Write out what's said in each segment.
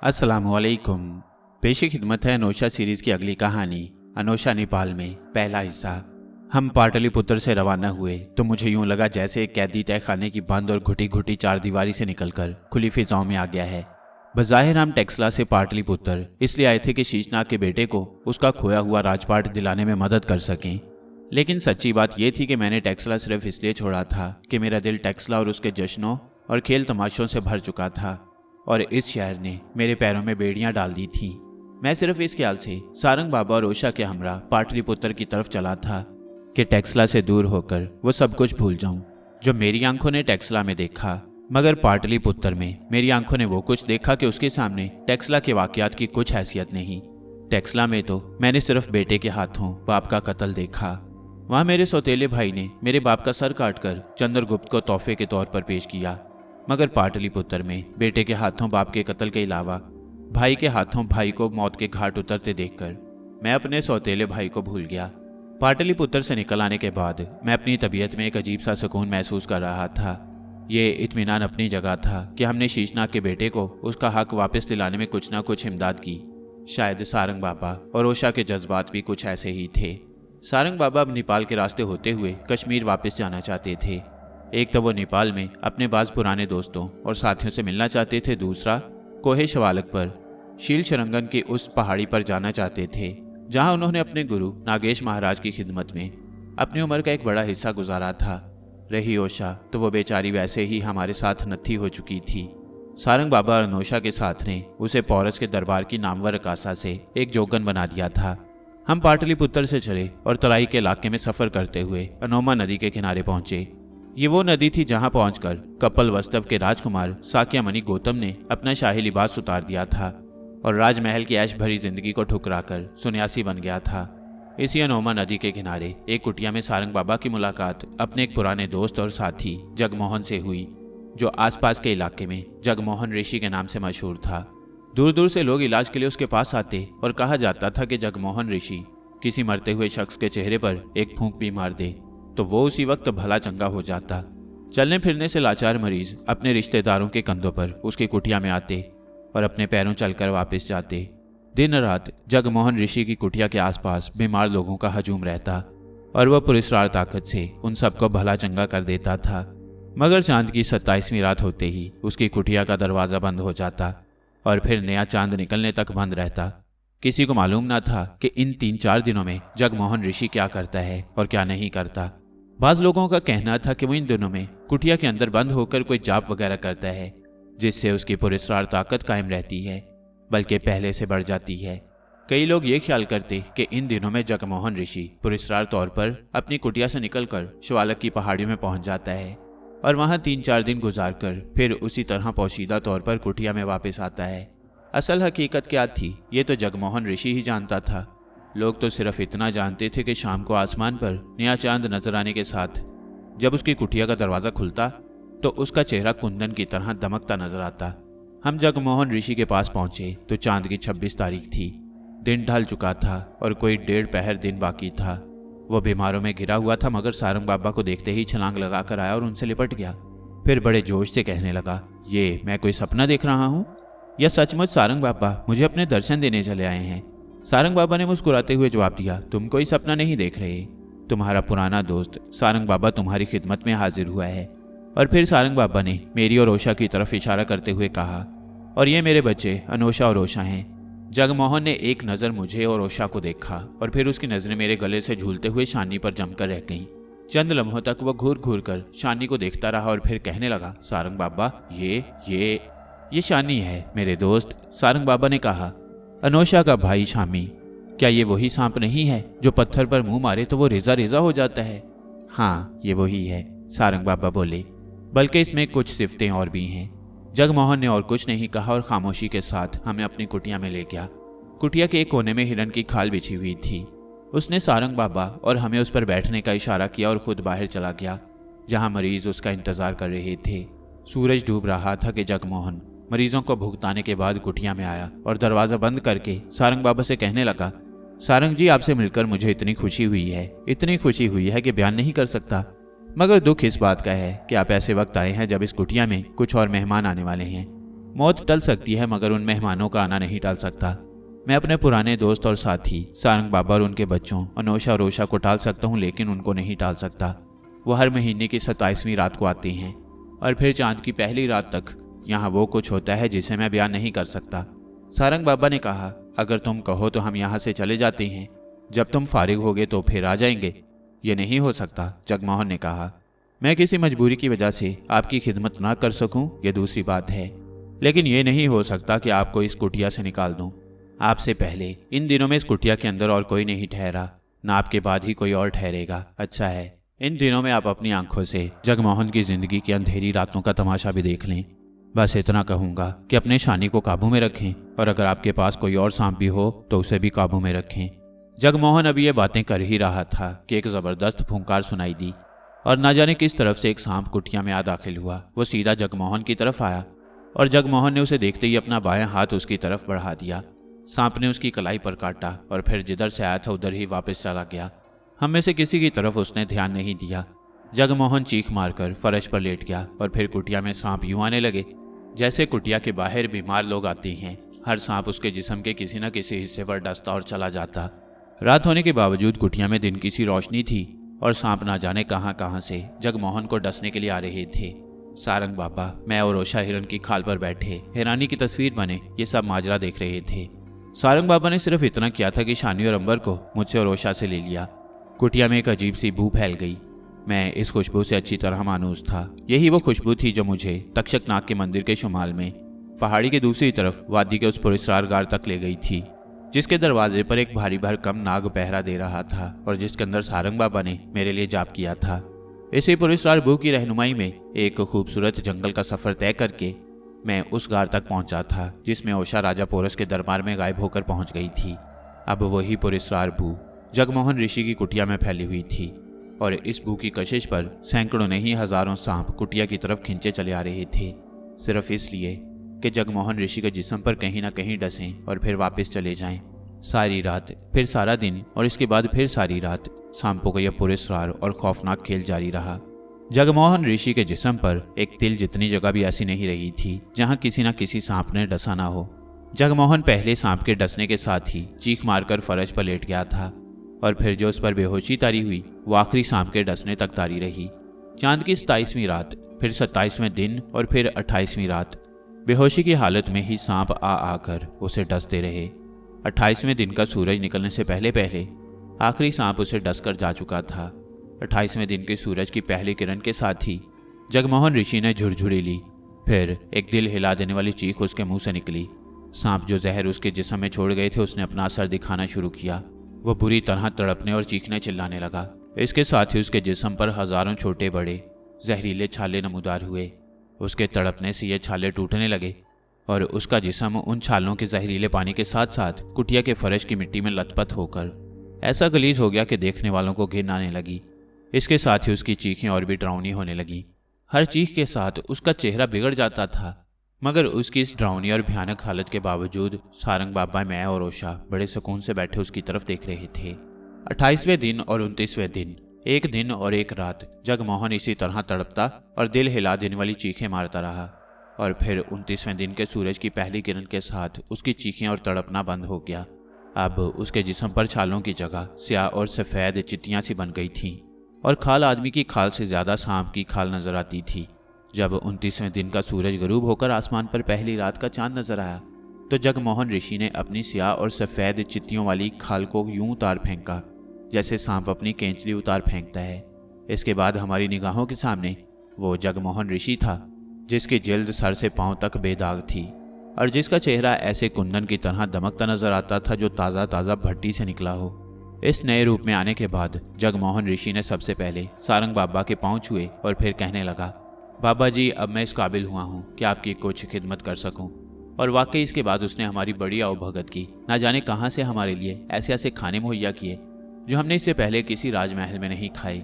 अस्सलामुअलैकुम। पेश खिदमत है अनोशा सीरीज की अगली कहानी अनोशा नेपाल में पहला हिस्सा। हम पाटलिपुत्र से रवाना हुए तो मुझे यूं लगा जैसे एक कैदी तय खाने की बंद और घुटी घुटी चार दीवारी से निकलकर खुली फिजाओं में आ गया है। बज़ाहिर हम टेक्सला से पाटलिपुत्र इसलिए आए थे कि शीशनाग के बेटे को उसका खोया हुआ राजपाट दिलाने में मदद कर सकें, लेकिन सच्ची बात यह थी कि मैंने टेक्सला सिर्फ इसलिए छोड़ा था कि मेरा दिल टेक्सला और उसके जश्नों और खेल तमाशों से भर चुका था और इस शहर ने मेरे पैरों में बेड़ियां डाल दी थीं। मैं सिर्फ इस ख्याल से सारंग बाबा और ओशा के हमरा पाटलिपुत्र की तरफ चला था कि टेक्सला से दूर होकर वो सब कुछ भूल जाऊं जो मेरी आंखों ने टेक्सला में देखा, मगर पाटलिपुत्र में मेरी आंखों ने वो कुछ देखा कि उसके सामने टेक्सला के वाकयात की कुछ हैसियत नहीं। टेक्सला में तो मैंने सिर्फ बेटे के हाथों बाप का कत्ल देखा। वहां मेरे सौतेले भाई ने मेरे बाप का सर काटकर चंद्रगुप्त को तोहफे के तौर पर पेश किया, मगर पाटलिपुत्र में बेटे के हाथों बाप के कत्ल के अलावा भाई के हाथों भाई को मौत के घाट उतरते देखकर मैं अपने सौतेले भाई को भूल गया। पाटलिपुत्र से निकल आने के बाद मैं अपनी तबीयत में एक अजीब सा सुकून महसूस कर रहा था। ये इत्मीनान अपनी जगह था कि हमने शीशनाग के बेटे को उसका हक वापस दिलाने में कुछ ना कुछ इमदाद की। शायद सारंग बाबा और ओशा के जज्बात भी कुछ ऐसे ही थे। सारंग बाबा अब नेपाल के रास्ते होते हुए कश्मीर वापस जाना चाहते थे। एक तो वो नेपाल में अपने बाज पुराने दोस्तों और साथियों से मिलना चाहते थे, दूसरा कोहे शवालक पर शील शरंगन की उस पहाड़ी पर जाना चाहते थे जहां उन्होंने अपने गुरु नागेश महाराज की खिदमत में अपनी उम्र का एक बड़ा हिस्सा गुजारा था। रही ओशा तो वो बेचारी वैसे ही हमारे साथ नत्थी हो चुकी थी। सारंग बाबा और अनोशा के साथ ने उसे पौरस के दरबार की नामवर रकासा से एक जोगन बना दिया था। हम पाटलिपुत्र से चले और तराई के इलाके में सफर करते हुए अनोमा नदी के किनारे पहुंचे। ये वो नदी थी जहां पहुंचकर कपिल वस्तव के राजकुमार साक्यामणि गौतम ने अपना शाही लिबास उतार दिया था और राजमहल की ऐश भरी जिंदगी को ठुकराकर सन्यासी बन गया था। इसी अनोमा नदी के किनारे एक कुटिया में सारंग बाबा की मुलाकात अपने एक पुराने दोस्त और साथी जगमोहन से हुई, जो आसपास के इलाके में जगमोहन ऋषि के नाम से मशहूर था। दूर दूर से लोग इलाज के लिए उसके पास आते और कहा जाता था कि जगमोहन ऋषि किसी मरते हुए शख्स के चेहरे पर एक फूंक भी मार दे तो वो उसी वक्त भला चंगा हो जाता। चलने फिरने से लाचार मरीज अपने रिश्तेदारों के कंधों पर उसकी कुटिया में आते और अपने पैरों चलकर वापस जाते। दिन रात जगमोहन ऋषि की कुटिया के आसपास बीमार लोगों का हजूम रहता और वह पुरस्कार ताकत से उन सबको भला चंगा कर देता था। मगर चांद की 27वीं रात होते ही उसकी कुटिया का दरवाज़ा बंद हो जाता और फिर नया चांद निकलने तक बंद रहता। किसी को मालूम ना था कि इन 3-4 दिनों में जगमोहन ऋषि क्या करता है और क्या नहीं करता। बाज लोगों का कहना था कि वो इन दिनों में कुटिया के अंदर बंद होकर कोई जाप वगैरह करता है जिससे उसकी पुरस्कार ताकत कायम रहती है, बल्कि पहले से बढ़ जाती है। कई लोग ये ख्याल करते कि इन दिनों में जगमोहन ऋषि पुरस्कार तौर पर अपनी कुटिया से निकलकर शिवालक की पहाड़ियों में पहुंच जाता है और वहां 3-4 दिन गुजार कर फिर उसी तरह पोशीदा तौर पर कुटिया में वापस आता है। असल हकीकत क्या थी ये तो जगमोहन ऋषि ही जानता था। लोग तो सिर्फ इतना जानते थे कि शाम को आसमान पर नया चांद नजर आने के साथ जब उसकी कुटिया का दरवाज़ा खुलता तो उसका चेहरा कुंदन की तरह दमकता नजर आता। हम जगमोहन ऋषि के पास पहुंचे तो चांद की 26 तारीख थी। दिन ढल चुका था और कोई 1.5 पहर दिन बाकी था। वो बीमारों में घिरा हुआ था, मगर सारंग बाबा को देखते ही छलांग लगाकर आया और उनसे लिपट गया। फिर बड़े जोश से कहने लगा, ये मैं कोई सपना देख रहा हूँ या सचमुच सारंग बाबा मुझे अपने दर्शन देने चले आए हैं? सारंग बाबा ने मुस्कुराते हुए जवाब दिया, तुम कोई सपना नहीं देख रहे, तुम्हारा पुराना दोस्त सारंग बाबा तुम्हारी खिदमत में हाजिर हुआ है। और फिर सारंग बाबा ने मेरी और ओशा की तरफ इशारा करते हुए कहा, और ये मेरे बच्चे अनोशा और ओशा हैं। जगमोहन ने एक नज़र मुझे और ओशा को देखा और फिर उसकी नज़रें मेरे गले से झूलते हुए शानी पर जमकर रह गईं। चंद लम्हों तक वह घूर घूर कर शानी को देखता रहा और फिर कहने लगा, सारंग बाबा ये शानी है मेरे दोस्त। सारंग बाबा ने कहा, अनोशा का भाई शामी, क्या ये वही सांप नहीं है जो पत्थर पर मुंह मारे तो वो रेजा रेजा हो जाता है? हाँ, ये वही है, सारंग बाबा बोले, बल्कि इसमें कुछ सिफतें और भी हैं। जगमोहन ने और कुछ नहीं कहा और खामोशी के साथ हमें अपनी कुटिया में ले गया। कुटिया के एक कोने में हिरन की खाल बिछी हुई थी। उसने सारंग बाबा और हमें उस पर बैठने का इशारा किया और खुद बाहर चला गया जहां मरीज उसका इंतजार कर रहे थे। सूरज डूब रहा था कि जगमोहन मरीजों को भुगताने के बाद कुटिया में आया और दरवाज़ा बंद करके सारंग बाबा से कहने लगा, सारंग जी, आपसे मिलकर मुझे इतनी खुशी हुई है कि बयान नहीं कर सकता। मगर दुख इस बात का है कि आप ऐसे वक्त आए हैं जब इस कुटिया में कुछ और मेहमान आने वाले हैं। मौत टल सकती है मगर उन मेहमानों का आना नहीं टल सकता। मैं अपने पुराने दोस्त और साथी सारंग बाबा और उनके बच्चों अनोशा और ओशा को टाल सकता हूँ, लेकिन उनको नहीं टाल सकता। वो हर महीने की 27वीं रात को आते हैं और फिर चांद की पहली रात तक यहाँ वो कुछ होता है जिसे मैं बयान नहीं कर सकता। सारंग बाबा ने कहा, अगर तुम कहो तो हम यहाँ से चले जाते हैं, जब तुम फारिग होगे तो फिर आ जाएंगे। ये नहीं हो सकता, जगमोहन ने कहा। मैं किसी मजबूरी की वजह से आपकी खिदमत ना कर सकूं, ये दूसरी बात है, लेकिन ये नहीं हो सकता कि आपको इस कुटिया से निकाल दूं। आपसे पहले इन दिनों में इस कुटिया के अंदर और कोई नहीं ठहरा, ना आपके बाद ही कोई और ठहरेगा। अच्छा है, इन दिनों में आप अपनी आंखों से जगमोहन की जिंदगी की अंधेरी रातों का तमाशा भी देख लें। बस इतना कहूंगा कि अपने शानी को काबू में रखें, और अगर आपके पास कोई और सांप भी हो तो उसे भी काबू में रखें। जगमोहन अभी ये बातें कर ही रहा था कि एक जबरदस्त फुंकार सुनाई दी और ना जाने किस तरफ से एक सांप कुटिया में आ दाखिल हुआ। वो सीधा जगमोहन की तरफ आया और जगमोहन ने उसे देखते ही अपना बायां हाथ उसकी तरफ बढ़ा दिया। सांप ने उसकी कलाई पर काटा और फिर जिधर से आया था उधर ही वापस चला गया। हम में से किसी की तरफ उसने ध्यान नहीं दिया। जगमोहन चीख मारकर फर्श पर लेट गया और फिर कुटिया में सांप यूं आने लगे जैसे कुटिया के बाहर बीमार लोग आते हैं। हर सांप उसके जिस्म के किसी न किसी हिस्से पर डसता और चला जाता। रात होने के बावजूद कुटिया में दिन की सी रोशनी थी और सांप ना जाने कहां कहां से जगमोहन को डसने के लिए आ रहे थे। सारंग बाबा, मैं और ओशा हिरन की खाल पर बैठे हैरानी की तस्वीर बने ये सब माजरा देख रहे थे। सारंग बाबा ने सिर्फ इतना किया था कि शानी और अंबर को मुझसे और ओशा से ले लिया। कुटिया में एक अजीब सी बू फैल गई। मैं इस खुशबू से अच्छी तरह मानूस था। यही वो खुशबू थी जो मुझे तक्षकनाग के मंदिर के शुमाल में पहाड़ी के दूसरी तरफ वादी के उस पुरस्कार गार तक ले गई थी, जिसके दरवाजे पर एक भारी भरकम नाग पहरा दे रहा था और जिसके अंदर सारंग बाबा ने मेरे लिए जाप किया था। इसी पुरस्कार बू की रहनुमाई में एक खूबसूरत जंगल का सफर तय करके मैं उस गार तक पहुंचा था जिसमें ओशा राजा पोरस के दरबार में गायब होकर पहुंच गई थी। अब वही पुरस्कार बू जगमोहन ऋषि की कुटिया में फैली हुई थी और इस बू की कशिश पर सैकड़ों नहीं हजारों सांप कुटिया की तरफ खिंचे चले आ रहे थे, सिर्फ इसलिए कि जगमोहन ऋषि के जिस्म पर कहीं ना कहीं डसें और फिर वापस चले जाएं। सारी रात, फिर सारा दिन और इसके बाद फिर सारी रात सांपों का यह पुरस्कार और खौफनाक खेल जारी रहा। जगमोहन ऋषि के जिस्म पर एक तिल जितनी जगह भी ऐसी नहीं रही थी जहां किसी न किसी सांप ने डसा ना हो। जगमोहन पहले सांप के डसने के साथ ही चीख मारकर फर्श पर लेट गया था और फिर जो उस पर बेहोशी तारी हुई वो आखिरी सांप के डसने तक तारी रही। चांद की 27वीं रात, फिर 27वें दिन और फिर 28वीं रात बेहोशी की हालत में ही सांप आ आकर उसे डसते रहे। 28वें दिन का सूरज निकलने से पहले पहले आखिरी सांप उसे डसकर जा चुका था। 28वें दिन के सूरज की पहली किरण के साथ ही जगमोहन ऋषि ने झुरझुरी ली। फिर एक दिल हिला देने वाली चीख उसके मुंह से निकली। सांप जो जहर उसके जिस्म में छोड़ गए थे उसने अपना असर दिखाना शुरू किया। वो बुरी तरह तड़पने और चीखने चिल्लाने लगा। इसके साथ ही उसके जिस्म पर हजारों छोटे बड़े जहरीले छाले नमूदार हुए। उसके तड़पने से ये छाले टूटने लगे और उसका जिस्म उन छालों के जहरीले पानी के साथ साथ कुटिया के फर्श की मिट्टी में लथपथ होकर ऐसा गलीज हो गया कि देखने वालों को घिन आने लगी। इसके साथ ही उसकी चीखें और भी डरावनी होने लगी। हर चीख के साथ उसका चेहरा बिगड़ जाता था, मगर उसकी इस डरावनी और भयानक हालत के बावजूद सारंग बाबा, मैं और ओशा बड़े सुकून से बैठे उसकी तरफ देख रहे थे। 28वें दिन और 29वें दिन, एक दिन और एक रात जगमोहन इसी तरह तड़पता और दिल हिला देने वाली चीखें मारता रहा और फिर 29वें दिन के सूरज की पहली किरण के साथ उसकी चीखें और तड़पना बंद हो गया। अब उसके जिस्म पर छालों की जगह स्याह और सफ़ेद चित्तियां सी बन गई थीं और खाल आदमी की खाल से ज़्यादा सांप की खाल नजर आती थी। जब 29वें दिन का सूरज गरूब होकर आसमान पर पहली रात का चांद नजर आया तो जगमोहन ऋषि ने अपनी स्याह और सफ़ेद चित्तियों वाली खाल को यूं उतार फेंका जैसे सांप अपनी केंचली उतार फेंकता है। इसके बाद हमारी निगाहों के सामने वो जगमोहन ऋषि था जिसकी जिल्द सर से पांव तक बेदाग थी और जिसका चेहरा ऐसे कुंदन की तरह दमकता नजर आता था जो ताज़ा ताज़ा भट्टी से निकला हो। इस नए रूप में आने के बाद जगमोहन ऋषि ने सबसे पहले सारंग बाबा के पांव छुए और फिर कहने लगा, बाबा जी, अब मैं इस काबिल हुआ हूँ कि आपकी कुछ खिदमत कर सकूँ। और वाकई इसके बाद उसने हमारी बड़ी आवभगत की। ना जाने कहाँ से हमारे लिए ऐसे ऐसे खाने मुहैया किए जो हमने इससे पहले किसी राजमहल में नहीं खाए।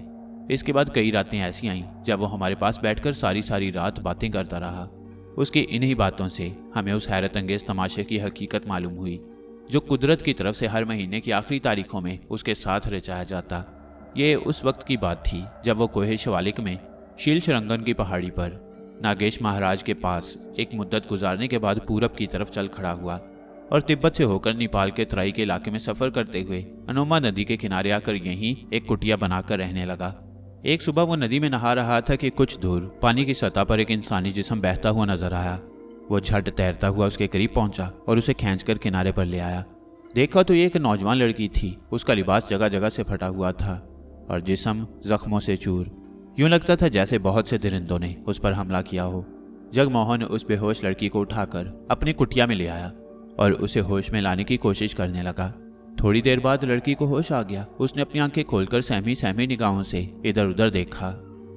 इसके बाद कई रातें ऐसी आईं जब वो हमारे पास बैठकर सारी सारी रात बातें करता रहा। उसकी इन्हीं बातों से हमें उस हैरत अंगेज तमाशे की हकीकत मालूम हुई जो कुदरत की तरफ से हर महीने की आखिरी तारीखों में उसके साथ रचाया जाता। ये उस वक्त की बात थी जब वो कोहे शिवालिक में शील शरंगन की पहाड़ी पर नागेश महाराज के पास एक मुद्दत गुजारने के बाद पूरब की तरफ चल खड़ा हुआ और तिब्बत से होकर नेपाल के तराई के इलाके में सफर करते हुए अनोमा नदी के किनारे आकर यहीं एक कुटिया बनाकर रहने लगा। एक सुबह वो नदी में नहा रहा था कि कुछ दूर पानी की सतह पर एक इंसानी जिस्म बहता हुआ नजर आया। वो झट तैरता हुआ उसके करीब पहुंचा और उसे खींचकर किनारे पर ले आया। देखा तो ये एक नौजवान लड़की थी। उसका लिबास जगह जगह से फटा हुआ था और जिस्म जख्मों से चूर। यूं लगता था जैसे बहुत से दरिंदों ने उस पर हमला किया हो। जगमोहन उस बेहोश लड़की को उठाकर अपनी कुटिया में ले आया और उसे होश में लाने की कोशिश करने लगा। थोड़ी देर बाद लड़की को होश आ गया। उसने अपनी आंखें खोलकर सहमी सहमी निगाहों से इधर उधर देखा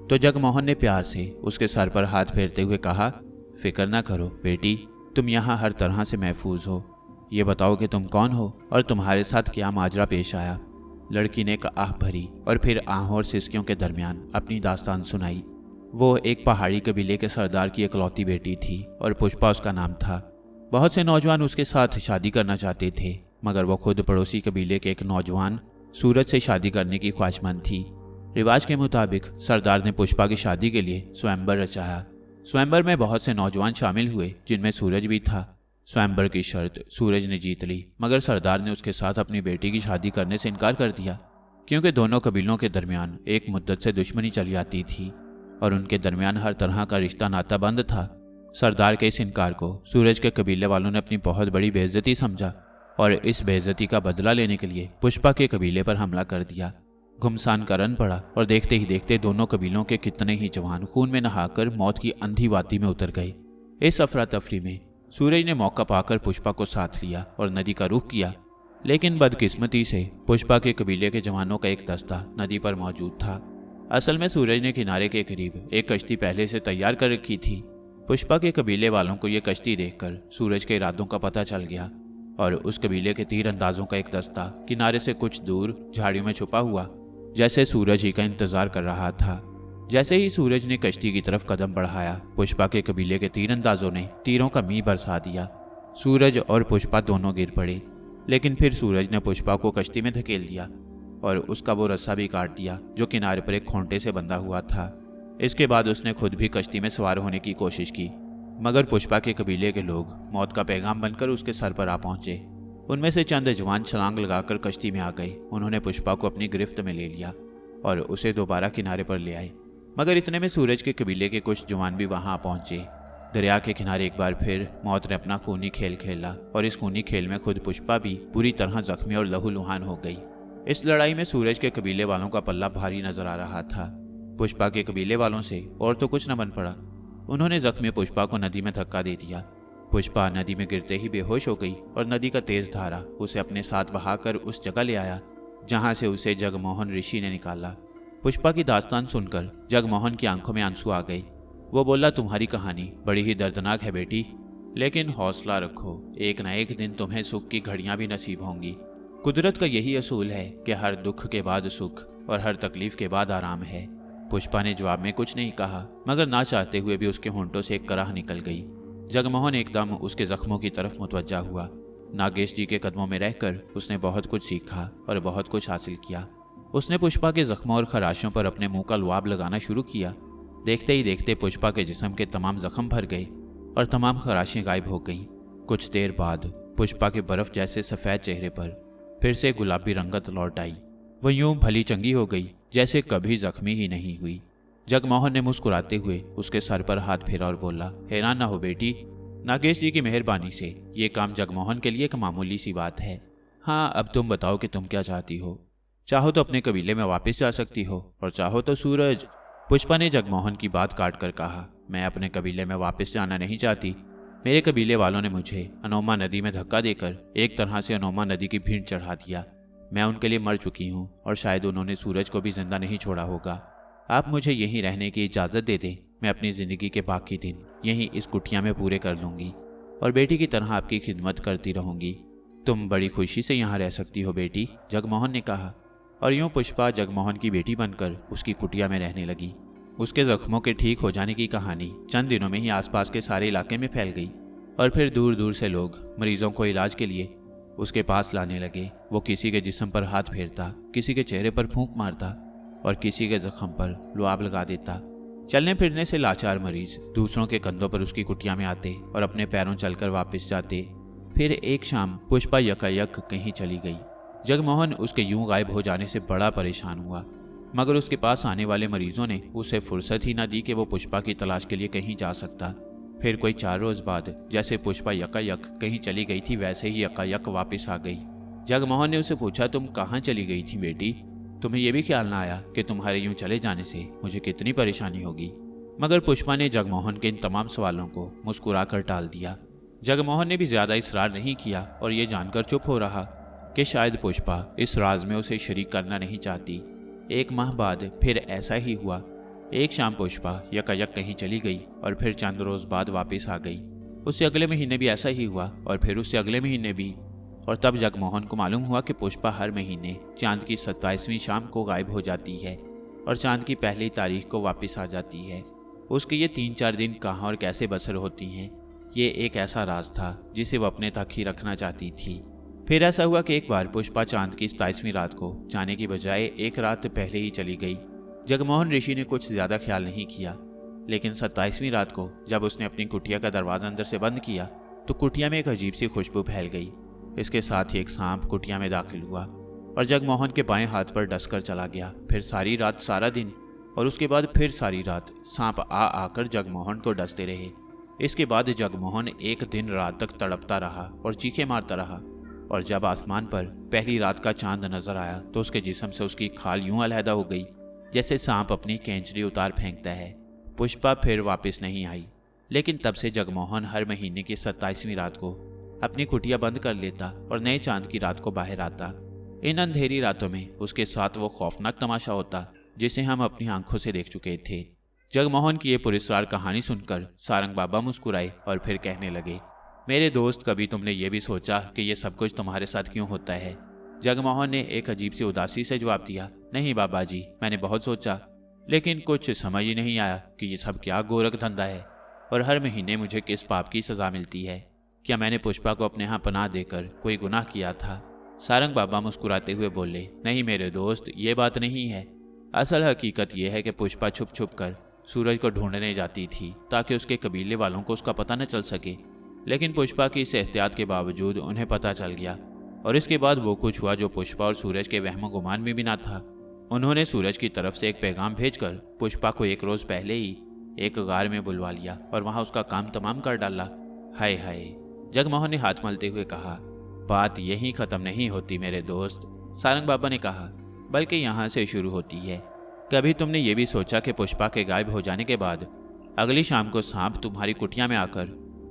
तो जगमोहन ने प्यार से उसके सर पर हाथ फेरते हुए कहा, फिक्र ना करो बेटी, तुम यहाँ हर तरह से महफूज हो। ये बताओ कि तुम कौन हो और तुम्हारे साथ क्या माजरा पेश आया। लड़की ने एक आह भरी और फिर आहों और सिसकियों के दरमियान अपनी दास्तान सुनाई। वो एक पहाड़ी कबीले के सरदार की इकलौती बेटी थी और पुष्पा उसका नाम था। बहुत से नौजवान उसके साथ शादी करना चाहते थे, मगर वो खुद पड़ोसी कबीले के एक नौजवान सूरज से शादी करने की ख्वाहिशमंद थी। रिवाज के मुताबिक सरदार ने पुष्पा की शादी के लिए स्वयंवर रचाया। स्वयंवर में बहुत से नौजवान शामिल हुए, जिनमें सूरज भी था। स्वयंवर की शर्त सूरज ने जीत ली, मगर सरदार ने उसके साथ अपनी बेटी की शादी करने से इनकार कर दिया, क्योंकि दोनों कबीलों के दरमियान एक मुद्दत से दुश्मनी चली आती थी और उनके दरमियान हर तरह का रिश्ता नाता बंद था। सरदार के इस इनकार को सूरज के कबीले वालों ने अपनी बहुत बड़ी बेइज्जती समझा और इस बेइज्जती का बदला लेने के लिए पुष्पा के कबीले पर हमला कर दिया। घुमसान का रन पड़ा और देखते ही देखते दोनों कबीलों के कितने ही जवान खून में नहाकर मौत की अंधी वादी में उतर गए। इस अफरा तफरी में सूरज ने मौका पाकर पुष्पा को साथ लिया और नदी का रुख किया, लेकिन बदकिस्मती से पुष्पा के कबीले के जवानों का एक दस्ता नदी पर मौजूद था। असल में सूरज ने किनारे के करीब एक कश्ती पहले से तैयार कर रखी थी। पुष्पा के कबीले वालों को यह कश्ती देखकर सूरज के इरादों का पता चल गया और उस कबीले के तीरंदाजों का एक दस्ता किनारे से कुछ दूर झाड़ियों में छुपा हुआ जैसे सूरज ही का इंतजार कर रहा था। जैसे ही सूरज ने कश्ती की तरफ कदम बढ़ाया, पुष्पा के कबीले के तीरंदाजों ने तीरों का मींह बरसा दिया। सूरज और पुष्पा दोनों गिर पड़े, लेकिन फिर सूरज ने पुष्पा को कश्ती में धकेल दिया और उसका वो रस्सा भी काट दिया जो किनारे पर एक खूंटे से बंधा हुआ था। इसके बाद उसने खुद भी कश्ती में सवार होने की कोशिश की, मगर पुष्पा के कबीले के लोग मौत का पैगाम बनकर उसके सर पर आ पहुंचे। उनमें से चंद जवान छलांग लगाकर कश्ती में आ गए। उन्होंने पुष्पा को अपनी गिरफ्त में ले लिया और उसे दोबारा किनारे पर ले आए, मगर इतने में सूरज के कबीले के कुछ जवान भी वहां पहुंचे। दरिया के किनारे एक बार फिर मौत ने अपना खूनी खेल खेला और इस खूनी खेल में खुद पुष्पा भी बुरी तरह जख्मी और लहूलुहान हो गई। इस लड़ाई में सूरज के कबीले वालों का पल्ला भारी नजर आ रहा था। पुष्पा के कबीले वालों से और तो कुछ न बन पड़ा। उन्होंने जख्मी पुष्पा को नदी में धक्का दे दिया। पुष्पा नदी में गिरते ही बेहोश हो गई और नदी का तेज धारा उसे अपने साथ बहाकर उस जगह ले आया जहां से उसे जगमोहन ऋषि ने निकाला। पुष्पा की दास्तान सुनकर जगमोहन की आंखों में आंसू आ गए। वो बोला, तुम्हारी कहानी बड़ी ही दर्दनाक है बेटी, लेकिन हौसला रखो, एक न एक दिन तुम्हें सुख की घड़ियां भी नसीब होंगी। कुदरत का यही असूल है कि हर दुख के बाद सुख और हर तकलीफ के बाद आराम है। पुष्पा ने जवाब में कुछ नहीं कहा, मगर ना चाहते हुए भी उसके होंठों से एक कराह निकल गई। जगमोहन एकदम उसके जख्मों की तरफ मुतवज्जा हुआ। नागेश जी के कदमों में रहकर उसने बहुत कुछ सीखा और बहुत कुछ हासिल किया। उसने पुष्पा के जख्मों और खराशों पर अपने मुंह का लुआब लगाना शुरू किया। देखते ही देखते पुष्पा के जिस्म के तमाम जख्म भर गए और तमाम खराशें गायब हो गईं। कुछ देर बाद पुष्पा के बर्फ जैसे सफ़ेद चेहरे पर फिर से गुलाबी रंगत लौट आई। वह यूं भली चंगी हो गई जैसे कभी जख्मी ही नहीं हुई। जगमोहन ने मुस्कुराते हुए उसके सर पर हाथ फेरा और बोला, हैरान ना हो बेटी, नागेश जी की मेहरबानी से ये काम जगमोहन के लिए एक मामूली सी बात है। हाँ, अब तुम बताओ कि तुम क्या चाहती हो। चाहो तो अपने कबीले में वापस जा सकती हो और चाहो तो सूरज। पुष्पा ने जगमोहन की बात काट कर कहा, मैं अपने कबीले में वापस जाना नहीं चाहती। मेरे कबीले वालों ने मुझे अनोमा नदी में धक्का देकर एक तरह से अनोमा नदी की भीड़ चढ़ा दिया। मैं उनके लिए मर चुकी हूँ और शायद उन्होंने सूरज को भी जिंदा नहीं छोड़ा होगा। आप मुझे यहीं रहने की इजाज़त दे दें, मैं अपनी ज़िंदगी के बाकी दिन यहीं इस कुटिया में पूरे कर लूँगी और बेटी की तरह आपकी खिदमत करती रहूँगी। तुम बड़ी खुशी से यहाँ रह सकती हो बेटी, जगमोहन ने कहा। और यूँ पुष्पा जगमोहन की बेटी बनकर उसकी कुटिया में रहने लगी। उसके जख्मों के ठीक हो जाने की कहानी चंद दिनों में ही आसपास के सारे इलाके में फैल गई और फिर दूर दूर से लोग मरीजों को इलाज के लिए उसके पास लाने लगे। वो किसी के जिस्म पर हाथ फेरता, किसी के चेहरे पर फूंक मारता और किसी के जख्म पर लुआब लगा देता। चलने फिरने से लाचार मरीज दूसरों के कंधों पर उसकी कुटिया में आते और अपने पैरों चलकर वापस जाते। फिर एक शाम पुष्पा यकायक कहीं चली गई। जगमोहन उसके यूं गायब हो जाने से बड़ा परेशान हुआ, मगर उसके पास आने वाले मरीजों ने उसे फुर्सत ही न दी कि वो पुष्पा की तलाश के लिए कहीं जा सकता। फिर कोई 4 रोज बाद जैसे पुष्पा यकायक कहीं चली गई थी वैसे ही यकायक वापस आ गई। जगमोहन ने उसे पूछा, तुम कहाँ चली गई थी बेटी? तुम्हें यह भी ख्याल ना आया कि तुम्हारे यूं चले जाने से मुझे कितनी परेशानी होगी? मगर पुष्पा ने जगमोहन के इन तमाम सवालों को मुस्कुराकर टाल दिया। जगमोहन ने भी ज्यादा इसरार नहीं किया और ये जानकर चुप हो रहा कि शायद पुष्पा इस राज में उसे शरीक करना नहीं चाहती। 1 माह बाद फिर ऐसा ही हुआ। एक शाम पुष्पा यकायक कहीं चली गई और फिर चंद रोज बाद वापस आ गई। उससे अगले महीने भी ऐसा ही हुआ और फिर उससे अगले महीने भी। और तब जगमोहन को मालूम हुआ कि पुष्पा हर महीने चांद की 27वीं शाम को गायब हो जाती है और चांद की पहली तारीख को वापस आ जाती है। उसके ये 3-4 दिन कहाँ और कैसे बसर होती हैं, ये एक ऐसा राज था जिसे वो अपने तक ही रखना चाहती थी। फिर ऐसा हुआ कि एक बार पुष्पा चांद की 27वीं रात को जाने की बजाय 1 रात पहले ही चली गई। जगमोहन ऋषि ने कुछ ज्यादा ख्याल नहीं किया, लेकिन 27वीं रात को जब उसने अपनी कुटिया का दरवाजा अंदर से बंद किया तो कुटिया में एक अजीब सी खुशबू फैल गई। इसके साथ ही एक सांप कुटिया में दाखिल हुआ और जगमोहन के बाएं हाथ पर डसकर चला गया। फिर सारी रात, सारा दिन और उसके बाद फिर सारी रात सांप आकर जगमोहन को डसते रहे। इसके बाद जगमोहन एक दिन रात तक तड़पता रहा और चीखें मारता रहा और जब आसमान पर पहली रात का चांद नजर आया तो उसके जिस्म से उसकी खाल यूं अलहदा हो गई जैसे सांप अपनी कैंचरी उतार फेंकता है। पुष्पा फिर वापस नहीं आई, लेकिन तब से जगमोहन हर महीने की 27वीं रात को अपनी कुटिया बंद कर लेता और नए चांद की रात को बाहर आता। इन अंधेरी रातों में उसके साथ वो खौफनाक तमाशा होता जिसे हम अपनी आंखों से देख चुके थे। जगमोहन की ये पुरस्कार कहानी सुनकर सारंग बाबा मुस्कुराए और फिर कहने लगे, मेरे दोस्त, कभी तुमने ये भी सोचा कि ये सब कुछ तुम्हारे साथ क्यों होता है? जगमोहन ने एक अजीब सी उदासी से जवाब दिया, नहीं बाबा जी, मैंने बहुत सोचा, लेकिन कुछ समझ ही नहीं आया कि ये सब क्या गोरख धंधा है और हर महीने मुझे किस पाप की सजा मिलती है। क्या मैंने पुष्पा को अपने यहाँ पनाह देकर कोई गुनाह किया था? सारंग बाबा मुस्कुराते हुए बोले, नहीं मेरे दोस्त, ये बात नहीं है। असल हकीकत यह है कि पुष्पा छुप छुप कर सूरज को ढूंढने जाती थी ताकि उसके कबीले वालों को उसका पता न चल सके, लेकिन पुष्पा की इस एहतियात के बावजूद उन्हें पता चल गया और इसके बाद वो कुछ हुआ जो पुष्पा और सूरज के वहमो गुमान में भी ना था। उन्होंने सूरज की तरफ से एक पैगाम भेजकर पुष्पा को 1 रोज पहले ही एक गार में बुलवा लिया और वहां उसका काम तमाम कर डाला। हाय हाय, जगमोहन ने हाथ मलते हुए कहा, बात यहीं खत्म नहीं होती मेरे दोस्त, सारंग बाबा ने कहा, बल्कि यहाँ से शुरू होती है। कभी तुमने ये भी सोचा कि पुष्पा के गायब हो जाने के बाद अगली शाम को सांप तुम्हारी कुटिया में आकर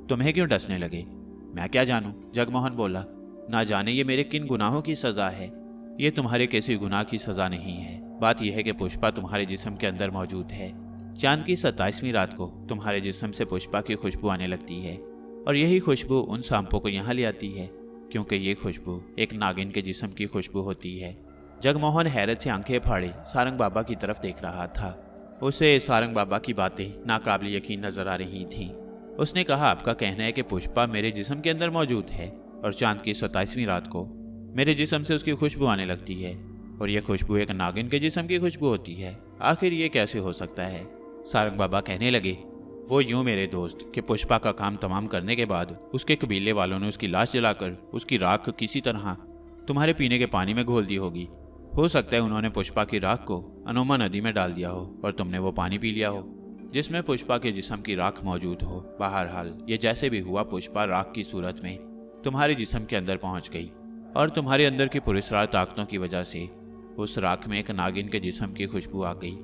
तुम्हें क्यों डसने लगे? मैं क्या जानूं, जगमोहन बोला, ना जाने ये मेरे किन गुनाहों की सजा है। ये तुम्हारे किसी गुनाह की सजा नहीं है। बात यह है कि पुष्पा तुम्हारे जिस्म के अंदर मौजूद है। चांद की 27वीं रात को तुम्हारे जिस्म से पुष्पा की खुशबू आने लगती है और यही खुशबू उन सांपों को यहाँ ले आती है, क्योंकि ये खुशबू एक नागिन के जिस्म की खुशबू होती है। जगमोहन हैरत से आंखें फाड़े सारंग बाबा की तरफ देख रहा था। उसे सारंग बाबा की बातें नाकाबिल यकीन नजर आ रही थीं। उसने कहा, आपका कहना है कि पुष्पा मेरे जिस्म के अंदर मौजूद है और चांद की 27वीं रात को मेरे जिस्म से उसकी खुशबू आने लगती है और यह खुशबू एक नागिन के जिस्म की खुशबू होती है। आखिर ये कैसे हो सकता है? सारंग बाबा कहने लगे, वो यूं मेरे दोस्त कि पुष्पा का काम तमाम करने के बाद उसके कबीले वालों ने उसकी लाश जलाकर उसकी राख किसी तरह तुम्हारे पीने के पानी में घोल दी होगी। हो सकता है उन्होंने पुष्पा की राख को अनोमा नदी में डाल दिया हो और तुमने वो पानी पी लिया हो जिसमें पुष्पा के जिस्म की राख मौजूद हो। बहरहाल ये जैसे भी हुआ, पुष्पा राख की सूरत में तुम्हारे जिस्म के अंदर पहुंच गई और तुम्हारे अंदर की पुरस्कार ताकतों की वजह से उस राख में एक नागिन के जिस्म की खुशबू आ गई।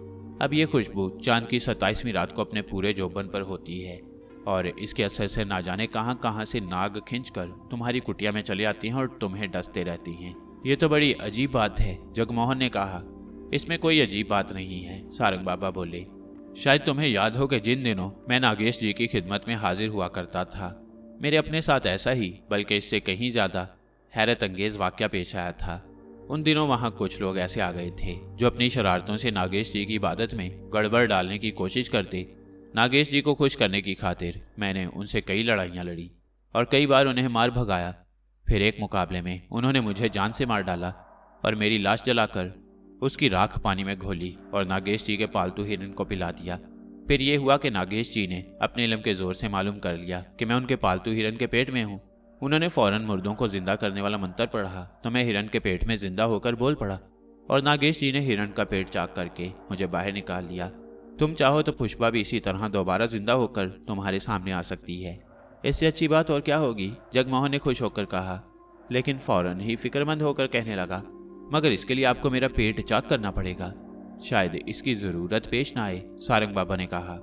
अब ये खुशबू चांद की 27वीं रात को अपने पूरे जोबन पर होती है और इसके असर से ना जाने कहां कहां से नाग खींचकर तुम्हारी कुटिया में चले आती हैं और तुम्हें डसते रहती हैं। ये तो बड़ी अजीब बात है, जगमोहन ने कहा। इसमें कोई अजीब बात नहीं है, सारंग बाबा बोले। शायद तुम्हें याद हो कि जिन दिनों मैं नागेश जी की खिदमत में हाजिर हुआ करता था, मेरे अपने साथ ऐसा ही बल्कि इससे कहीं ज्यादा हैरत अंगेज वाकया पेश आया था। उन दिनों वहां कुछ लोग ऐसे आ गए थे जो अपनी शरारतों से नागेश जी की इबादत में गड़बड़ डालने की कोशिश करते। नागेश जी को खुश करने की खातिर मैंने उनसे कई लड़ाइयां लड़ी और कई बार उन्हें मार भगाया। फिर एक मुकाबले में उन्होंने मुझे जान से मार डाला और मेरी लाश जलाकर उसकी राख पानी में घोली और नागेश जी के पालतू हिरन को पिला दिया। फिर ये हुआ कि नागेश जी ने अपने इल्म के जोर से मालूम कर लिया कि मैं उनके पालतू हिरन के पेट में हूँ। उन्होंने फौरन मुर्दों को जिंदा करने वाला मंत्र पढ़ा तो मैं हिरन के पेट में जिंदा होकर बोल पड़ा और नागेश जी ने हिरन का पेट चाक करके मुझे बाहर निकाल लिया। तुम चाहो तो पुष्पा भी इसी तरह दोबारा जिंदा होकर तुम्हारे सामने आ सकती है। इससे अच्छी बात और क्या होगी, जगमोहन ने खुश होकर कहा, लेकिन फौरन ही फिक्रमंद होकर कहने लगा, मगर इसके लिए आपको मेरा पेट चाक करना पड़ेगा। शायद इसकी जरूरत पेश ना आए, सारंग बाबा ने कहा।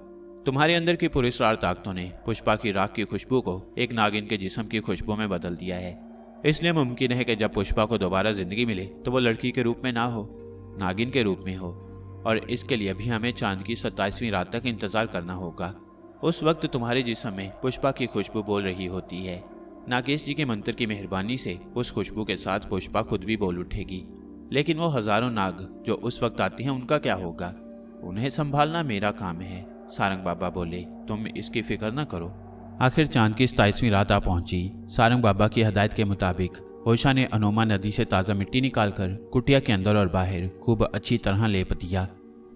तुम्हारे अंदर की पुरस्कार ताकतों ने पुष्पा की राख की खुशबू को एक नागिन के जिस्म की खुशबू में बदल दिया है। इसलिए मुमकिन है कि जब पुष्पा को दोबारा जिंदगी मिले तो वो लड़की के रूप में ना हो, नागिन के रूप में हो। और इसके लिए भी हमें चांद की 27वीं रात तक इंतजार करना होगा। उस वक्त तुम्हारे जिस्म में पुष्पा की खुशबू बोल रही होती है। नागेश जी के मंत्र की मेहरबानी से उस खुशबू के साथ पुष्पा खुद भी बोल उठेगी। लेकिन वो हजारों नाग जो उस वक्त आते हैं उनका क्या होगा? उन्हें संभालना मेरा काम है, सारंग बाबा बोले। तुम इसकी फिक्र न करो। आखिर चांद की 27वीं रात आ पहुंची। सारंग बाबा की हदायत के मुताबिक ओशा ने अनोमा नदी से ताज़ा मिट्टी निकालकर कुटिया के अंदर और बाहर खूब अच्छी तरह लेप दिया।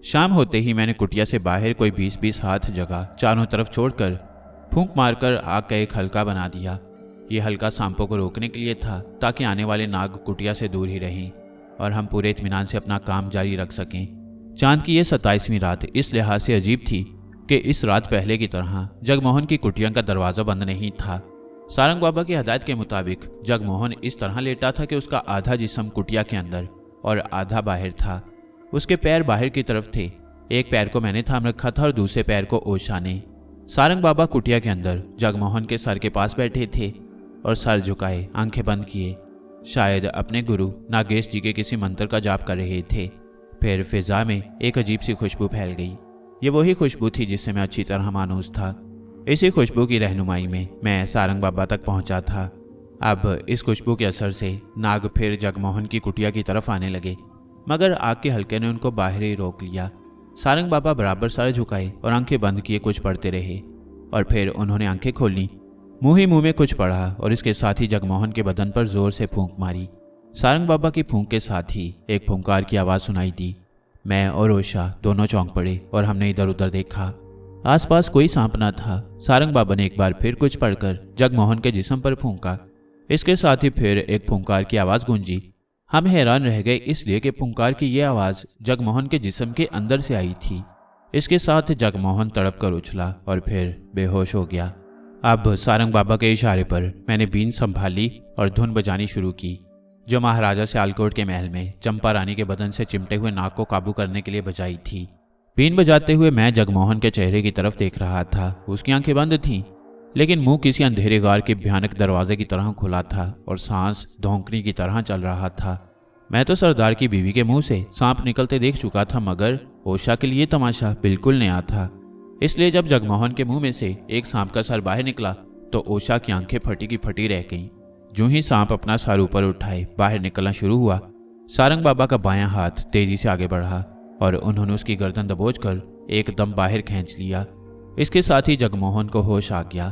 शाम होते ही मैंने कुटिया से बाहर कोई 20-20 हाथ जगह चारों तरफ छोड़कर फूंक मारकर आग का एक हल्का बना दिया। ये हल्का सांपों को रोकने के लिए था ताकि आने वाले नाग कुटिया से दूर ही रहें और हम पूरे इत्मीनान से अपना काम जारी रख सकें। चांद की यह 27वीं रात इस लिहाज से अजीब थी कि इस रात पहले की तरह जगमोहन की कुटिया का दरवाज़ा बंद नहीं था। सारंग बाबा की हदायत के मुताबिक जगमोहन इस तरह लेटा था कि उसका आधा जिस्म कुटिया के अंदर और आधा बाहर था। उसके पैर बाहर की तरफ थे। एक पैर को मैंने थाम रखा था और दूसरे पैर को ओशा ने। सारंग बाबा कुटिया के अंदर जगमोहन के सर के पास बैठे थे और सर झुकाए, आंखें बंद किए, शायद अपने गुरु नागेश जी के किसी मंत्र का जाप कर रहे थे। फिर फिजा में एक अजीब सी खुशबू फैल गई। ये वही खुशबू थी जिससे मैं अच्छी तरह मानूस था। इसी खुशबू की रहनुमाई में मैं सारंग बाबा तक पहुंचा था। अब इस खुशबू के असर से नाग फिर जगमोहन की कुटिया की तरफ आने लगे, मगर आग के हल्के ने उनको बाहर ही रोक लिया। सारंग बाबा बराबर सर झुकाए और आंखें बंद किए कुछ पढ़ते रहे और फिर उन्होंने आंखें खोली। मुंह ही मुंह में कुछ पढ़ा और इसके साथ ही जगमोहन के बदन पर जोर से फूंक मारी। सारंग बाबा की फूंक के साथ ही एक फुंकार की आवाज़ सुनाई दी। मैं और ओशा दोनों चौंक पड़े और हमने इधर उधर देखा। आसपास कोई सांप न था। सारंग बाबा ने एक बार फिर कुछ पढ़कर जगमोहन के जिस्म पर फूंका। इसके साथ ही फिर एक फुंकार की आवाज़ गूंजी। हम हैरान रह गए इसलिए कि फुंकार की यह आवाज़ जगमोहन के जिस्म के अंदर से आई थी। इसके साथ जगमोहन तड़प कर उछला और फिर बेहोश हो गया। अब सारंग बाबा के इशारे पर मैंने बीन संभाली और धुन बजानी शुरू की, जो महाराजा सियालकोट के महल में चंपा रानी के बदन से चिमटे हुए नाग को काबू करने के लिए बजाई थी। बीन बजाते हुए मैं जगमोहन के चेहरे की तरफ देख रहा था। उसकी आंखें बंद थीं, लेकिन मुंह किसी अंधेरे गार के भयानक दरवाजे की तरह खुला था और सांस धोंकनी की तरह चल रहा था। मैं तो सरदार की बीवी के मुंह से सांप निकलते देख चुका था, मगर ओशा के लिए तमाशा बिल्कुल नया था। इसलिए जब जगमोहन के मुंह में से एक सांप का सर बाहर निकला तो ओशा की आंखें फटी की फटी रह गईं। जो ही सांप अपना सर ऊपर उठाए बाहर निकलना शुरू हुआ, सारंग बाबा का बायां हाथ तेजी से आगे बढ़ा और उन्होंने उसकी गर्दन दबोचकर एकदम बाहर खींच लिया। इसके साथ ही जगमोहन को होश आ गया।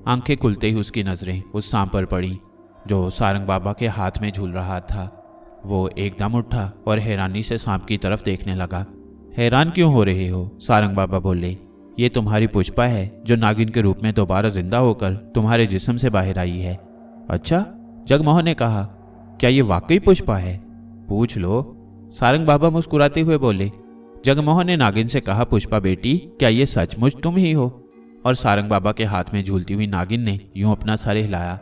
आंखें खुलते ही उसकी नजरें उस सांप पर पड़ी जो सारंग बाबा के हाथ में झूल रहा था। वो एकदम उठा और हैरानी से सांप की तरफ देखने लगा। हैरान क्यों हो रहे हो? सारंग बाबा बोले। ये तुम्हारी पुष्पा है जो नागिन के रूप में दोबारा जिंदा होकर तुम्हारे जिस्म से बाहर आई है। अच्छा, जगमोहन ने कहा। क्या ये वाकई पुष्पा है? पूछ लो, सारंग बाबा मुस्कुराते हुए बोले। जगमोहन ने नागिन से कहा, पुष्पा बेटी, क्या ये सचमुच तुम ही हो? और सारंग बाबा के हाथ में झूलती हुई नागिन ने यूं अपना सर हिलाया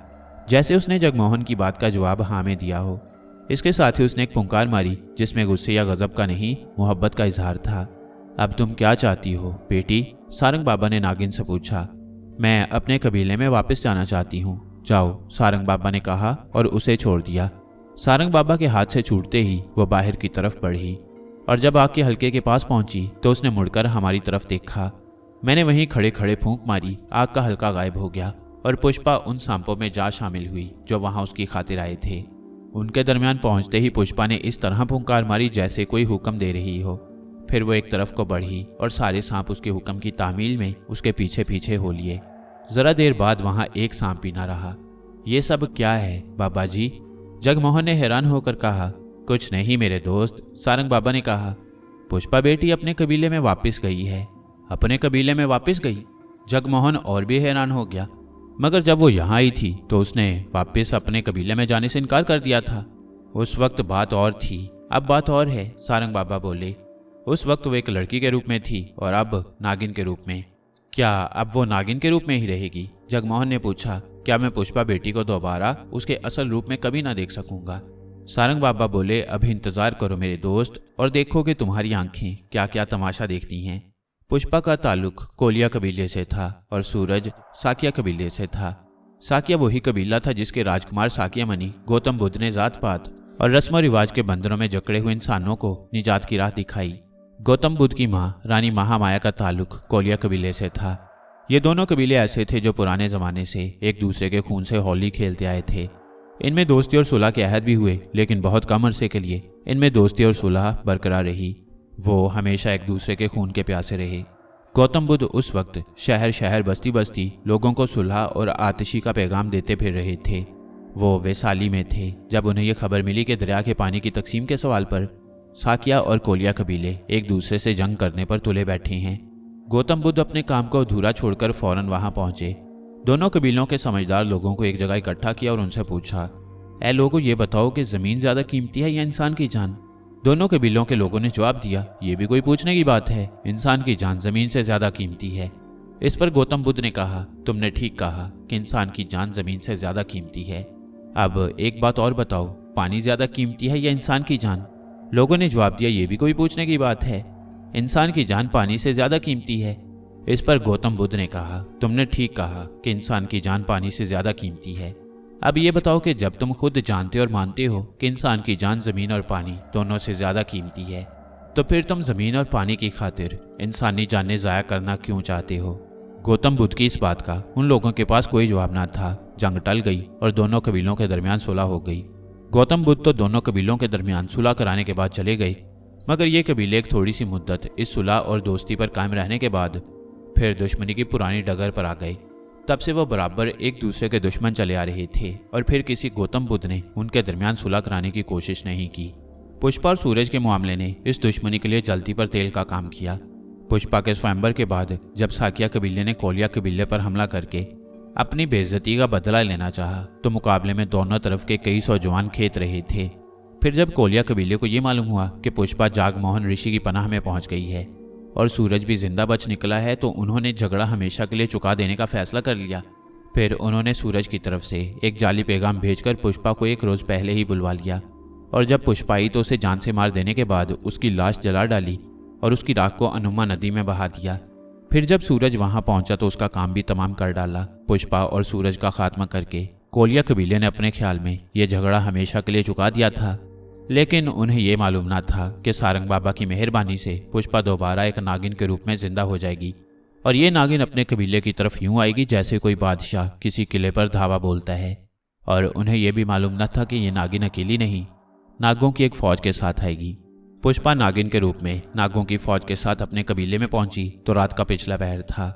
जैसे उसने जगमोहन की बात का जवाब हाँ में दिया हो। इसके साथ ही उसने एक पुंकार मारी जिसमें गुस्से या गजब का नहीं, मोहब्बत का इजहार था। अब तुम क्या चाहती हो बेटी? सारंग बाबा ने नागिन से पूछा। मैं अपने कबीले में वापस जाना चाहती हूँ। जाओ, सारंग बाबा ने कहा और उसे छोड़ दिया। सारंग बाबा के हाथ से छूटते ही वो बाहर की तरफ बढ़ी और जब आग के हल्के के पास पहुंची तो उसने मुड़कर हमारी तरफ देखा। मैंने वहीं खड़े खड़े फूंक मारी। आग का हल्का गायब हो गया और पुष्पा उन सांपों में जा शामिल हुई जो वहां उसकी खातिर आए थे। उनके दरमियान पहुंचते ही पुष्पा ने इस तरह फुंकार मारी जैसे कोई हुक्म दे रही हो। फिर वो एक तरफ को बढ़ी और सारे सांप उसके हुक्म की तामील में उसके पीछे पीछे हो लिए। जरा देर बाद वहां एक सांप भी ना रहा। ये सब क्या है बाबा जी? जगमोहन ने हैरान होकर कहा। कुछ नहीं मेरे दोस्त, सारंग बाबा ने कहा। पुष्पा बेटी अपने कबीले में वापस गई है। अपने कबीले में वापस गई? जगमोहन और भी हैरान हो गया। मगर जब वो यहाँ आई थी तो उसने वापस अपने कबीले में जाने से इनकार कर दिया था। उस वक्त बात और थी, अब बात और है, सारंग बाबा बोले। उस वक्त वो एक लड़की के रूप में थी और अब नागिन के रूप में। क्या अब वो नागिन के रूप में ही रहेगी? जगमोहन ने पूछा। क्या मैं पुष्पा बेटी को दोबारा उसके असल रूप में कभी ना देख सकूंगा? सारंग बाबा बोले, अभी इंतजार करो मेरे दोस्त और देखो कि तुम्हारी आंखें क्या क्या तमाशा देखती हैं। पुष्पा का ताल्लुक कोलिया कबीले से था और सूरज साकिया कबीले से था। साकिया वही कबीला था जिसके राजकुमार साकिया मणि गौतम बुद्ध ने जात पात और रस्म रिवाज के बंधनों में जकड़े हुए इंसानों को निजात की राह दिखाई। गौतम बुद्ध की मां रानी महामाया का ताल्लुक कोलिया कबीले से था। ये दोनों कबीले ऐसे थे जो पुराने जमाने से एक दूसरे के खून से होली खेलते आए थे। इनमें दोस्ती और सुलह के अहद भी हुए, लेकिन बहुत कम अरसे के लिए इनमें दोस्ती और सुलह बरकरार रही। वो हमेशा एक दूसरे के खून के प्यासे रहे। गौतम बुद्ध उस वक्त शहर शहर बस्ती बस्ती लोगों को सुलह और आतिशी का पैगाम देते फिर रहे थे। वो वैशाली में थे जब उन्हें यह खबर मिली कि दरिया के पानी की तकसीम के सवाल पर साकिया और कोलिया कबीले एक दूसरे से जंग करने पर तुले बैठे हैं। गौतम बुद्ध अपने काम को अधूरा छोड़कर फौरन वहां पहुंचे। दोनों कबीलों के समझदार लोगों को एक जगह इकट्ठा किया और उनसे पूछा, ऐ लोगों, ये बताओ कि जमीन ज्यादा कीमती है या इंसान की जान? दोनों कबीलों के लोगों ने जवाब दिया, ये भी कोई पूछने की बात है, इंसान की जान जमीन से ज्यादा कीमती है। इस पर गौतम बुद्ध ने कहा, तुमने ठीक कहा कि इंसान की जान जमीन से ज्यादा कीमती है। अब एक बात और बताओ, पानी ज्यादा कीमती है या इंसान की जान? लोगों ने जवाब दिया, ये भी कोई पूछने की बात है, इंसान की जान पानी से ज्यादा कीमती है। इस पर गौतम बुद्ध ने कहा, तुमने ठीक कहा कि इंसान की जान पानी से ज्यादा कीमती है। अब ये बताओ कि जब तुम खुद जानते और मानते हो कि इंसान की जान जमीन और पानी दोनों से ज्यादा कीमती है, तो फिर तुम जमीन और पानी की खातिर इंसानी जानें जाया करना क्यों चाहते हो? गौतम बुद्ध की इस बात का उन लोगों के पास कोई जवाब ना था। जंग टल गई और दोनों कबीलों के दरमियान सुलह हो गई। गौतम बुद्ध तो दोनों कबीलों के दरमियान सुलह कराने के बाद चले गए, मगर ये कबीले एक थोड़ी सी मुद्दत इस सुलह और दोस्ती पर कायम रहने के बाद फिर दुश्मनी की पुरानी डगर पर आ गए। तब से वो बराबर एक दूसरे के दुश्मन चले आ रहे थे और फिर किसी गौतम बुद्ध ने उनके दरमियान सुलह कराने की कोशिश नहीं की। पुष्पा और सूरज के मामले ने इस दुश्मनी के लिए जलती पर तेल का काम किया। पुष्पा के स्वयंवर के बाद जब साकिया कबीले ने कोलिया कबीले पर हमला करके अपनी बेइज्जती का बदला लेना चाहा, तो मुकाबले में दोनों तरफ के कई सौ जवान खेत रहे थे। फिर जब कोलिया कबीले को ये मालूम हुआ कि पुष्पा जागमोहन ऋषि की पनाह में पहुंच गई है और सूरज भी जिंदा बच निकला है, तो उन्होंने झगड़ा हमेशा के लिए चुका देने का फैसला कर लिया। फिर उन्होंने सूरज की तरफ से एक जाली पैगाम भेजकर पुष्पा को एक रोज पहले ही बुलवा लिया और जब पुष्पा आई तो उसे जान से मार देने के बाद उसकी लाश जला डाली और उसकी राख को अनुमा नदी में बहा दिया। फिर जब सूरज वहां पहुंचा तो उसका काम भी तमाम कर डाला। पुष्पा और सूरज का खात्मा करके कोलिया कबीले ने अपने ख्याल में यह झगड़ा हमेशा के लिए चुका दिया था, लेकिन उन्हें यह मालूम ना था कि सारंग बाबा की मेहरबानी से पुष्पा दोबारा एक नागिन के रूप में जिंदा हो जाएगी और ये नागिन अपने कबीले की तरफ यूं आएगी जैसे कोई बादशाह किसी किले पर धावा बोलता है। और उन्हें यह भी मालूम न था कि ये नागिन अकेली नहीं, नागों की एक फौज के साथ आएगी। पुष्पा नागिन के रूप में नागों की फौज के साथ अपने कबीले में पहुंची तो रात का पिछला पहर था।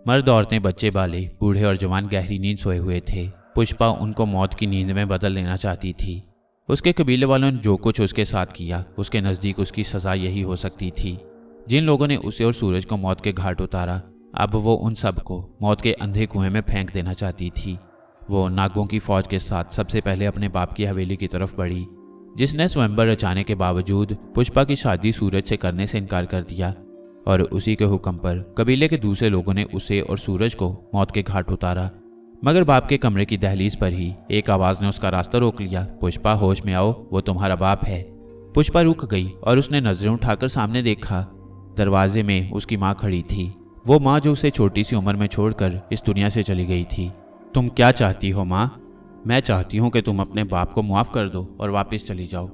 मर्द, औरतें, बच्चे बाले, बूढ़े और जवान गहरी नींद सोए हुए थे। पुष्पा उनको मौत की नींद में बदल लेना चाहती थी। उसके कबीले वालों ने जो कुछ उसके साथ किया, उसके नज़दीक उसकी सज़ा यही हो सकती थी। जिन लोगों ने उसे और सूरज को मौत के घाट उतारा, अब वो उन सब को मौत के अंधे कुएं में फेंक देना चाहती थी। वो नागों की फौज के साथ सबसे पहले अपने बाप की हवेली की तरफ बढ़ी, जिसने स्वयंवर रचाने के बावजूद पुष्पा की शादी सूरज से करने से इनकार कर दिया और उसी के हुक्म पर कबीले के दूसरे लोगों ने उसे और सूरज को मौत के घाट उतारा। मगर बाप के कमरे की दहलीज पर ही एक आवाज ने उसका रास्ता रोक लिया। पुष्पा, होश में आओ, वो तुम्हारा बाप है। पुष्पा रुक गई और उसने नजरें उठाकर सामने देखा। दरवाजे में उसकी माँ खड़ी थी, वो माँ जो उसे छोटी सी उम्र में छोड़कर इस दुनिया से चली गई थी। तुम क्या चाहती हो माँ? मैं चाहती हूँ कि तुम अपने बाप को माफ कर दो और वापस चली जाओ।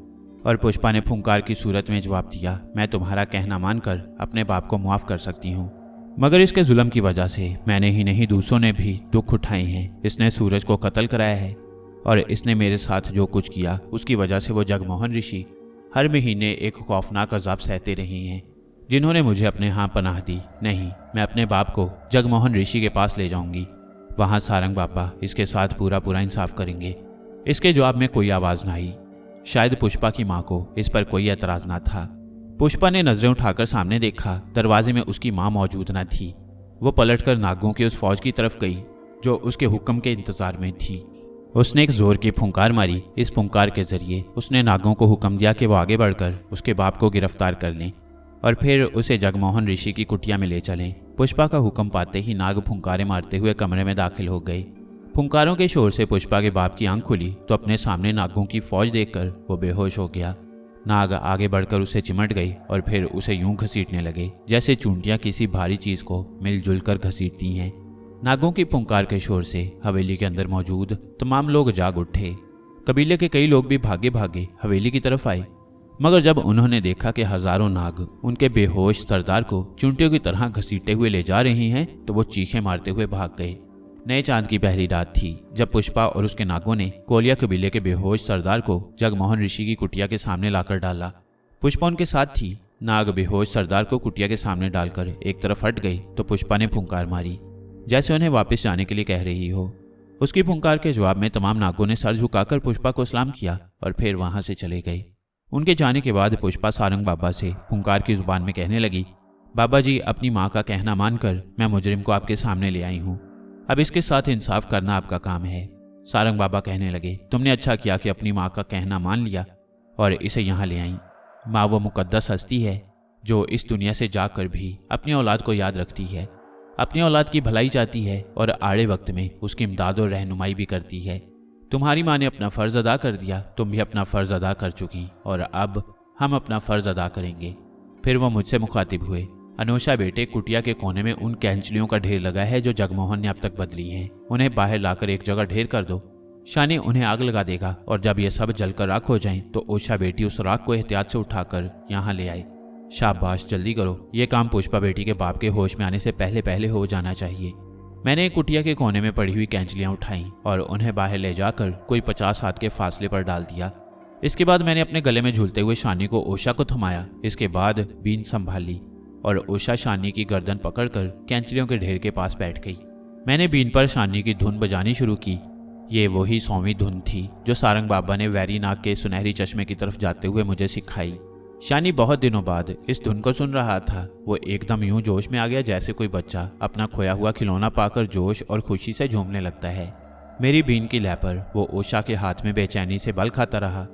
और पुष्पा ने फुंकार की सूरत में जवाब दिया, मैं तुम्हारा कहना मानकर अपने बाप को माफ कर सकती हूँ, मगर इसके जुल्म की वजह से मैंने ही नहीं दूसरों ने भी दुख उठाए हैं। इसने सूरज को कत्ल कराया है और इसने मेरे साथ जो कुछ किया उसकी वजह से वो जगमोहन ऋषि हर महीने एक खौफनाक अजाब सहते रहे हैं, जिन्होंने मुझे अपने यहाँ पनाह दी। नहीं, मैं अपने बाप को जगमोहन ऋषि के पास ले जाऊंगी, वहाँ सारंग बाबा इसके साथ पूरा इंसाफ करेंगे। इसके जवाब में कोई आवाज़ ना आई। शायद पुष्पा की माँ को इस पर कोई एतराज़ ना था। पुष्पा ने नजरें उठाकर सामने देखा। दरवाजे में उसकी माँ मौजूद न थी। वो पलटकर नागों की उस फौज की तरफ गई जो उसके हुक्म के इंतजार में थी। उसने एक जोर की फुंकार मारी। इस फुंकार के जरिए उसने नागों को हुक्म दिया कि वो आगे बढ़कर उसके बाप को गिरफ्तार कर लें और फिर उसे जगमोहन ऋषि की कुटिया में ले चलें। पुष्पा का हुक्म पाते ही नाग फुंकारें मारते हुए कमरे में दाखिल हो गए। फुंकारों के शोर से पुष्पा के बाप की आंख खुली तो अपने सामने नागों की फौज देखकर वो बेहोश हो गया। नाग आगे बढ़कर उसे चिमट गई और फिर उसे यूं घसीटने लगे जैसे चूंटियां किसी भारी चीज को मिलजुल कर घसीटती हैं। नागों की फुंकार के शोर से हवेली के अंदर मौजूद तमाम लोग जाग उठे। कबीले के कई लोग भी भागे भागे हवेली की तरफ आए, मगर जब उन्होंने देखा कि हजारों नाग उनके बेहोश सरदार को चूंटियों की तरह घसीटते हुए ले जा रही हैं तो वो चीखें मारते हुए भाग गए। नए चांद की पहली रात थी जब पुष्पा और उसके नागों ने कोलिया कबीले के बेहोश सरदार को जगमोहन ऋषि की कुटिया के सामने लाकर डाला। पुष्पा उनके साथ थी। नाग बेहोश सरदार को कुटिया के सामने डालकर एक तरफ हट गई तो पुष्पा ने फुंकार मारी जैसे उन्हें वापस जाने के लिए कह रही हो। उसकी फुंकार के जवाब में तमाम नागों ने सर झुकाकर पुष्पा को सलाम किया और फिर वहां से चले गए। उनके जाने के बाद पुष्पा सारंग बाबा से फुंकार की जुबान में कहने लगी, बाबा जी, अपनी माँ का कहना मानकर मैं मुजरिम को आपके सामने ले आई हूँ। अब इसके साथ इंसाफ करना आपका काम है। सारंग बाबा कहने लगे, तुमने अच्छा किया कि अपनी माँ का कहना मान लिया और इसे यहाँ ले आई। माँ वो मुकद्दस हस्ती है जो इस दुनिया से जाकर भी अपनी औलाद को याद रखती है, अपनी औलाद की भलाई चाहती है और आड़े वक्त में उसकी इमदाद और रहनुमाई भी करती है। तुम्हारी माँ ने अपना फ़र्ज़ अदा कर दिया, तुम भी अपना फ़र्ज़ अदा कर चुकी और अब हम अपना फ़र्ज़ अदा करेंगे। फिर वो मुझसे मुखातिब हुए, अनोशा बेटे, कुटिया के कोने में उन कैंचलियों का ढेर लगा है जो जगमोहन ने अब तक बदली हैं। उन्हें बाहर लाकर एक जगह ढेर कर दो। शानी उन्हें आग लगा देगा और जब ये सब जलकर राख हो जाएं तो ओशा बेटी उस राख को एहतियात से उठाकर यहाँ ले आए। शाबाश, जल्दी करो, ये काम पुष्पा बेटी के बाप के होश में आने से पहले पहले हो जाना चाहिए। मैंने एक कुटिया के कोने में पड़ी हुई कैंचलियाँ उठाईं और उन्हें बाहर ले जाकर कोई 50 हाथ के फासले पर डाल दिया। इसके बाद मैंने अपने गले में झूलते हुए शानी को ओशा को थमाया। इसके बाद बीन संभाली और ओशा शानी की गर्दन पकड़कर कैंचलियों के ढेर के पास बैठ गई। मैंने बीन पर शानी की धुन बजानी शुरू की। ये वही 100वीं धुन थी जो सारंग बाबा ने वैरी नाग के सुनहरी चश्मे की तरफ जाते हुए मुझे सिखाई। शानी बहुत दिनों बाद इस धुन को सुन रहा था। वो एकदम यूं जोश में आ गया जैसे कोई बच्चा अपना खोया हुआ खिलौना पाकर जोश और खुशी से झूमने लगता है। मेरी बीन की लय पर वो ओशा के हाथ में बेचैनी से बल खाता रहा।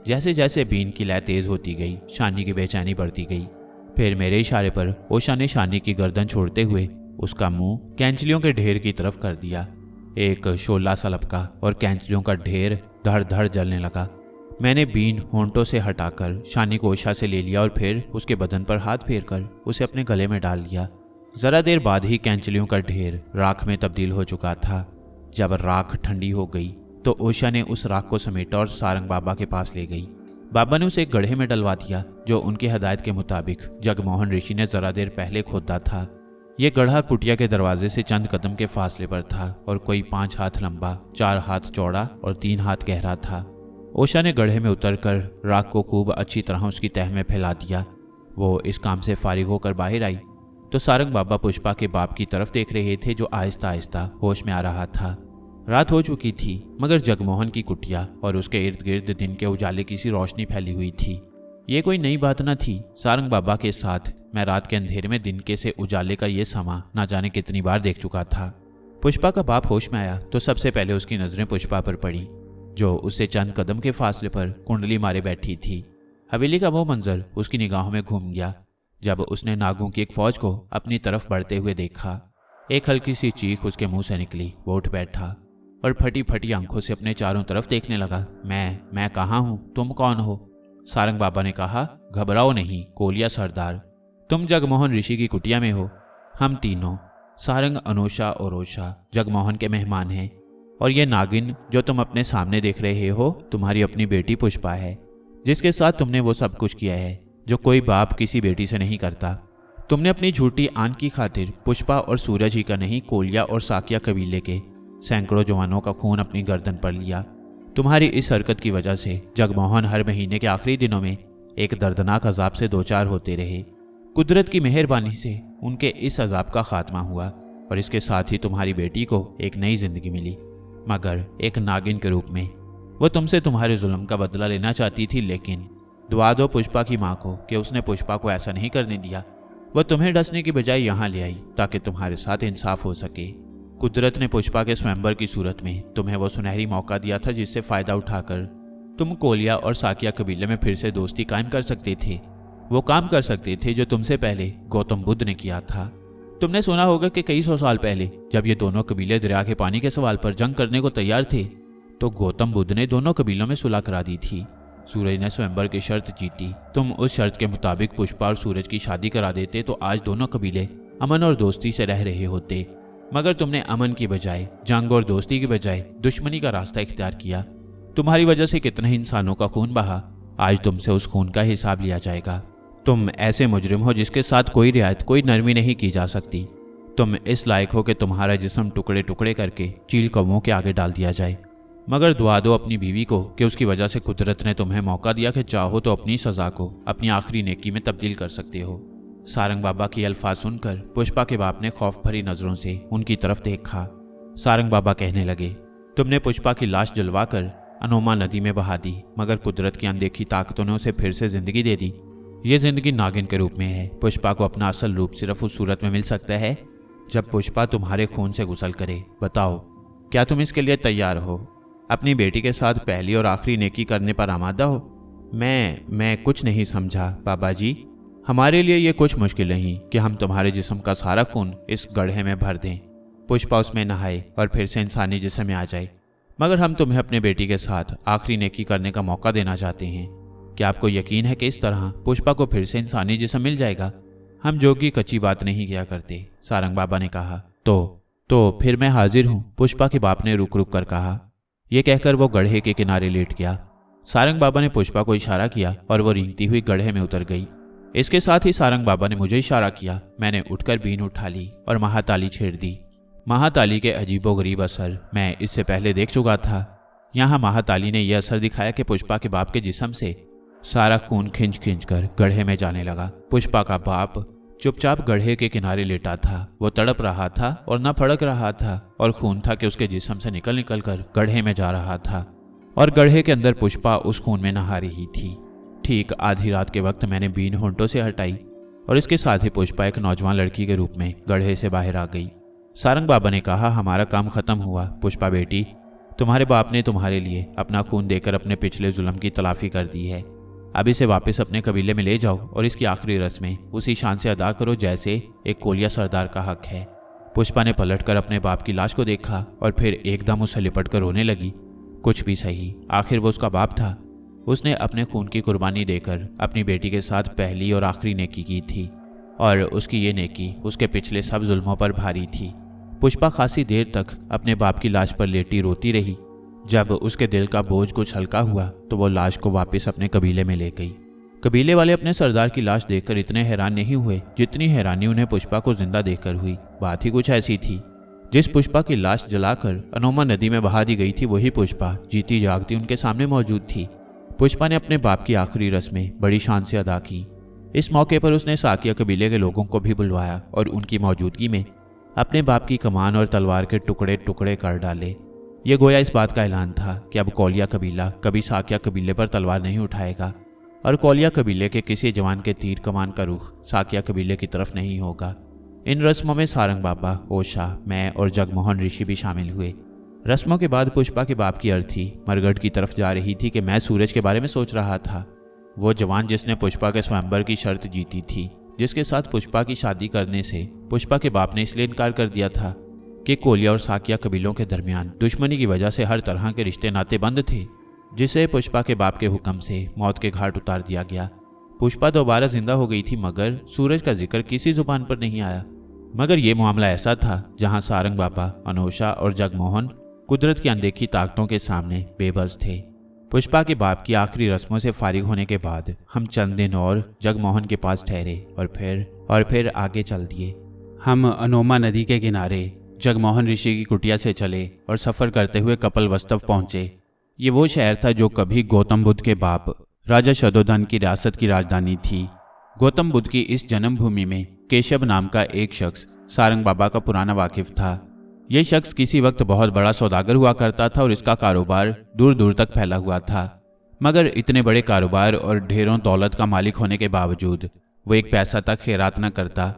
जैसे जैसे बीन की लय तेज होती गई, शानी की बेचैनी बढ़ती गई। फिर मेरे इशारे पर ओशा ने शानी की गर्दन छोड़ते हुए उसका मुंह कैंचलियों के ढेर की तरफ कर दिया। एक शोला सा लपका और कैंचलियों का ढेर धड़ धड़ जलने लगा। मैंने बीन होंठों से हटाकर शानी को ओशा से ले लिया और फिर उसके बदन पर हाथ फेरकर उसे अपने गले में डाल लिया। जरा देर बाद ही कैंचलियों का ढेर राख में तब्दील हो चुका था। जब राख ठंडी हो गई तो ओशा ने उस राख को समेटा और सारंग बाबा के पास ले गई। बाबा ने उसे एक गड्ढे में डलवा दिया जो उनकी हदायत के मुताबिक जगमोहन ऋषि ने जरा देर पहले खोदा था। ये गड्ढा कुटिया के दरवाजे से चंद कदम के फासले पर था और कोई 5 हाथ लंबा, 4 हाथ चौड़ा और 3 हाथ गहरा था। ओशा ने गड्ढे में उतरकर राख को खूब अच्छी तरह उसकी तह में फैला दिया। वो इस काम से फारिग होकर बाहर आई तो सारंग बाबा पुष्पा के बाप की तरफ देख रहे थे जो आहिस्ता आहिस्ता होश में आ रहा था। रात हो चुकी थी मगर जगमोहन की कुटिया और उसके इर्द गिर्द दिन के उजाले की सी रोशनी फैली हुई थी। ये कोई नई बात न थी। सारंग बाबा के साथ मैं रात के अंधेरे में दिन के से उजाले का ये समा ना जाने कितनी बार देख चुका था। पुष्पा का बाप होश में आया तो सबसे पहले उसकी नजरें पुष्पा पर पड़ी जो उससे चंद कदम के फासले पर कुंडली मारे बैठी थी। हवेली का वो मंजर उसकी निगाहों में घूम गया जब उसने नागों की एक फौज को अपनी तरफ बढ़ते हुए देखा। एक हल्की सी चीख उसके मुंह से निकली। वो उठ बैठा और फटी फटी आंखों से अपने चारों तरफ देखने लगा। मैं कहाँ हूँ? तुम कौन हो? सारंग बाबा ने कहा, घबराओ नहीं कोलिया सरदार, तुम जगमोहन ऋषि की कुटिया में हो। हम तीनों सारंग, अनोशा और ओशा जगमोहन के मेहमान हैं और ये नागिन जो तुम अपने सामने देख रहे हो तुम्हारी अपनी बेटी पुष्पा है, जिसके साथ तुमने वो सब कुछ किया है जो कोई बाप किसी बेटी से नहीं करता। तुमने अपनी झूठी आन की खातिर पुष्पा और सूरज ही का नहीं, कोलिया और साकिया कबीले के सैकड़ों जवानों का खून अपनी गर्दन पर लिया। तुम्हारी इस हरकत की वजह से जगमोहन हर महीने के आखिरी दिनों में एक दर्दनाक अजाब से दो चार होते रहे। कुदरत की मेहरबानी से उनके इस अजाब का खात्मा हुआ और इसके साथ ही तुम्हारी बेटी को एक नई जिंदगी मिली, मगर एक नागिन के रूप में। वो तुमसे तुम्हारे जुल्म का बदला लेना चाहती थी, लेकिन दुआ दो पुष्पा की माँ को कि उसने पुष्पा को ऐसा नहीं करने दिया। वह तुम्हें डसने की बजाय यहाँ ले आई ताकि तुम्हारे साथ इंसाफ हो सके। कुदरत ने पुष्पा के स्वयंवर की सूरत में तुम्हें वो सुनहरी मौका दिया था जिससे फायदा उठाकर तुम कोलिया और साकिया कबीले में फिर से दोस्ती कायम कर सकते थे। वो काम कर सकते थे जो तुमसे पहले गौतम बुद्ध ने किया था। तुमने सुना होगा कि कई सौ साल पहले जब ये दोनों कबीले दरिया के पानी के सवाल पर जंग करने को तैयार थे तो गौतम बुद्ध ने दोनों कबीलों में सुलह करा दी थी। सूरज ने स्वयंवर की शर्त जीती। तुम उस शर्त के मुताबिक पुष्पा और सूरज की शादी करा देते तो आज दोनों कबीले अमन और दोस्ती से रह रहे होते। मगर तुमने अमन की बजाय जंग और दोस्ती की बजाय दुश्मनी का रास्ता इख्तियार किया। तुम्हारी वजह से कितने ही इंसानों का खून बहा। आज तुमसे उस खून का हिसाब लिया जाएगा। तुम ऐसे मुजरिम हो जिसके साथ कोई रियायत, कोई नरमी नहीं की जा सकती। तुम इस लायक हो कि तुम्हारा जिस्म टुकड़े टुकड़े करके चील कौवों के आगे डाल दिया जाए। मगर दुआ दो अपनी बीवी को कि उसकी वजह से कुदरत ने तुम्हें मौका दिया कि चाहो तो अपनी सजा को अपनी आखिरी नेकी में तब्दील कर सकते हो। सारंग बाबा के अल्फाज सुनकर पुष्पा के बाप ने खौफ भरी नजरों से उनकी तरफ देखा। सारंग बाबा कहने लगे, तुमने पुष्पा की लाश जलवाकर अनोमा नदी में बहा दी, मगर कुदरत की अनदेखी ताकतों ने उसे फिर से जिंदगी दे दी। ये जिंदगी नागिन के रूप में है। पुष्पा को अपना असल रूप सिर्फ उस सूरत में मिल सकता है जब पुष्पा तुम्हारे खून से गुसल करे। बताओ, क्या तुम इसके लिए तैयार हो? अपनी बेटी के साथ पहली और आखिरी नेकी करने पर आमादा हो? मैं कुछ नहीं समझा बाबा जी। हमारे लिए ये कुछ मुश्किल नहीं कि हम तुम्हारे जिस्म का सारा खून इस गड्ढे में भर दें, पुष्पा उसमें नहाए और फिर से इंसानी जिस्म में आ जाए। मगर हम तुम्हें अपने बेटी के साथ आखिरी नेकी करने का मौका देना चाहते हैं। क्या आपको यकीन है कि इस तरह पुष्पा को फिर से इंसानी जिस्म मिल जाएगा? हम जोगी कच्ची बात नहीं किया करते, सारंग बाबा ने कहा। तो फिर मैं हाजिर हूँ, पुष्पा के बाप ने रुक रुक कर कहा। यह कहकर वो गड्ढे के किनारे लेट गया। सारंग बाबा ने पुष्पा को इशारा किया और वो रेंगती हुई गड्ढे में उतर गई। इसके साथ ही सारंग बाबा ने मुझे इशारा किया। मैंने उठकर बीन उठा ली और महाताली छेड़ दी। महाताली के अजीबोगरीब असर मैं इससे पहले देख चुका था। यहाँ महाताली ने यह असर दिखाया कि पुष्पा के बाप के जिस्म से सारा खून खिंच खिंच कर गड्ढे में जाने लगा। पुष्पा का बाप चुपचाप गड्ढे के किनारे लेटा था। वो तड़प रहा था और न फड़क रहा था और खून था कि उसके जिस्म से निकल निकल कर गड्ढे में जा रहा था और गड्ढे के अंदर पुष्पा उस खून में नहा रही थी। ठीक आधी रात के वक्त मैंने बीन होंठों से हटाई और इसके साथ ही पुष्पा एक नौजवान लड़की के रूप में गड्ढे से बाहर आ गई। सारंग बाबा ने कहा, हमारा काम खत्म हुआ। पुष्पा बेटी, तुम्हारे बाप ने तुम्हारे लिए अपना खून देकर अपने पिछले जुल्म की तलाफी कर दी है। अब इसे वापस अपने कबीले में ले जाओ और इसकी आखिरी रस्में उसी शान से अदा करो जैसे एक कोलिया सरदार का हक है। पुष्पा ने पलटकर अपने बाप की लाश को देखा और फिर एकदम उससे लिपट कर रोने लगी। कुछ भी सही, आखिर वो उसका बाप था। उसने अपने खून की कुर्बानी देकर अपनी बेटी के साथ पहली और आखिरी नेकी की थी और उसकी ये नेकी उसके पिछले सब जुल्मों पर भारी थी। पुष्पा खासी देर तक अपने बाप की लाश पर लेटी रोती रही। जब उसके दिल का बोझ कुछ हल्का हुआ तो वो लाश को वापस अपने कबीले में ले गई। कबीले वाले अपने सरदार की लाश देखकर इतने हैरान नहीं हुए जितनी हैरानी उन्हें पुष्पा को जिंदा देखकर हुई। बात ही कुछ ऐसी थी, जिस पुष्पा की लाश जलाकर अनोमा नदी में बहा दी गई थी वही पुष्पा जीती जागती उनके सामने मौजूद थी। पुष्पा ने अपने बाप की आखिरी रस्में बड़ी शान से अदा की। इस मौके पर उसने साकिया कबीले के लोगों को भी बुलवाया और उनकी मौजूदगी में अपने बाप की कमान और तलवार के टुकड़े टुकड़े कर डाले। ये गोया इस बात का ऐलान था कि अब कोलिया कबीला कभी साकिया कबीले पर तलवार नहीं उठाएगा और कोलिया कबीले के किसी जवान के तीर कमान का रुख साकिया कबीले की तरफ नहीं होगा। इन रस्मों में सारंग बाबा, ओशा, मैं और जगमोहन ऋषि भी शामिल हुए। रस्मों के बाद पुष्पा के बाप की अर्थी मरगढ़ की तरफ जा रही थी कि मैं सूरज के बारे में सोच रहा था। वो जवान जिसने पुष्पा के स्वयंवर की शर्त जीती थी, जिसके साथ पुष्पा की शादी करने से पुष्पा के बाप ने इसलिए इनकार कर दिया था कि कोलिया और साकिया कबीलों के दरमियान दुश्मनी की वजह से हर तरह के रिश्ते नाते बंद थे, जिसे पुष्पा के बाप के हुक्म से मौत के घाट उतार दिया गया। पुष्पा दोबारा जिंदा हो गई थी मगर सूरज का जिक्र किसी जुबान पर नहीं आया। मगर ये मामला ऐसा था जहां सारंग बाबा, अनोशा और जगमोहन कुदरत की अनदेखी ताकतों के सामने बेबस थे। पुष्पा के बाप की आखिरी रस्मों से फारिग होने के बाद हम चंद दिन और जगमोहन के पास ठहरे और फिर आगे चल दिए। हम अनोमा नदी के किनारे जगमोहन ऋषि की कुटिया से चले और सफर करते हुए कपिलवस्तु पहुंचे। ये वो शहर था जो कभी गौतम बुद्ध के बाप राजा शतोधन की रियासत की राजधानी थी। गौतम बुद्ध की इस जन्मभूमि में केशव नाम का एक शख्स सारंग बाबा का पुराना वाकिफ था। यह शख्स किसी वक्त बहुत बड़ा सौदागर हुआ करता था और इसका कारोबार दूर दूर तक फैला हुआ था। मगर इतने बड़े कारोबार और ढेरों दौलत का मालिक होने के बावजूद वो एक पैसा तक खैरात न करता।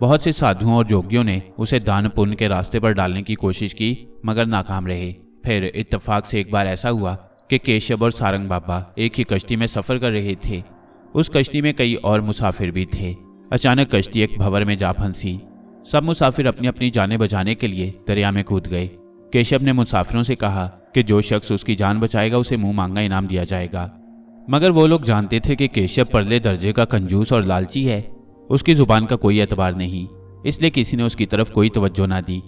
बहुत से साधुओं और जोगियों ने उसे दान पुण्य के रास्ते पर डालने की कोशिश की, मगर नाकाम रहे। फिर इत्तेफाक से एक बार ऐसा हुआ कि केशव और सारंग बाबा एक ही कश्ती में सफर कर रहे थे। उस कश्ती में कई और मुसाफिर भी थे। अचानक कश्ती एक भंवर में जा फंसी। सब मुसाफिर अपनी अपनी जानें बचाने के लिए दरिया में कूद गए। केशव ने मुसाफिरों से कहा कि जो शख्स उसकी जान बचाएगा उसे मुंह मांगा इनाम दिया जाएगा। मगर वो लोग जानते थे कि केशव परले दर्जे का कंजूस और लालची है। उसकी जुबान का कोई एतबार नहीं, इसलिए किसी ने उसकी तरफ कोई तवज्जो ना दी।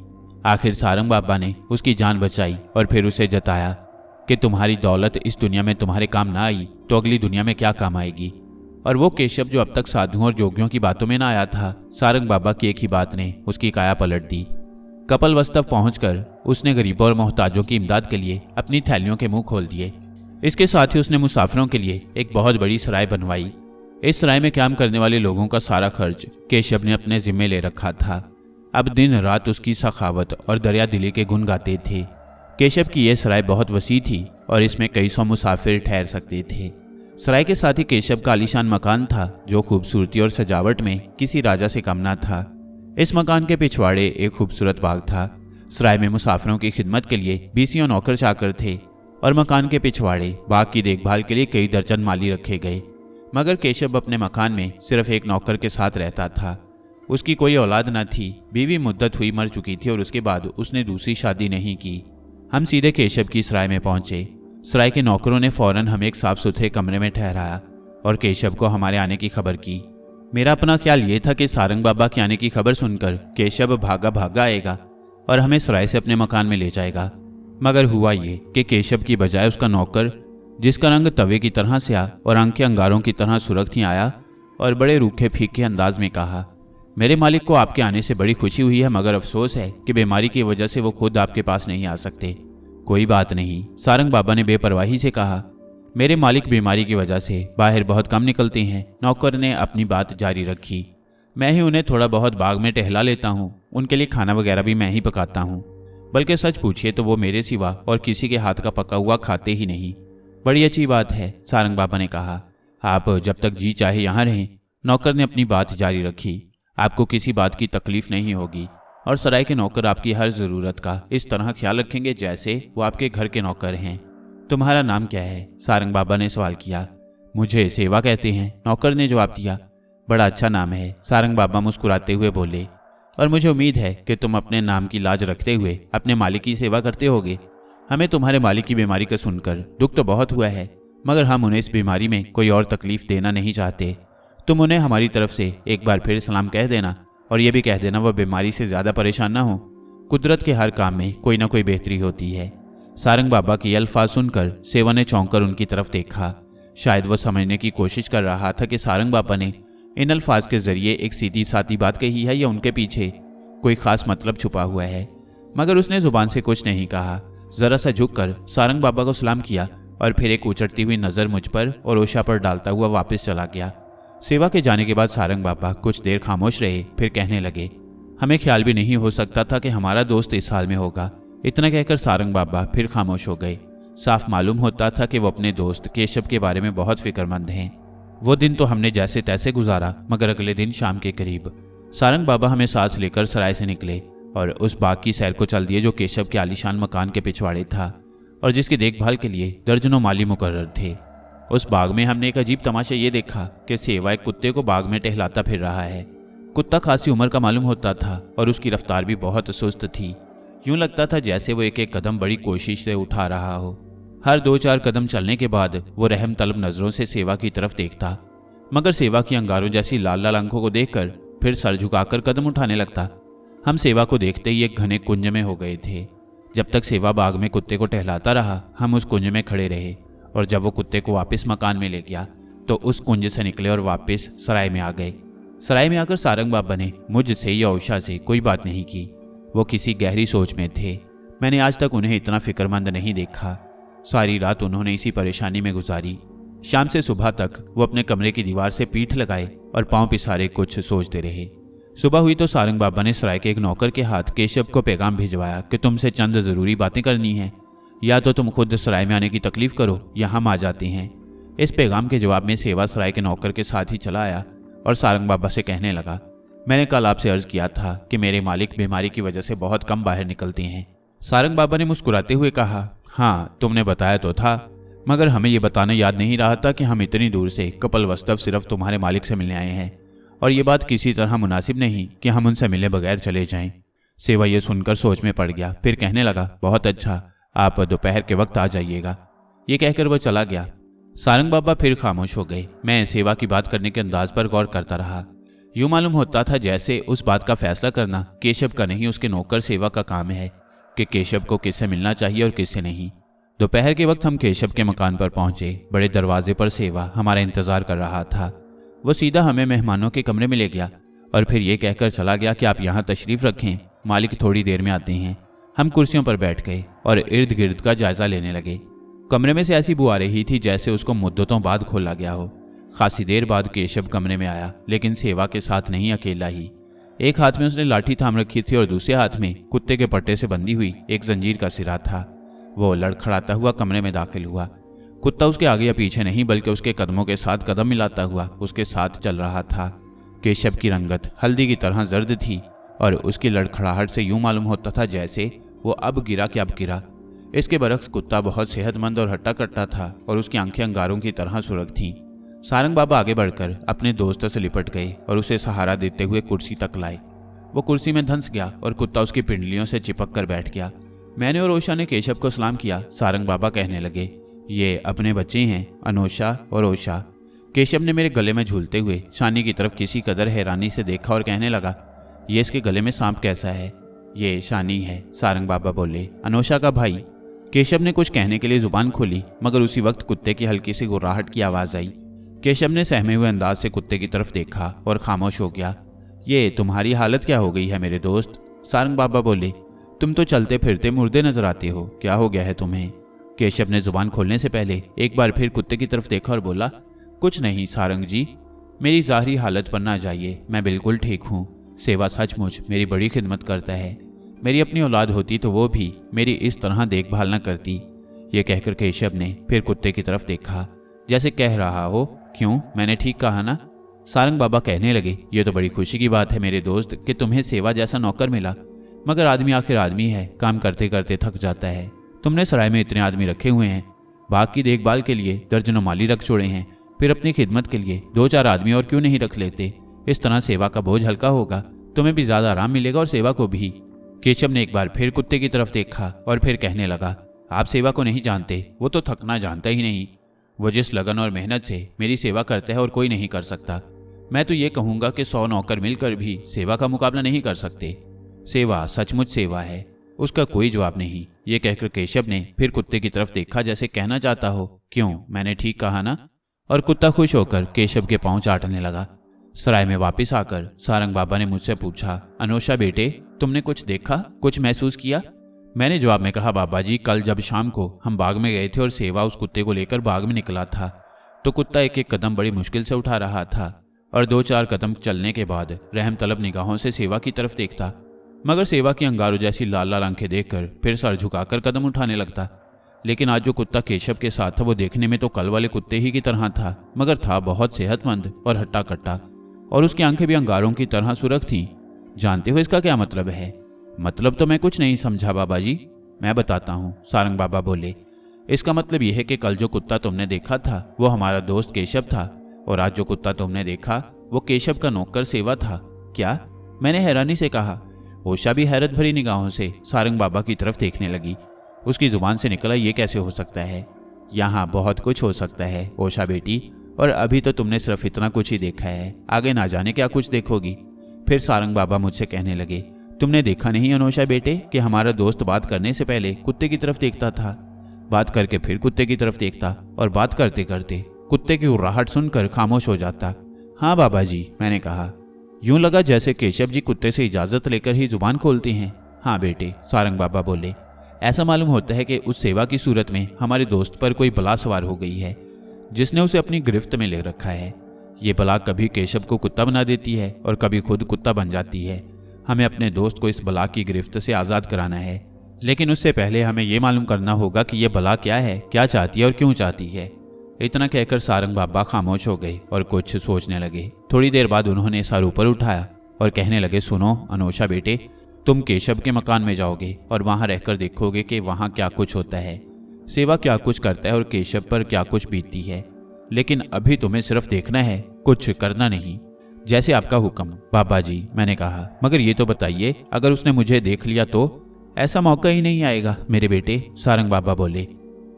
आखिर सारंग बाबा ने उसकी जान बचाई और फिर उसे जताया कि तुम्हारी दौलत इस दुनिया में तुम्हारे काम ना आई तो अगली दुनिया में क्या काम आएगी। और वो केशव जो अब तक साधुओं और जोगियों की बातों में ना आया था, सारंग बाबा की एक ही बात ने उसकी काया पलट दी। कपिलवस्तु पहुंचकर उसने गरीबों और मोहताजों की इमदाद के लिए अपनी थैलियों के मुंह खोल दिए। इसके साथ ही उसने मुसाफिरों के लिए एक बहुत बड़ी सराय बनवाई। इस सराय में काम करने वाले लोगों का सारा खर्च केशव ने अपने जिम्मे ले रखा था। अब दिन रात उसकी सखावत और दरिया दिली के गुण गाते थे। केशव की यह सराय बहुत वसी थी और इसमें कई सौ मुसाफिर ठहर सकते थे। सराय के साथ ही केशव का आलीशान मकान था, जो खूबसूरती और सजावट में किसी राजा से कम न था। इस मकान के पिछवाड़े एक खूबसूरत बाग था। सराय में मुसाफिरों की खिदमत के लिए 20 नौकर चाकर थे और मकान के पिछवाड़े बाग की देखभाल के लिए कई दर्जन माली रखे गए। मगर केशव अपने मकान में सिर्फ एक नौकर के साथ रहता था। उसकी कोई औलाद न थी, बीवी मुद्दत हुई मर चुकी थी और उसके बाद उसने दूसरी शादी नहीं की। हम सीधे केशव की सराय में पहुंचे। सराय के नौकरों ने फौरन हमें एक साफ सुथरे कमरे में ठहराया और केशव को हमारे आने की खबर की। मेरा अपना ख्याल ये था कि सारंग बाबा के आने की खबर सुनकर केशव भागा भागा आएगा और हमें सराय से अपने मकान में ले जाएगा। मगर हुआ ये कि केशव की बजाय उसका नौकर, जिसका रंग तवे की तरह से और आंखें अंगारों की तरह सुर्ख थी, आया और बड़े रूखे फीके अंदाज में कहा, मेरे मालिक को आपके आने से बड़ी खुशी हुई है, मगर अफसोस है कि बीमारी की वजह से वो खुद आपके पास नहीं आ सकते। कोई बात नहीं, सारंग बाबा ने बेपरवाही से कहा, मेरे मालिक बीमारी की वजह से बाहर बहुत कम निकलते हैं। नौकर ने अपनी बात जारी रखी, मैं ही उन्हें थोड़ा बहुत बाग में टहला लेता हूँ, उनके लिए खाना वगैरह भी मैं ही पकाता हूँ। बल्कि सच पूछिए तो वो मेरे सिवा और किसी के हाथ का पका हुआ खाते ही नहीं। बड़ी अच्छी बात है, सारंग बाबा ने कहा, आप जब तक जी चाहे यहाँ रहें। नौकर ने अपनी बात जारी रखी, आपको किसी बात की तकलीफ नहीं होगी और सराय के नौकर आपकी हर ज़रूरत का इस तरह ख्याल रखेंगे जैसे वो आपके घर के नौकर हैं। तुम्हारा नाम क्या है? सारंग बाबा ने सवाल किया। मुझे सेवा कहते हैं, नौकर ने जवाब दिया। बड़ा अच्छा नाम है, सारंग बाबा मुस्कुराते हुए बोले, और मुझे उम्मीद है कि तुम अपने नाम की लाज रखते हुए अपने मालिक की सेवा करते होगे। हमें तुम्हारे मालिक की बीमारी का सुनकर दुख तो बहुत हुआ है, मगर हम उन्हें इस बीमारी में कोई और तकलीफ देना नहीं चाहते। तुम उन्हें हमारी तरफ से एक बार फिर सलाम कह देना और यह भी कह देना वह बीमारी से ज़्यादा परेशान ना हो। कुदरत के हर काम में कोई ना कोई बेहतरी होती है। सारंग बाबा के अल्फाज सुनकर सेवा ने चौंक कर उनकी तरफ देखा। शायद वह समझने की कोशिश कर रहा था कि सारंग बाबा ने इन अल्फाज के जरिए एक सीधी सादी बात कही है या उनके पीछे कोई खास मतलब छुपा हुआ है। मगर उसने जुबान से कुछ नहीं कहा। जरा सा झुककर सारंग बाबा को सलाम किया और फिर एक उचटती हुई नज़र मुझ पर और ओशा पर डालता हुआ वापस चला गया। सेवा के जाने के बाद सारंग बाबा कुछ देर खामोश रहे, फिर कहने लगे, हमें ख्याल भी नहीं हो सकता था कि हमारा दोस्त इस हाल में होगा। इतना कहकर सारंग बाबा फिर खामोश हो गए। साफ मालूम होता था कि वो अपने दोस्त केशव के बारे में बहुत फिक्रमंद हैं। वो दिन तो हमने जैसे तैसे गुजारा, मगर अगले दिन शाम के करीब सारंग बाबा हमें साथ लेकर सराय से निकले और उस बाग की सैर को चल दिए जो केशव के आलीशान मकान के पिछवाड़े था और जिसकी देखभाल के लिए दर्जनों माली मुकर्रर थे। उस बाग में हमने एक अजीब तमाशा ये देखा कि सेवा एक कुत्ते को बाग में टहलाता फिर रहा है। कुत्ता खासी उम्र का मालूम होता था और उसकी रफ्तार भी बहुत सुस्त थी। यूं लगता था जैसे वो एक एक कदम बड़ी कोशिश से उठा रहा हो। हर 2-4 कदम चलने के बाद वो रहम तलब नजरों से सेवा की तरफ देखता, मगर सेवा की अंगारों जैसी लाल लाल आंखों को देखकर फिर सर झुकाकर कदम उठाने लगता। हम सेवा को देखते ही एक घने कुंज में हो गए थे। जब तक सेवा बाग में कुत्ते को टहलाता रहा, हम उस कुंज में खड़े रहे और जब वो कुत्ते को वापस मकान में ले गया तो उस कुंज से निकले और वापस सराय में आ गए। सराय में आकर सारंग बाबा ने मुझसे या उषा से कोई बात नहीं की। वो किसी गहरी सोच में थे। मैंने आज तक उन्हें इतना फिक्रमंद नहीं देखा। सारी रात उन्होंने इसी परेशानी में गुजारी। शाम से सुबह तक वो अपने कमरे की दीवार से पीठ लगाए और पांव पिसारे कुछ सोचते रहे। सुबह हुई तो सारंग बाबा ने सराय के एक नौकर के हाथ केशव को पैगाम भिजवाया कि तुमसे चंद ज़रूरी बातें करनी हैं, या तो तुम खुद सराय में आने की तकलीफ करो या हम आ जाते हैं। इस पैगाम के जवाब में सेवा सराय के नौकर के साथ ही चला आया और सारंग बाबा से कहने लगा, मैंने कल आपसे अर्ज किया था कि मेरे मालिक बीमारी की वजह से बहुत कम बाहर निकलते हैं। सारंग बाबा ने मुस्कुराते हुए कहा, हाँ तुमने बताया तो था, मगर हमें यह बताना याद नहीं रहा था कि हम इतनी दूर से कपिलवस्तु सिर्फ तुम्हारे मालिक से मिलने आए हैं और ये बात किसी तरह मुनासिब नहीं कि हम उनसे मिले बगैर चले जाएं। सेवा ये सुनकर सोच में पड़ गया, फिर कहने लगा, बहुत अच्छा, आप दोपहर के वक्त आ जाइएगा। ये कहकर वह चला गया। सारंग बाबा फिर खामोश हो गए। मैं सेवा की बात करने के अंदाज पर गौर करता रहा। यूं मालूम होता था जैसे उस बात का फैसला करना केशव का नहीं उसके नौकर सेवा का काम है कि केशव को किससे मिलना चाहिए और किससे नहीं। दोपहर के वक्त हम केशव के मकान पर पहुंचे। बड़े दरवाजे पर सेवा हमारा इंतजार कर रहा था। वो सीधा हमें मेहमानों के कमरे में ले गया और फिर ये कहकर चला गया कि आप यहाँ तशरीफ रखें, मालिक थोड़ी देर में आते हैं। हम कुर्सियों पर बैठ गए और इर्द गिर्द का जायजा लेने लगे। कमरे में से ऐसी बू आ रही थी जैसे उसको मुद्दतों बाद खोला गया हो। खासी देर बाद केशव कमरे में आया, लेकिन सेवा के साथ नहीं, अकेला ही। एक हाथ में उसने लाठी थाम रखी थी और दूसरे हाथ में कुत्ते के पट्टे से बंधी हुई एक जंजीर का सिरा था। वो लड़खड़ाता हुआ कमरे में दाखिल हुआ। कुत्ता उसके आगे या पीछे नहीं बल्कि उसके कदमों के साथ कदम मिलाता हुआ उसके साथ चल रहा था। केशव की रंगत हल्दी की तरह जर्द थी और उसकी लड़खड़ाहट से यूं मालूम होता था जैसे वो अब गिरा कि अब गिरा। इसके बरक्स कुत्ता बहुत सेहतमंद और हट्टा कट्टा था और उसकी आंखें अंगारों की तरह सुर्ख थीं। सारंग बाबा आगे बढ़कर अपने दोस्त से लिपट गए और उसे सहारा देते हुए कुर्सी तक लाए। वो कुर्सी में धंस गया और कुत्ता उसकी पिंडलियों से चिपक कर बैठ गया। मैंने और ओशा ने केशव को सलाम किया। सारंग बाबा कहने लगे, ये अपने बच्चे हैं, अनोशा और ओशा। केशव ने मेरे गले में झूलते हुए शानी की तरफ किसी कदर हैरानी से देखा और कहने लगा, ये इसके गले में सांप कैसा है? ये शानी है, सारंग बाबा बोले, अनोशा का भाई। केशव ने कुछ कहने के लिए जुबान खोली, मगर उसी वक्त कुत्ते की हल्की सी गुर्राहट की आवाज आई। केशव ने सहमे हुए अंदाज से कुत्ते की तरफ देखा और खामोश हो गया। ये तुम्हारी हालत क्या हो गई है मेरे दोस्त? सारंग बाबा बोले, तुम तो चलते फिरते मुर्दे नजर आते हो, क्या हो गया है तुम्हें? केशव ने जुबान खोलने से पहले एक बार फिर कुत्ते की तरफ देखा और बोला, कुछ नहीं सारंग जी, मेरी ज़ाहिरी हालत पर ना जाइए, मैं बिल्कुल ठीक हूँ। सेवा सचमुच मेरी बड़ी खिदमत करता है। मेरी अपनी औलाद होती तो वो भी मेरी इस तरह देखभाल न करती। ये कहकर केशव ने फिर कुत्ते की तरफ देखा जैसे कह रहा हो, क्यों, मैंने ठीक कहा ना? सारंग बाबा कहने लगे, ये तो बड़ी खुशी की बात है मेरे दोस्त कि तुम्हें सेवा जैसा नौकर मिला, मगर आदमी आखिर आदमी है, काम करते करते थक जाता है। तुमने सराय में इतने आदमी रखे हुए हैं, बाग की देखभाल के लिए दर्जनों माली रख छोड़े हैं, फिर अपनी खिदमत के लिए 2-4 आदमी और क्यों नहीं रख लेते? इस तरह सेवा का बोझ हल्का होगा, तुम्हें भी ज्यादा आराम मिलेगा और सेवा को भी। केशव ने एक बार फिर कुत्ते की तरफ देखा और फिर कहने लगा, आप सेवा को नहीं जानते, वो तो थकना जानता ही नहीं। वो जिस लगन और मेहनत से मेरी सेवा करता है और कोई नहीं कर सकता। मैं तो ये कहूँगा कि 100 नौकर मिलकर भी सेवा का मुकाबला नहीं कर सकते। सेवा सचमुच सेवा है, उसका कोई जवाब नहीं। ये कहकर केशव ने फिर कुत्ते की तरफ देखा जैसे कहना चाहता हो, क्यों, मैंने ठीक कहा ना? और कुत्ता खुश होकर केशव के पांव चाटने लगा। सराय में वापस आकर सारंग बाबा ने मुझसे पूछा, अनोशा बेटे, तुमने कुछ देखा, कुछ महसूस किया? मैंने जवाब में कहा, बाबा जी, कल जब शाम को हम बाग में गए थे और सेवा उस कुत्ते को लेकर बाग में निकला था तो कुत्ता एक एक कदम बड़ी मुश्किल से उठा रहा था और 2-4 कदम चलने के बाद रहम तलब निगाहों से सेवा की तरफ देखता, मगर सेवा की अंगारों जैसी लाल लाल आंखें देखकर फिर सर झुकाकर कदम उठाने लगता। लेकिन आज जो कुत्ता केशव के साथ था वो देखने में तो कल वाले कुत्ते ही की तरह था, मगर था बहुत सेहतमंद और हट्टा कट्टा, और उसकी आंखें भी अंगारों की तरह सुर्ख थीं। जानते हो इसका क्या मतलब है? मतलब तो मैं कुछ नहीं समझा बाबा जी। मैं बताता हूँ, सारंग बाबा बोले। इसका मतलब यह है कि कल जो कुत्ता तुमने देखा था वो हमारा दोस्त केशव था और आज जो कुत्ता तुमने देखा वो केशव का नौकर सेवा था। क्या? मैंने हैरानी से कहा। ओशा भी हैरत भरी निगाहों से सारंग बाबा की तरफ देखने लगी। उसकी जुबान से निकला, ये कैसे हो सकता है? यहाँ बहुत कुछ हो सकता है ओशा बेटी, और अभी तो तुमने सिर्फ इतना कुछ ही देखा है, आगे ना जाने क्या कुछ देखोगी। फिर सारंग बाबा मुझसे कहने लगे, तुमने देखा नहीं अनोशा बेटे कि हमारा दोस्त बात करने से पहले कुत्ते की तरफ देखता था, बात करके फिर कुत्ते की तरफ देखता और बात करते करते कुत्ते की उर्राहट सुनकर खामोश हो जाता। हाँ बाबा जी, मैंने कहा। यूं लगा जैसे केशव जी कुत्ते से इजाजत लेकर ही जुबान खोलते हैं। हाँ बेटे, सारंग बाबा बोले, ऐसा मालूम होता है कि उस सेवा की सूरत में हमारे दोस्त पर कोई बला सवार हो गई है जिसने उसे अपनी गिरफ्त में ले रखा है। ये बला कभी केशव को कुत्ता बना देती है और कभी खुद कुत्ता बन जाती है। हमें अपने दोस्त को इस बला की गिरफ्त से आज़ाद कराना है, लेकिन उससे पहले हमें ये मालूम करना होगा कि यह बला क्या है, क्या चाहती है और क्यों चाहती है। इतना कहकर सारंग बाबा खामोश हो गए और कुछ सोचने लगे। थोड़ी देर बाद उन्होंने सर ऊपर उठाया और कहने लगे, सुनो अनोशा बेटे, तुम केशव के मकान में जाओगे और वहां रहकर देखोगे कि वहां क्या कुछ होता है, सेवा क्या कुछ करता है और केशव पर क्या कुछ बीतती है। लेकिन अभी तुम्हें सिर्फ देखना है, कुछ करना नहीं। जैसे आपका हुक्म बाबा जी, मैंने कहा। मगर ये तो बताइए, अगर उसने मुझे देख लिया तो? ऐसा मौका ही नहीं आएगा मेरे बेटे, सारंग बाबा बोले।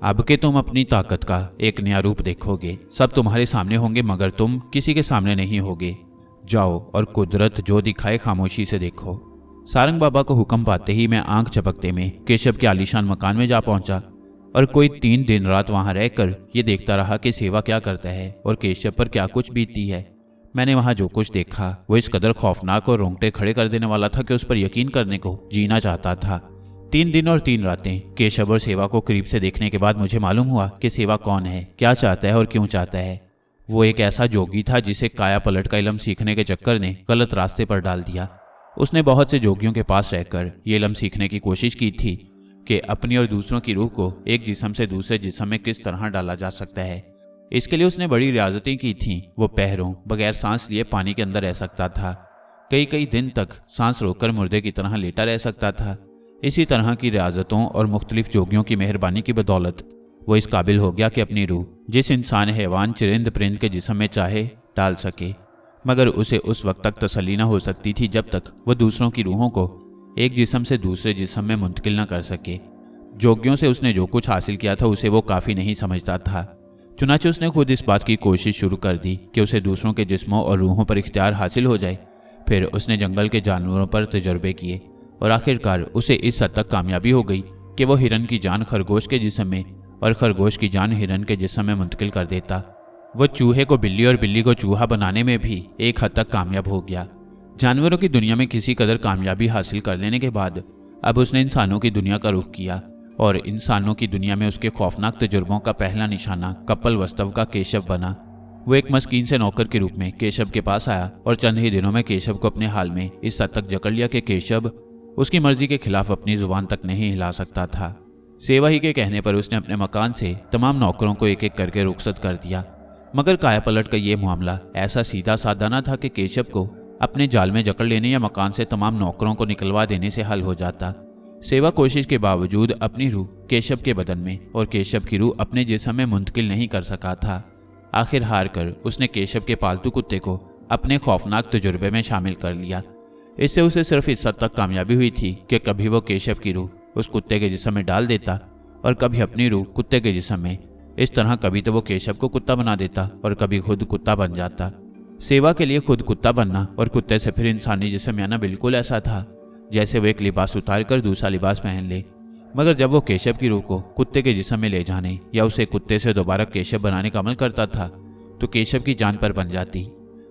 अब के तुम अपनी ताकत का एक नया रूप देखोगे। सब तुम्हारे सामने होंगे मगर तुम किसी के सामने नहीं होगे। जाओ और कुदरत जो दिखाए खामोशी से देखो। सारंग बाबा को हुक्म पाते ही मैं आंख झपकते में केशव के आलीशान मकान में जा पहुंचा और कोई 3 दिन रात वहां रहकर ये देखता रहा कि सेवा क्या करता है और केशव पर क्या कुछ बीतती है। मैंने वहां जो कुछ देखा वो इस कदर खौफनाक और रोंगटे खड़े कर देने वाला था कि उस पर यकीन करने को जीना चाहता था। 3 दिन और 3 रातें केशव और सेवा को करीब से देखने के बाद मुझे मालूम हुआ कि सेवा कौन है, क्या चाहता है और क्यों चाहता है। वो एक ऐसा जोगी था जिसे काया पलट का इलम सीखने के चक्कर ने गलत रास्ते पर डाल दिया। उसने बहुत से जोगियों के पास रहकर ये इलम सीखने की कोशिश की थी कि अपनी और दूसरों की रूह को एक जिस्म से दूसरे जिस्म में किस तरह डाला जा सकता है। इसके लिए उसने बड़ी रियाजतें की थीं। वो पहरों बगैर सांस लिए पानी के अंदर रह सकता था, कई जिन तक सांस रोककर मुर्दे की तरह लेटा रह सकता था। इसी तरह की रियाजतों और मुख्तलिफ जोगियों की मेहरबानी की बदौलत वो इस काबिल हो गया कि अपनी रूह जिस इंसान, हैवान, चिरिंद परिंद के जिस्म में चाहे डाल सके। मगर उसे उस वक्त तक तसल्ली न हो सकती थी जब तक वह दूसरों की रूहों को एक जिस्म से दूसरे जिस्म में मुंतकिल न कर सके। जोगियों से उसने जो कुछ हासिल किया था उसे वो काफ़ी नहीं समझता था। चुनाचे उसने खुद इस बात की कोशिश शुरू कर दी कि उसे दूसरों के जिस्मों और रूहों पर इख्तियार हासिल हो जाए। फिर उसने जंगल के जानवरों पर तजर्बे किए और आखिरकार उसे इस हद तक कामयाबी हो गई कि वो हिरन की जान खरगोश के जिस्म में और खरगोश की जान हिरन के जिस्म में मुंतकिल कर देता। वो चूहे को बिल्ली और बिल्ली को चूहा बनाने में भी एक हद तक कामयाब हो गया। जानवरों की दुनिया में किसी कदर कामयाबी हासिल कर लेने के बाद अब उसने इंसानों की दुनिया का रुख किया और इंसानों की दुनिया में उसके खौफनाक तजुर्बों का पहला निशाना कपल वस्तव का केशव बना। वो एक मस्कीन से नौकर के रूप में केशव के पास आया और चंद ही दिनों में केशव को अपने हाल में इस हद तक जकड़ लिया कि केशव उसकी मर्जी के खिलाफ अपनी जुबान तक नहीं हिला सकता था। सेवा ही के कहने पर उसने अपने मकान से तमाम नौकरों को एक एक करके रुखसत कर दिया। मगर काया पलट का ये मामला ऐसा सीधा साधा न था कि केशव को अपने जाल में जकड़ लेने या मकान से तमाम नौकरों को निकलवा देने से हल हो जाता। सेवा कोशिश के बावजूद अपनी रूह केशव के बदन में और केशव की रूह अपने जिस्म में मुंतकिल नहीं कर सका था। आखिर हार कर उसने केशव के पालतू कुत्ते को अपने खौफनाक तजुर्बे में शामिल कर लिया। इससे उसे सिर्फ इस हद तक कामयाबी हुई थी कि कभी वो केशव की रूह उस कुत्ते के जिस्म में डाल देता और कभी अपनी रूह कुत्ते के जिस्म में। इस तरह कभी तो वो केशव को कुत्ता बना देता और कभी खुद कुत्ता बन जाता। सेवा के लिए खुद कुत्ता बनना और कुत्ते से फिर इंसानी जिस्म में आना बिल्कुल ऐसा था जैसे वो एक लिबास उतार कर दूसरा लिबास पहन ले। मगर जब वो केशव की रूह को कुत्ते के जिस्म में ले जाने या उसे कुत्ते से दोबारा केशव बनाने का अमल करता था तो केशव की जान पर बन जाती।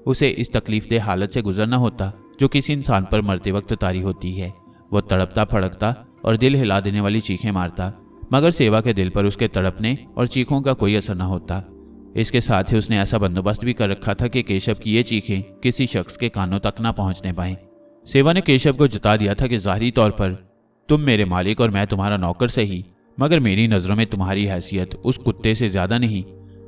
उसे इस तकलीफदेह हालत से गुजरना होता जो किसी इंसान पर मरते वक्त तारी होती है। वो तड़पता फड़कता और दिल हिला देने वाली चीखें मारता, मगर सेवा के दिल पर उसके तड़पने और चीखों का कोई असर न होता। इसके साथ ही उसने ऐसा बंदोबस्त भी कर रखा था कि केशव की ये चीखें किसी शख्स के कानों तक न पहुंचने पाएं। सेवा ने केशव को जता दिया था कि ज़ाहिरी तौर पर तुम मेरे मालिक और मैं तुम्हारा नौकर सही, मगर मेरी नज़रों में तुम्हारी हैसियत उस कुत्ते से ज़्यादा नहीं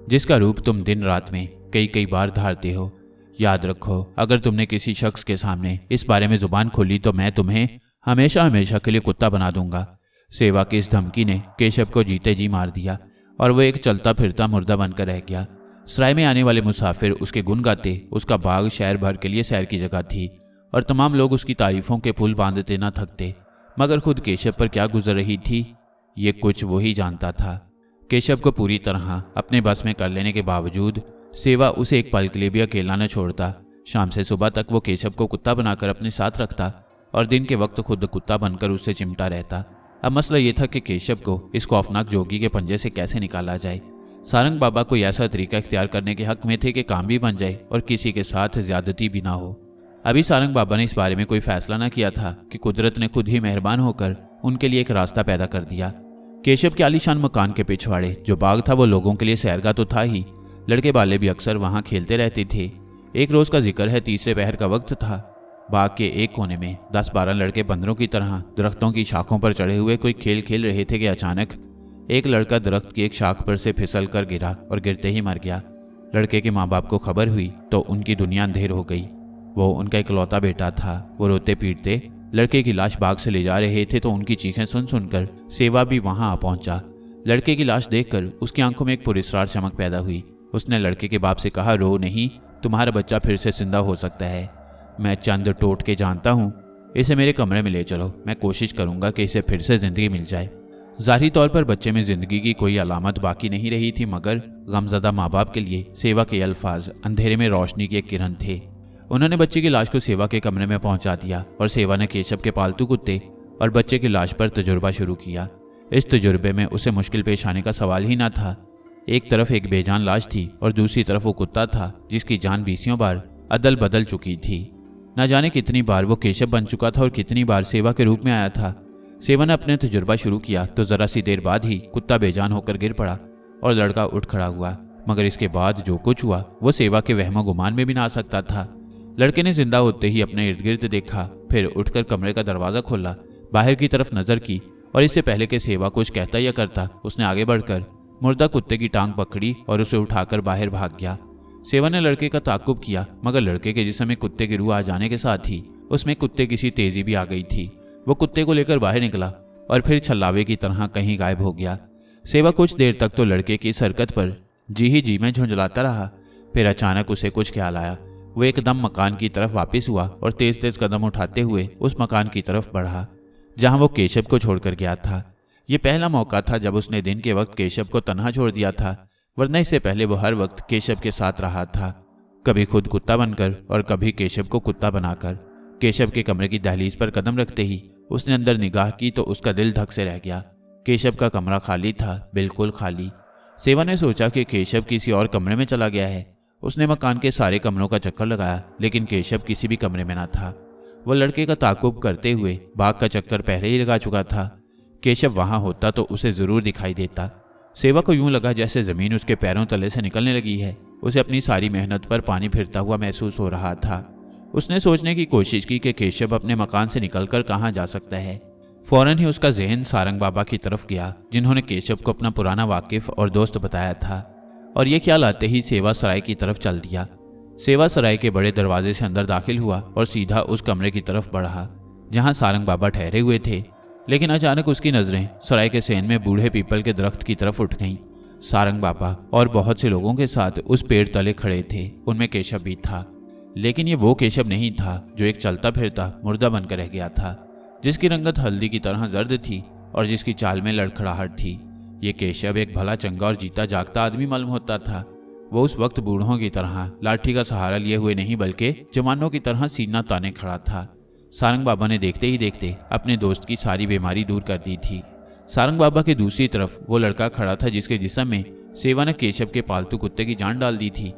जिसका रूप तुम दिन रात में कई बार धारते हो। याद रखो, अगर तुमने किसी शख्स के सामने इस बारे में जुबान खोली तो मैं तुम्हें हमेशा हमेशा के लिए कुत्ता बना दूंगा। सेवा की इस धमकी ने केशव को जीते जी मार दिया और वो एक चलता फिरता मुर्दा बनकर रह गया। सराय में आने वाले मुसाफिर उसके गुन गाते। उसका बाग शहर भर के लिए सैर की जगह थी और तमाम लोग उसकी तारीफों के पुल बांधते न थकते। मगर खुद केशव पर क्या गुजर रही थी ये कुछ वही जानता था। केशव को पूरी तरह अपने बस में कर लेने के बावजूद सेवा उसे एक पल के लिए भी अकेला न छोड़ता। शाम से सुबह तक वो केशव को कुत्ता बनाकर अपने साथ रखता और दिन के वक्त खुद कुत्ता बनकर उससे चिमटा रहता। अब मसला ये था कि केशव को इस खौफनाक जोगी के पंजे से कैसे निकाला जाए। सारंग बाबा कोई ऐसा तरीका इख्तियार करने के हक में थे कि काम भी बन जाए और किसी के साथ ज्यादती भी ना हो। अभी सारंग बाबा ने इस बारे में कोई फैसला न किया था कि कुदरत ने खुद ही मेहरबान होकर उनके लिए एक रास्ता पैदा कर दिया। केशव के आलीशान मकान के पिछवाड़े जो बाग था वो लोगों के लिए सैरगाह तो था ही, लड़के बाले भी अक्सर वहां खेलते रहते थे। एक रोज का जिक्र है, तीसरे पहर का वक्त था। बाग के एक कोने में 10-12 लड़के बंदरों की तरह दरख्तों की शाखों पर चढ़े हुए कोई खेल खेल रहे थे कि अचानक एक लड़का दरख्त की एक शाख पर से फिसल कर गिरा और गिरते ही मर गया। लड़के के माँ बाप को खबर हुई तो उनकी दुनिया अंधेर हो गई। वो उनका इकलौता बेटा था। वो रोते पीटते लड़के की लाश बाग से ले जा रहे थे तो उनकी चीखें सुन सुनकर सेवा भी वहां आ पहुंचा। लड़के की लाश देखकर उसकी आंखों में एक पुरस्कार चमक पैदा हुई। उसने लड़के के बाप से कहा, रो नहीं, तुम्हारा बच्चा फिर से जिंदा हो सकता है। मैं चंद टोट के जानता हूँ, इसे मेरे कमरे में ले चलो, मैं कोशिश करूंगा कि इसे फिर से जिंदगी मिल जाए। ज़ाहिरी तौर पर बच्चे में जिंदगी की कोई अलामत बाकी नहीं रही थी, मगर गमज़दा माँ बाप के लिए सेवा के अल्फाज अंधेरे में रोशनी की एक किरण थे। उन्होंने बच्चे की लाश को सेवा के कमरे में पहुंचा दिया और सेवा ने केशव के पालतू कुत्ते और बच्चे की लाश पर तजुर्बा शुरू किया। इस तजुर्बे में उसे मुश्किल पेश आने का सवाल ही ना था। एक तरफ एक बेजान लाश थी और दूसरी तरफ वो कुत्ता था जिसकी जान 20 बार अदल बदल चुकी थी। न जाने कितनी बार वो केशव बन चुका था और कितनी बार सेवा के रूप में आया था। सेवा ने अपने तजुर्बा शुरू किया तो जरा सी देर बाद ही कुत्ता बेजान होकर गिर पड़ा और लड़का उठ खड़ा हुआ, मगर इसके बाद जो कुछ हुआ वो सेवा के वहमो गुमान में भी ना आ सकता था। लड़के ने जिंदा होते ही अपने इर्द गिर्द देखा, फिर उठकर कमरे का दरवाजा खोला, बाहर की तरफ नजर की और इससे पहले कि सेवा कुछ कहता या करता उसने आगे बढ़कर मुर्दा कुत्ते की टांग पकड़ी और उसे उठाकर बाहर भाग गया। सेवा ने लड़के का ताकुब किया, मगर लड़के के जिस्म में कुत्ते की रूह आ जाने के साथ ही उसमें कुत्ते की सी तेजी भी आ गई थी। वो कुत्ते को लेकर बाहर निकला और फिर छल्लावे की तरह कहीं गायब हो गया। सेवा कुछ देर तक तो लड़के की इस हरकत पर जी ही जी में झुंझलाता रहा। फिर अचानक उसे कुछ ख्याल आया। वो एकदम मकान की तरफ वापस हुआ और तेज तेज कदम उठाते हुए उस मकान की तरफ बढ़ा जहां वो केशव को छोड़कर गया था। ये पहला मौका था जब उसने दिन के वक्त केशव को तन्हा छोड़ दिया था, वरना इससे पहले वो हर वक्त केशव के साथ रहा था, कभी खुद कुत्ता बनकर और कभी केशव को कुत्ता बनाकर। केशव के कमरे की दहलीज पर कदम रखते ही उसने अंदर निगाह की तो उसका दिल धक से रह गया। केशव का कमरा खाली था, बिल्कुल खाली। सेवा ने सोचा कि केशव किसी और कमरे में चला गया है। उसने मकान के सारे कमरों का चक्कर लगाया, लेकिन केशव किसी भी कमरे में ना था। वह लड़के का ताकुब करते हुए बाग का चक्कर पहले ही लगा चुका था। केशव वहां होता तो उसे जरूर दिखाई देता। सेवा को यूं लगा जैसे जमीन उसके पैरों तले से निकलने लगी है। उसे अपनी सारी मेहनत पर पानी फिरता हुआ महसूस हो रहा था। उसने सोचने की कोशिश की कि केशव अपने मकान से निकलकर कहाँ जा सकता है। फौरन ही उसका जहन सारंग बाबा की तरफ गया, जिन्होंने केशव को अपना पुराना वाकिफ और दोस्त बताया था, और ये ख्याल आते ही सेवा सराय की तरफ चल दिया। सेवा सराय के बड़े दरवाजे से अंदर दाखिल हुआ और सीधा उस कमरे की तरफ बढ़ा जहां सारंग बाबा ठहरे हुए थे। लेकिन अचानक उसकी नजरें सराय के सेन में बूढ़े पीपल के दरख्त की तरफ उठ गईं। सारंग बाबा और बहुत से लोगों के साथ उस पेड़ तले खड़े थे। उनमें केशव भी था, लेकिन ये वो केशव नहीं था जो एक चलता फिरता मुर्दा बनकर रह गया था, जिसकी रंगत हल्दी की तरह जर्द थी और जिसकी चाल में लड़खड़ाहट थी। ये केशव एक भला चंगा और जीता जागता आदमी मालूम होता था। वो उस वक्त बूढ़ों की तरह लाठी का सहारा लिए हुए नहीं, बल्कि जवानों की तरह सीना ताने खड़ा था। सारंग बाबा ने देखते ही देखते अपने दोस्त की सारी बीमारी दूर कर दी थी। सारंग बाबा की दूसरी तरफ वो लड़का खड़ा था जिसके जिस्म में सेवा ने केशव के पालतू कुत्ते की जान डाल दी थी।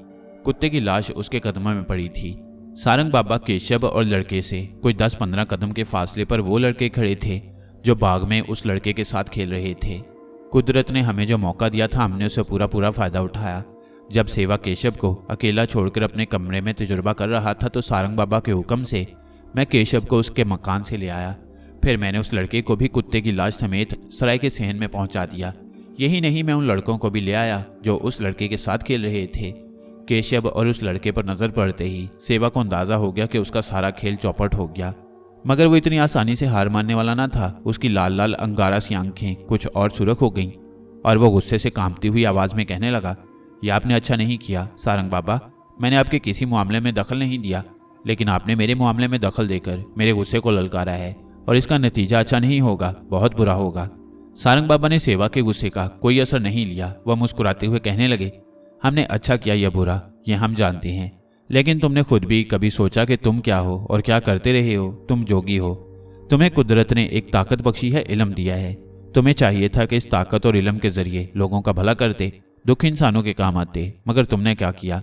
कुत्ते की लाश उसके कदमों में पड़ी थी। सारंग बाबा, केशव और लड़के से कोई 10-15 कदम के फासले पर वो लड़के खड़े थे जो बाग में उस लड़के के साथ खेल रहे थे। कुदरत ने हमें जो मौका दिया था, हमने उसे पूरा फायदा उठाया। जब सेवा केशव को अकेला छोड़कर अपने कमरे में तजुर्बा कर रहा था तो सारंग बाबा के हुक्म से मैं केशव को उसके मकान से ले आया। फिर मैंने उस लड़के को भी कुत्ते की लाश समेत सराय के सहन में पहुंचा दिया। यही नहीं, मैं उन लड़कों को भी ले आया जो उस लड़के के साथ खेल रहे थे। केशव और उस लड़के पर नजर पड़ते ही सेवा को अंदाजा हो गया कि उसका सारा खेल चौपट हो गया, मगर वो इतनी आसानी से हार मानने वाला ना था। उसकी लाल लाल अंगारा सी आंखें कुछ और सुर्ख हो गईं और वो गुस्से से कांपती हुई आवाज में कहने लगा, ये आपने अच्छा नहीं किया सारंग बाबा। मैंने आपके किसी मामले में दखल नहीं दिया, लेकिन आपने मेरे मामले में दखल देकर मेरे गुस्से को ललकारा है और इसका नतीजा अच्छा नहीं होगा, बहुत बुरा होगा। सारंग बाबा ने सेवा के गुस्से का कोई असर नहीं लिया। वह मुस्कुराते हुए कहने लगे, हमने अच्छा किया या बुरा ये हम जानते हैं, लेकिन तुमने खुद भी कभी सोचा कि तुम क्या हो और क्या करते रहे हो? तुम जोगी हो। तुम्हें कुदरत ने एक ताकत बख्शी है, इल्म दिया है। तुम्हें चाहिए था कि इस ताकत और इल्म के जरिए लोगों का भला करते, दुख इंसानों के काम आते, मगर तुमने क्या किया?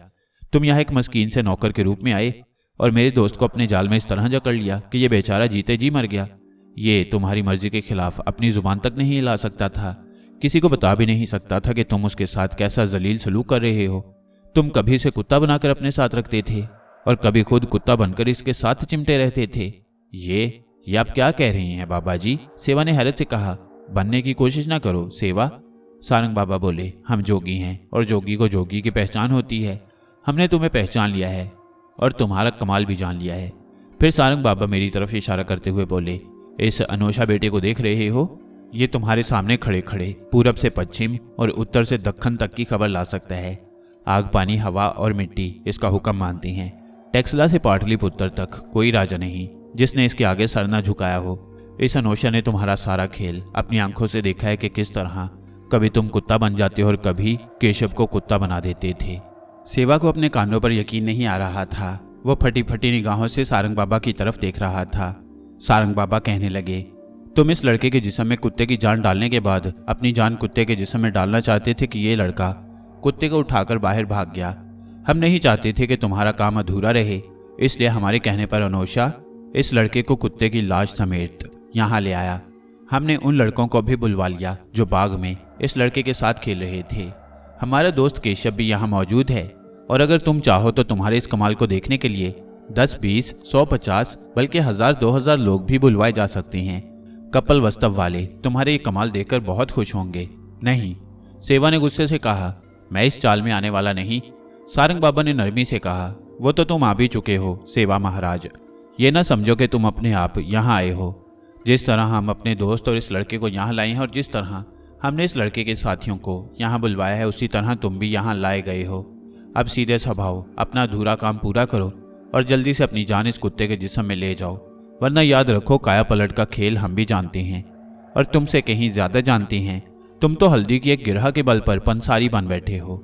तुम यहाँ एक मस्कीन से नौकर के रूप में आए और मेरे दोस्त को अपने जाल में इस तरह जकड़ लिया कि ये बेचारा जीते जी मर गया। ये तुम्हारी मर्जी के खिलाफ अपनी जुबान तक नहीं हिला सकता था, किसी को बता भी नहीं सकता था कि तुम उसके साथ कैसा जलील सलूक कर रहे हो। तुम कभी इसे कुत्ता बनाकर अपने साथ रखते थे और कभी खुद कुत्ता बनकर इसके साथ चिमटे रहते थे। ये आप क्या कह रही हैं बाबा जी? सेवा ने हैरत से कहा, बनने की कोशिश ना करो सेवा, सारंग बाबा बोले, हम जोगी हैं और जोगी को जोगी की पहचान होती है। हमने तुम्हें पहचान लिया है और तुम्हारा कमाल भी जान लिया है। फिर सारंग बाबा मेरी तरफ इशारा करते हुए बोले, इस अनोशा बेटे को देख रहे हो? ये तुम्हारे सामने खड़े खड़े पूरब से पश्चिम और उत्तर से दक्खन तक की खबर ला सकता है। आग, पानी, हवा और मिट्टी इसका हुक्म मानती हैं। टेक्सला से पाटलिपुत्र तक कोई राजा नहीं जिसने इसके आगे सर न झुकाया हो। इस अनोशा ने तुम्हारा सारा खेल अपनी आंखों से देखा है कि किस तरह कभी तुम कुत्ता बन जाते हो और कभी केशव को कुत्ता बना देते थे। सेवा को अपने कानों पर यकीन नहीं आ रहा था। वो फटी फटी निगाहों से सारंग बाबा की तरफ देख रहा था। सारंग बाबा कहने लगे, तुम इस लड़के के जिस्म में कुत्ते की जान डालने के बाद अपनी जान कुत्ते के जिस्म में डालना चाहते थे कि ये लड़का कुत्ते को उठाकर बाहर भाग गया। हम नहीं चाहते थे कि तुम्हारा काम अधूरा रहे, इसलिए हमारे कहने पर अनोशा इस लड़के को कुत्ते की लाश समेत यहाँ ले आया। हमने उन लड़कों को भी बुलवा लिया जो बाग में इस लड़के के साथ खेल रहे थे। हमारा दोस्त केशव भी यहाँ मौजूद है और अगर तुम चाहो तो तुम्हारे इस कमाल को देखने के लिए 10, 20, 100, 50 बल्कि 1000, 2000 लोग भी बुलवाए जा सकते हैं। कपल वस्तव वाले तुम्हारे ये कमाल देखकर बहुत खुश होंगे। नहीं, सेवा ने गुस्से से कहा, मैं इस चाल में आने वाला नहीं। सारंग बाबा ने नरमी से कहा, वो तो तुम आ भी चुके हो सेवा महाराज। ये ना समझो कि तुम अपने आप यहाँ आए हो। जिस तरह हम अपने दोस्त और इस लड़के को यहाँ लाए हैं और जिस तरह हमने इस लड़के के साथियों को यहाँ बुलवाया है, उसी तरह तुम भी यहाँ लाए गए हो। अब सीधे स्वभाव अपना अधूरा काम पूरा करो और जल्दी से अपनी जान इस कुत्ते के जिस्म में ले जाओ, वरना याद रखो काया पलट का खेल हम भी जानते हैं और तुमसे कहीं ज्यादा जानते हैं। तुम तो हल्दी की एक गिरह के बल पर पंसारी बन बैठे हो,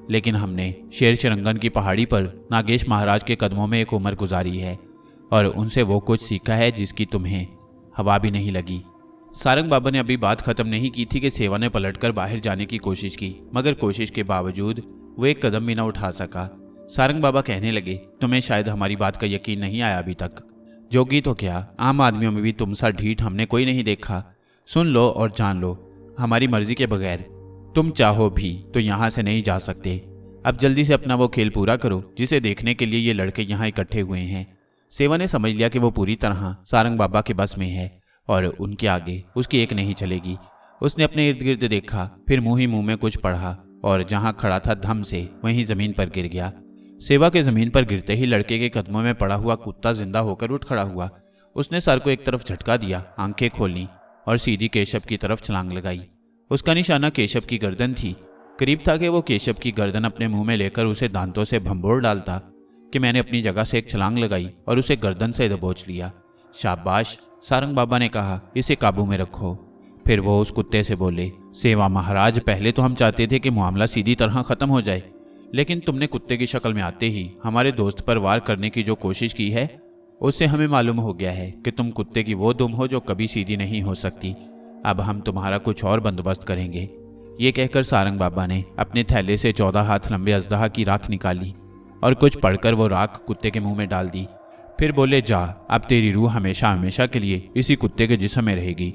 लेकिन हमने शेर शरंगन की पहाड़ी पर नागेश महाराज के कदमों में एक उम्र गुजारी है और उनसे वो कुछ सीखा है जिसकी तुम्हें हवा भी नहीं लगी। सारंग बाबा ने अभी बात खत्म नहीं की थी कि सेवा ने पलटकर बाहर जाने की कोशिश की, मगर कोशिश के बावजूद वो एक कदम भी न उठा सका। सारंग बाबा कहने लगे, तुम्हें शायद हमारी बात का यकीन नहीं आया अभी तक। जोगी तो क्या, आम आदमियों में भी तुम सा ढीठ हमने कोई नहीं देखा। सुन लो और जान लो, हमारी मर्जी के बगैर तुम चाहो भी तो यहाँ से नहीं जा सकते। अब जल्दी से अपना वो खेल पूरा करो जिसे देखने के लिए ये लड़के यहाँ इकट्ठे हुए हैं। सेवा ने समझ लिया कि वो पूरी तरह सारंग बाबा के बस में है और उनके आगे उसकी एक नहीं चलेगी। उसने अपने इर्द गिर्द देखा, फिर मुंह ही मुंह में कुछ पढ़ा और जहां खड़ा था धम से वहीं जमीन पर गिर गया। सेवा के जमीन पर गिरते ही लड़के के कदमों में पड़ा हुआ कुत्ता जिंदा होकर उठ खड़ा हुआ। उसने सर को एक तरफ झटका दिया, आंखें खोली और सीधी केशव की तरफ छलांग लगाई। उसका निशाना केशव की गर्दन थी। करीब था कि वो केशव की गर्दन अपने मुंह में लेकर उसे दांतों से भंबोड़ डालता कि मैंने अपनी जगह से एक छलांग लगाई और उसे गर्दन से दबोच लिया। शाबाश, सारंग बाबा ने कहा, इसे काबू में रखो। फिर वो उस कुत्ते से बोले, सेवा महाराज, पहले तो हम चाहते थे कि मामला सीधी तरह खत्म हो जाए, लेकिन तुमने कुत्ते की शक्ल में आते ही हमारे दोस्त पर वार करने की जो कोशिश की है, उससे हमें मालूम हो गया है कि तुम कुत्ते की वो दुम हो जो कभी सीधी नहीं हो सकती। अब हम तुम्हारा कुछ और बंदोबस्त करेंगे। ये कहकर सारंग बाबा ने अपने थैले से 14 हाथ लंबे अजदहा की राख निकाली और कुछ पढ़कर वो राख कुत्ते के मुंह में डाल दी। फिर बोले, जा, अब तेरी रूह हमेशा हमेशा के लिए इसी कुत्ते के जिस्म में रहेगी।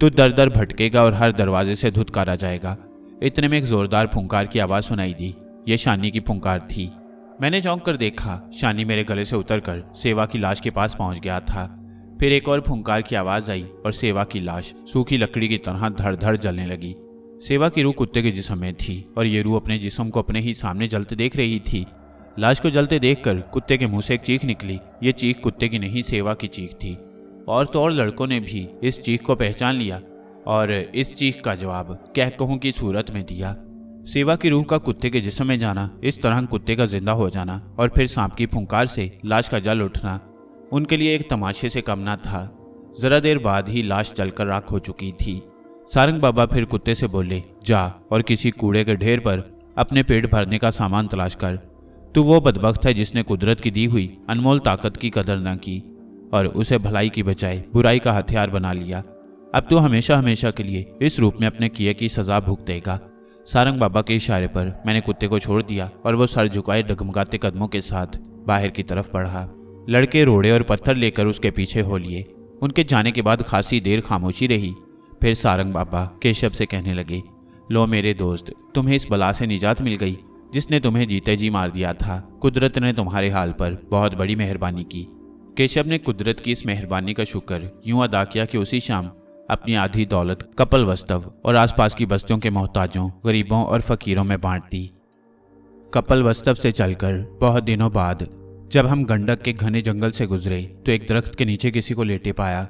तू दर दर भटकेगा और हर दरवाजे से धुतकारा जाएगा। इतने में एक जोरदार फुंकार की आवाज़ सुनाई दी। यह शानी की फुंकार थी। मैंने चौंक कर देखा, शानी मेरे गले से उतरकर सेवा की लाश के पास पहुंच गया था। फिर एक और फुंकार की आवाज़ आई और सेवा की लाश सूखी लकड़ी की तरह धड़ धड़ जलने लगी। सेवा की रूह कुत्ते के जिस्म में थी और ये रूह अपने जिस्म को अपने ही सामने जलते देख रही थी। लाश को जलते देखकर कुत्ते के मुंह से एक चीख निकली। ये चीख कुत्ते की नहीं, सेवा की चीख थी। और तो और लड़कों ने भी इस चीख को पहचान लिया और इस चीख का जवाब कहकहों की सूरत में दिया। सेवा की रूह का कुत्ते के जिस्म में जाना, इस तरह कुत्ते का जिंदा हो जाना और फिर सांप की फुंकार से लाश का जल उठना उनके लिए एक तमाशे से कम न था। जरा देर बाद ही लाश जलकर राख हो चुकी थी। सारंग बाबा फिर कुत्ते से बोले, जा और किसी कूड़े के ढेर पर अपने पेट भरने का सामान तलाश कर। तू वो बदबख्त है जिसने कुदरत की दी हुई अनमोल ताकत की कदर न की और उसे भलाई की बजाय बुराई का हथियार बना लिया। अब तू हमेशा हमेशा के लिए इस रूप में अपने किए की सजा भुगतेगा। सारंग बाबा के इशारे पर मैंने कुत्ते को छोड़ दिया और वो सर झुकाए डगमगाते कदमों के साथ बाहर की तरफ बढ़ा। लड़के रोड़े और पत्थर लेकर उसके पीछे हो लिए। उनके जाने के बाद खासी देर खामोशी रही। फिर सारंग बाबा केशव से कहने लगे, लो मेरे दोस्त, तुम्हें इस बला से निजात मिल गई जिसने तुम्हें जीते जी मार दिया था। कुदरत ने तुम्हारे हाल पर बहुत बड़ी मेहरबानी की। केशव ने कुदरत की इस मेहरबानी का शुक्र यूं अदा किया कि उसी शाम अपनी आधी दौलत कपल वस्तव और आसपास की बस्तियों के मोहताजों, गरीबों और फकीरों में बांट दी। कपल वस्तव से चलकर बहुत दिनों बाद जब हम गंडक के घने जंगल से गुजरे तो एक दरख्त के नीचे किसी को लेटे पाया।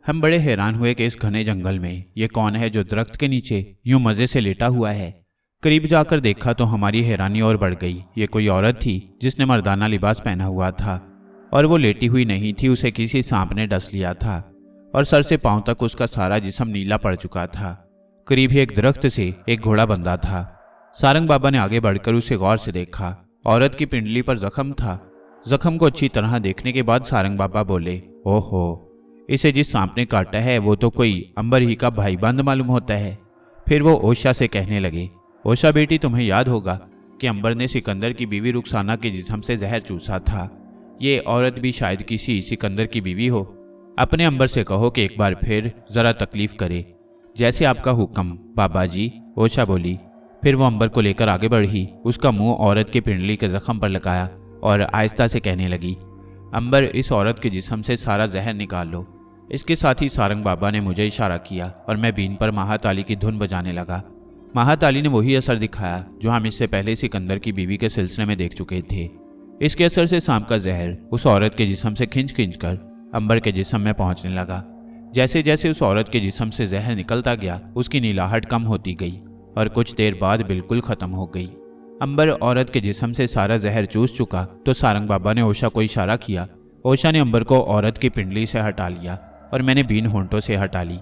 हम बड़े हैरान हुए कि इस घने जंगल में ये कौन है जो दरख्त के नीचे यूं मजे से लेटा हुआ है। करीब जाकर देखा तो हमारी हैरानी और बढ़ गई। ये कोई औरत थी जिसने मर्दाना लिबास पहना हुआ था और वो लेटी हुई नहीं थी, उसे किसी सांप ने डस लिया था और सर से पांव तक उसका सारा जिस्म नीला पड़ चुका था। करीब ही एक दरख्त से एक घोड़ा बंधा था। सारंग बाबा ने आगे बढ़कर उसे गौर से देखा। औरत की पिंडली पर जख्म था। जख्म को अच्छी तरह देखने के बाद सारंग बाबा बोले, ओहो, इसे जिस सांप ने काटा है वो तो कोई अंबर ही का भाईबंद मालूम होता है। फिर वो ओशा से कहने लगे, ओशा बेटी, तुम्हें याद होगा कि अंबर ने सिकंदर की बीवी रुखसाना के जिस्म से जहर चूसा था। ये औरत भी शायद किसी सिकंदर की बीवी हो। अपने अंबर से कहो कि एक बार फिर जरा तकलीफ करे। जैसे आपका हुक्म बाबा जी, ओशा बोली। फिर वो अंबर को लेकर आगे बढ़ी, उसका मुंह औरत के पिंडली के जख्म पर लगाया और आहिस्ता से कहने लगी, अंबर, इस औरत के जिस्म से सारा जहर निकाल लो। इसके साथ ही सारंग बाबा ने मुझे इशारा किया और मैं बीन पर महाताली की धुन बजाने लगा। महाताली ने वही असर दिखाया जो हम इससे पहले सिकंदर की बीवी के सिलसिले में देख चुके थे। इसके असर से सांप का जहर उस औरत के जिस्म से खिंच खिंच कर अंबर के जिस्म में पहुंचने लगा। जैसे जैसे उस औरत के जिस्म से जहर निकलता गया उसकी नीलाहट कम होती गई और कुछ देर बाद बिल्कुल खत्म हो गई। अंबर औरत के जिस्म से सारा जहर चूस चुका तो सारंग बाबा ने ओशा को इशारा किया। ओशा ने अंबर को औरत की पिंडली से हटा लिया और मैंने बीन होंठों से हटा ली।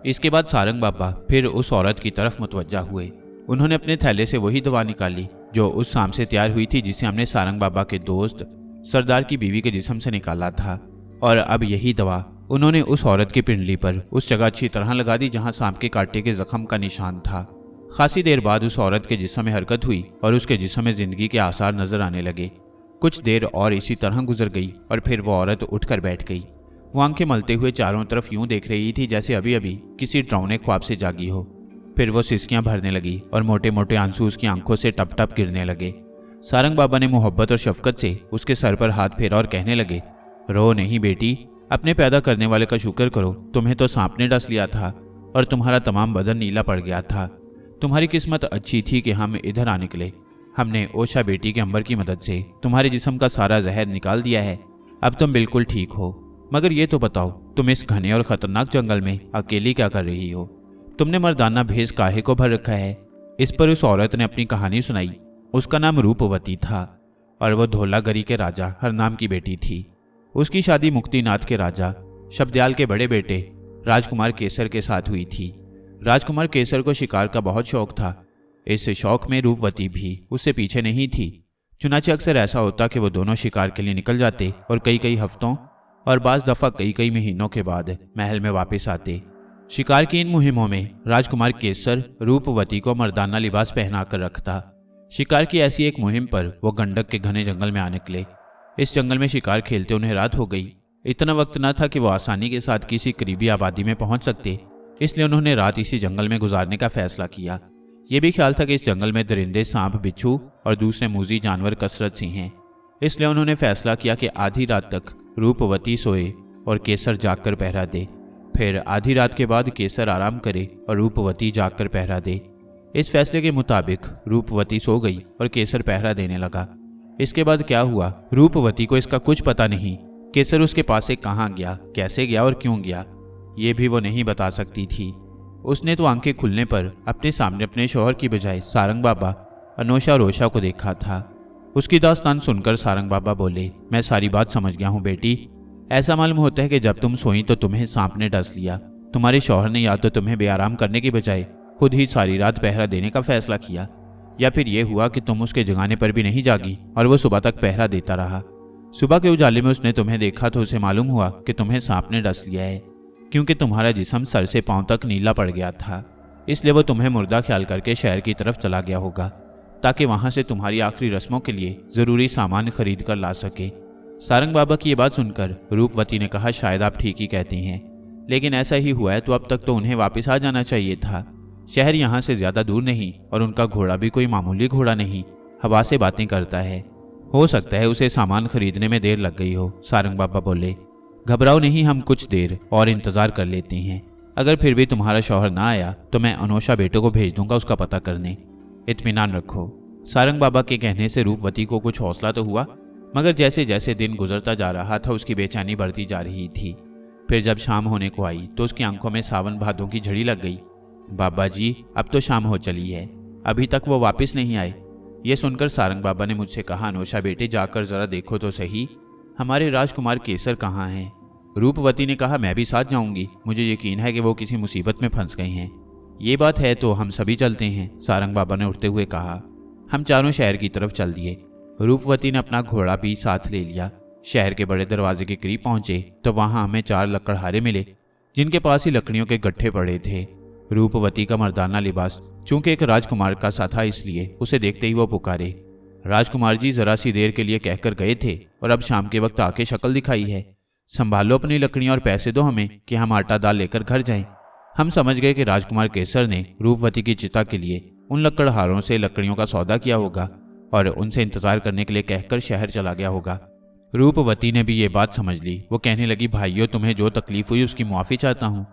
इसके बाद सारंग बाबा फिर उस औरत की तरफ मुतवज्जा हुए। उन्होंने अपने थैले से वही दवा निकाली जो उस सांप से तैयार हुई थी जिसे हमने सारंग बाबा के दोस्त सरदार की बीवी के जिस्म से निकाला था, और अब यही दवा उन्होंने उस औरत की पिंडली पर उस जगह अच्छी तरह लगा दी जहां सांप के कांटे के जख्म का निशान था। खासी देर बाद उस औरत के जिस्म में हरकत हुई और उसके जिस्म में जिंदगी के आसार नजर आने लगे। कुछ देर और इसी तरह गुजर गई और फिर वो औरत उठकर बैठ गई। वो आंखें मलते हुए चारों तरफ यूं देख रही थी जैसे अभी अभी किसी डरावने ख्वाब से जागी हो। फिर वो सिसकियां भरने लगी और मोटे मोटे आंसू उसकी आंखों से टप टप गिरने लगे। सारंग बाबा ने मोहब्बत और शफकत से उसके सर पर हाथ फेरा और कहने लगे, रो नहीं बेटी, अपने पैदा करने वाले का शुक्र करो। तुम्हें तो सांप ने डस लिया था और तुम्हारा तमाम बदन नीला पड़ गया था। तुम्हारी किस्मत अच्छी थी कि हम इधर आ निकले। हमने ओशा बेटी के अंबर की मदद से तुम्हारे जिस्म का सारा जहर निकाल दिया है। अब तुम बिल्कुल ठीक हो। मगर ये तो बताओ, तुम इस घने और खतरनाक जंगल में अकेली क्या कर रही हो? तुमने मर्दाना भेष काहे को भर रखा है? इस पर उस औरत ने अपनी कहानी सुनाई। उसका नाम रूपवती था और वो धौलागरी के राजा हरनाम की बेटी थी। उसकी शादी मुक्तिनाथ के राजा शब्दयाल के बड़े बेटे राजकुमार केसर के साथ हुई थी। राजकुमार केसर को शिकार का बहुत शौक था। इस शौक में रूपवती भी उससे पीछे नहीं थी। चुनाचे अक्सर ऐसा होता कि वो दोनों शिकार के लिए निकल जाते और कई कई हफ्तों और बाज दफा कई कई महीनों के बाद महल में वापस आते। शिकार की इन मुहिमों में राजकुमार केसर रूपवती को मर्दाना लिबास पहना कर रखता। शिकार की ऐसी एक मुहिम पर वो गंडक के घने जंगल में आ निकले। इस जंगल में शिकार खेलते उन्हें रात हो गई। इतना वक्त न था कि वो आसानी के साथ किसी करीबी आबादी में पहुंच सकते, इसलिए उन्होंने रात इसी जंगल में गुजारने का फैसला किया। यह भी ख्याल था कि इस जंगल में दरिंदे, सांप, बिच्छू और दूसरे मूजी जानवर कसरत सी हैं। इसलिए उन्होंने फैसला किया कि आधी रात तक रूपवती सोए और केसर जागकर पहरा दे। फिर आधी रात के बाद केसर आराम करे और रूपवती जागकर पहरा दे। इस फैसले के मुताबिक रूपवती सो गई और केसर पहरा देने लगा। इसके बाद क्या हुआ, रूपवती को इसका कुछ पता नहीं। केसर उसके पास से कहाँ गया, कैसे गया और क्यों गया, ये भी वो नहीं बता सकती थी। उसने तो आंखें खुलने पर अपने सामने अपने शौहर की बजाय सारंग बाबा, अनोशा और ओशा को देखा था। उसकी दास्तान सुनकर सारंग बाबा बोले, मैं सारी बात समझ गया हूँ बेटी। ऐसा मालूम होता है कि जब तुम सोई तो तुम्हें सांप ने डस लिया। तुम्हारे शौहर ने या तो तुम्हें बेआराम करने की बजाय खुद ही सारी रात पहरा देने का फैसला किया, या फिर यह हुआ कि तुम उसके जगाने पर भी नहीं जागी और वो सुबह तक पहरा देता रहा। सुबह के उजाले में उसने तुम्हें देखा तो उसे मालूम हुआ कि तुम्हें सांप ने डस लिया है, क्योंकि तुम्हारा जिस्म सर से पांव तक नीला पड़ गया था। इसलिए वो तुम्हें मुर्दा ख्याल करके शहर की तरफ चला गया होगा ताकि वहां से तुम्हारी आखिरी रस्मों के लिए जरूरी सामान खरीद कर ला सके। सारंग बाबा की ये बात सुनकर रूपवती ने कहा, शायद आप ठीक ही कहते हैं, लेकिन ऐसा ही हुआ है तो अब तक तो उन्हें वापस आ जाना चाहिए था। शहर यहाँ से ज्यादा दूर नहीं और उनका घोड़ा भी कोई मामूली घोड़ा नहीं, हवा से बातें करता है। हो सकता है उसे सामान खरीदने में देर लग गई हो। सारंग बाबा बोले, घबराओ नहीं, हम कुछ देर और इंतजार कर लेते हैं। अगर फिर भी तुम्हारा शौहर ना आया तो मैं अनोशा बेटे को भेज दूंगा उसका पता करने। इत्मीनान रखो। सारंग बाबा के कहने से रूपवती को कुछ हौसला तो हुआ, मगर जैसे जैसे दिन गुजरता जा रहा था उसकी बेचैनी बढ़ती जा रही थी। फिर जब शाम होने को आई तो उसकी आंखों में सावन भादों की झड़ी लग गई। बाबा जी, अब तो शाम हो चली है, अभी तक वो वापस नहीं आए। ये सुनकर सारंग बाबा ने मुझसे कहा, अनोशा बेटे जाकर जरा देखो तो सही, हमारे राजकुमार केसर कहाँ हैं। रूपवती ने कहा, मैं भी साथ जाऊंगी, मुझे यकीन है कि वो किसी मुसीबत में फंस गए हैं। ये बात है तो हम सभी चलते हैं, सारंग बाबा ने उठते हुए कहा। हम चारों शहर की तरफ चल दिए। रूपवती ने अपना घोड़ा भी साथ ले लिया। शहर के बड़े दरवाजे के करीब पहुंचे तो वहां हमें 4 लकड़हारे मिले, जिनके पास ही लकड़ियों के गट्ठे पड़े थे। रूपवती का मर्दाना लिबास चूंकि एक राजकुमार का सा था, इसलिए उसे देखते ही वो पुकारे, राजकुमार जी जरा सी देर के लिए कहकर गए थे और अब शाम के वक्त आके शक्ल दिखाई है। संभालो अपनी लकड़ियां और पैसे दो हमें कि हम आटा दाल लेकर घर जाएं। हम समझ गए कि राजकुमार केसर ने रूपवती की चिता के लिए उन लकड़हारों से लकड़ियों का सौदा किया होगा और उनसे इंतजार करने के लिए कहकर शहर चला गया होगा। रूपवती ने भी ये बात समझ ली। वो कहने लगी, भाइयों तुम्हें जो तकलीफ हुई उसकी मुआफ़ी चाहता हूँ।